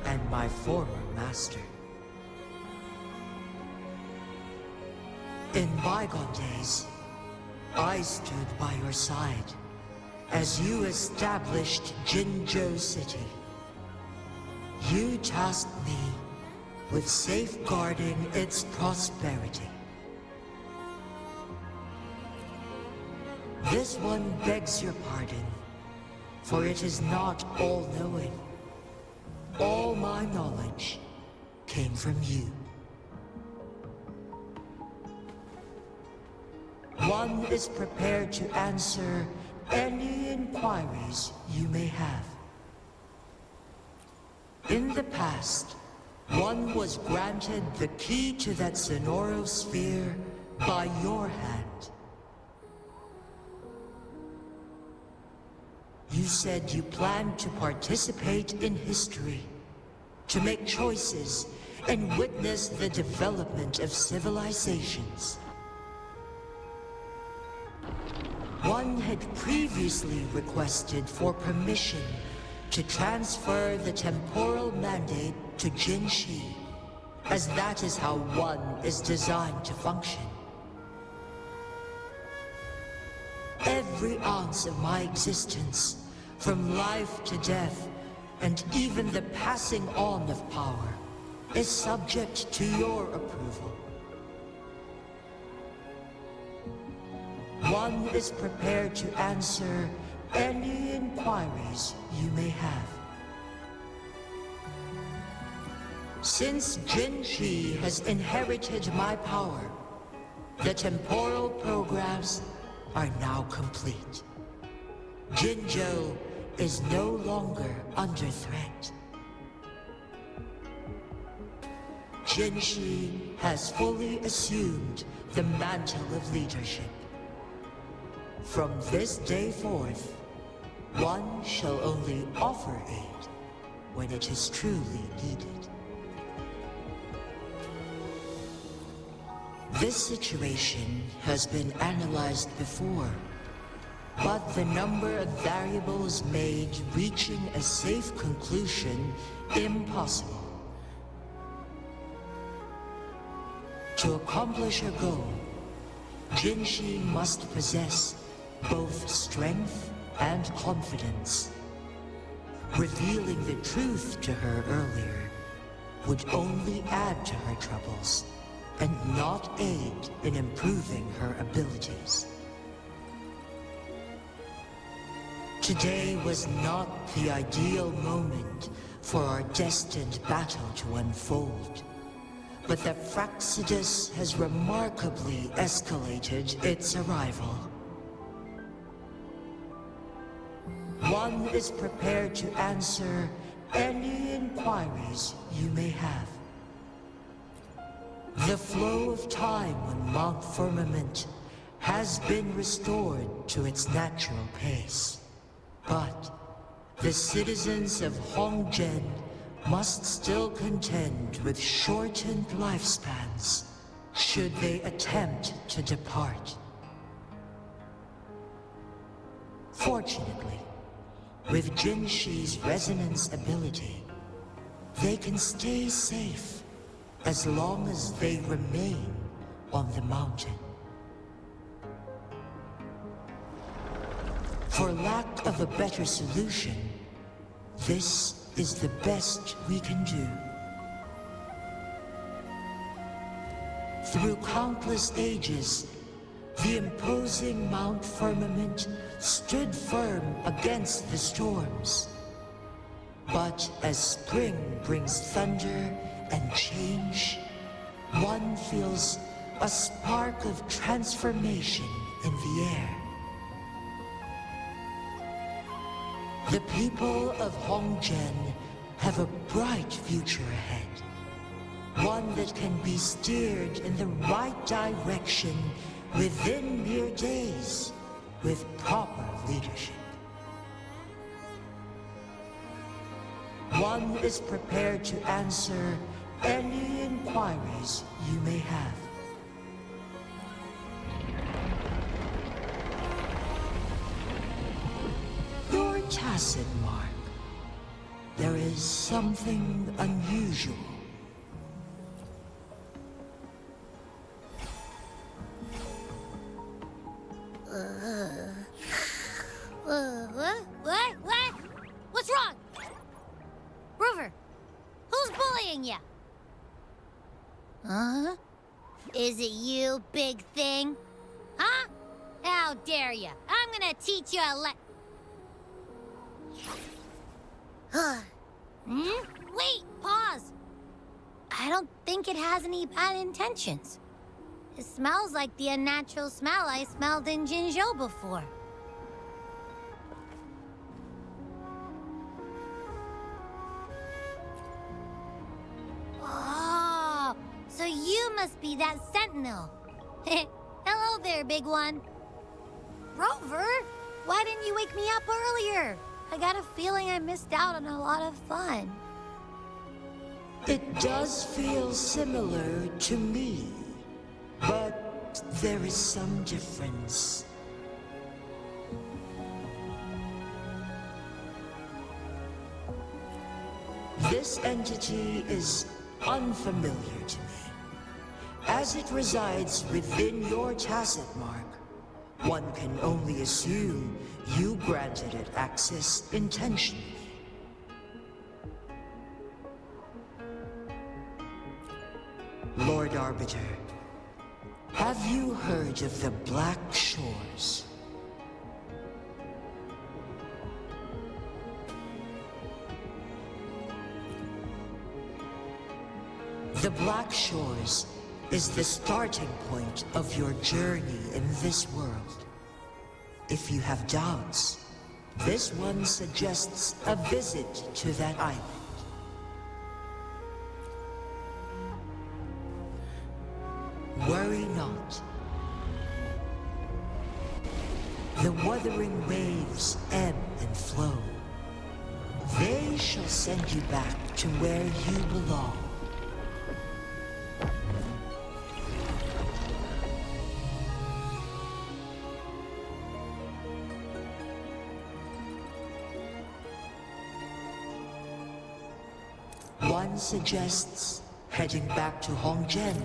and my former master. In bygone days, I stood by your side as you established Jinzhou City. You tasked me with safeguarding its prosperity. This one begs your pardon, for it is not all-knowing. All my knowledge came from you. One is prepared to answer any inquiries you may have. In the past, one was granted the key to that Sonoro sphere by your hand. You said you planned to participate in history, to make choices and witness the development of civilizations. One had previously requested for permission to transfer the temporal mandate to Jinshi, as that is how one is designed to function. Every ounce of my existence, from life to death, and even the passing on of power, is subject to your approval. One is prepared to answer any inquiries you may have. Since Jinshi has inherited my power, the temporal programs are now complete. Jinzhou is no longer under threat. Jinshi has fully assumed the mantle of leadership. From this day forth, one shall only offer aid when it is truly needed. This situation has been analyzed before, but the number of variables made reaching a safe conclusion impossible. To accomplish her goal, Jinshi must possess both strength and confidence. Revealing the truth to her earlier would only add to her troubles and not aid in improving her abilities. Today was not the ideal moment for our destined battle to unfold, but the Fraxidus has remarkably escalated its arrival. One is prepared to answer any inquiries you may have. The flow of time on Mount Firmament has been restored to its natural pace. But the citizens of Hongzhen must still contend with shortened lifespans should they attempt to depart. Fortunately, with Jinshi's resonance ability, they can stay safe as long as they remain on the mountain. For lack of a better solution, this is the best we can do. Through countless ages, the imposing Mount Firmament stood firm against the storms. But as spring brings thunder and change, one feels a spark of transformation in the air. The people of Hongzhen have a bright future ahead. One that can be steered in the right direction within mere days with proper leadership. One is prepared to answer any inquiries you may have. Your tacit mark. There is something unusual. What? What's wrong? Rover, who's bullying you? Huh? Is it you, big thing? Huh? How dare you? I'm gonna teach you a Wait, pause. I don't think it has any bad intentions. It smells like the unnatural smell I smelled in Jinzhou before. Oh, so you must be that sentinel. Hello there, big one. Rover, why didn't you wake me up earlier? I got a feeling I missed out on a lot of fun. It does feel similar to me, but there is some difference. This entity is unfamiliar to me. As it resides within your tacit mark, one can only assume you granted it access intentionally. Lord Arbiter, have you heard of the Black Shores? The Black Shores is the starting point of your journey in this world. If you have doubts, this one suggests a visit to that island. Worry not. The Wuthering waves ebb and flow. They shall send you back to where you belong. One suggests heading back to Hongzhen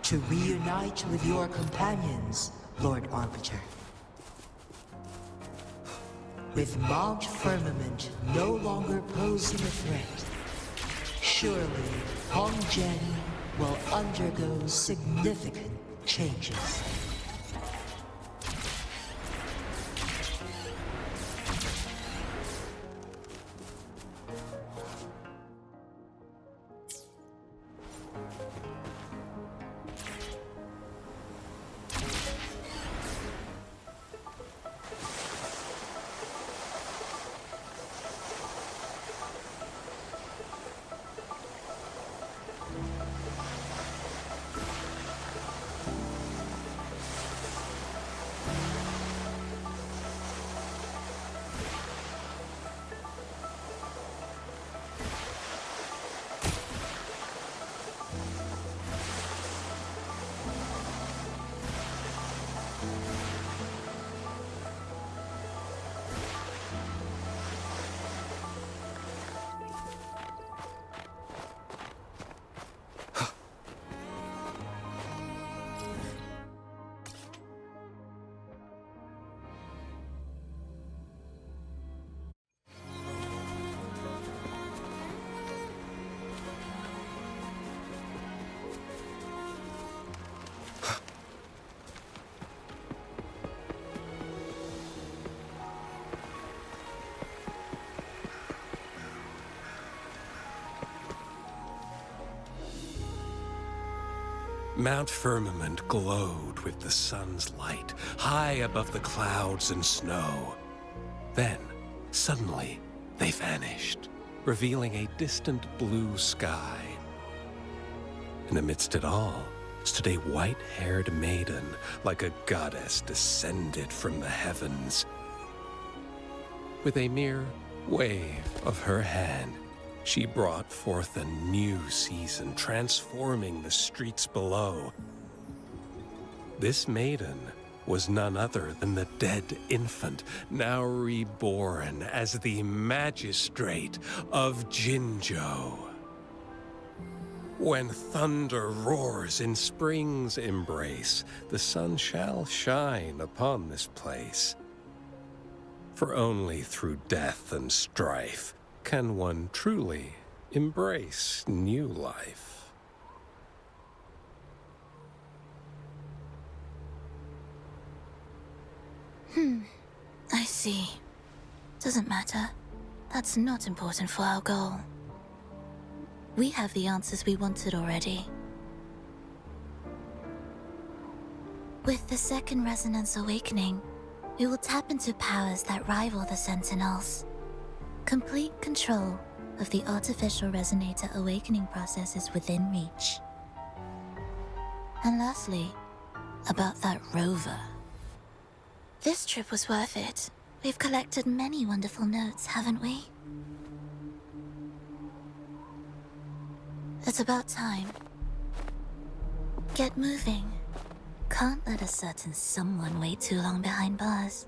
to reunite with your companions, Lord Arbiter. with Mount Firmament no longer posing a threat, surely Hongjian will undergo significant changes. Mount Firmament glowed with the sun's light, high above the clouds and snow. Then, suddenly, they vanished, revealing a distant blue sky. And amidst it all stood a white-haired maiden, like a goddess descended from the heavens. With a mere wave of her hand, she brought forth a new season, transforming the streets below. This maiden was none other than the dead infant, now reborn as the magistrate of Jinzhou. When thunder roars in spring's embrace, the sun shall shine upon this place. For only through death and strife can one truly embrace new life. I see. Doesn't matter. That's not important for our goal. We have the answers we wanted already. With the second resonance awakening, we will tap into powers that rival the Sentinels. Complete control of the artificial resonator awakening process is within reach. And lastly, about that rover. This trip was worth it. We've collected many wonderful notes, haven't we? It's about time. Get moving. Can't let a certain someone wait too long behind bars.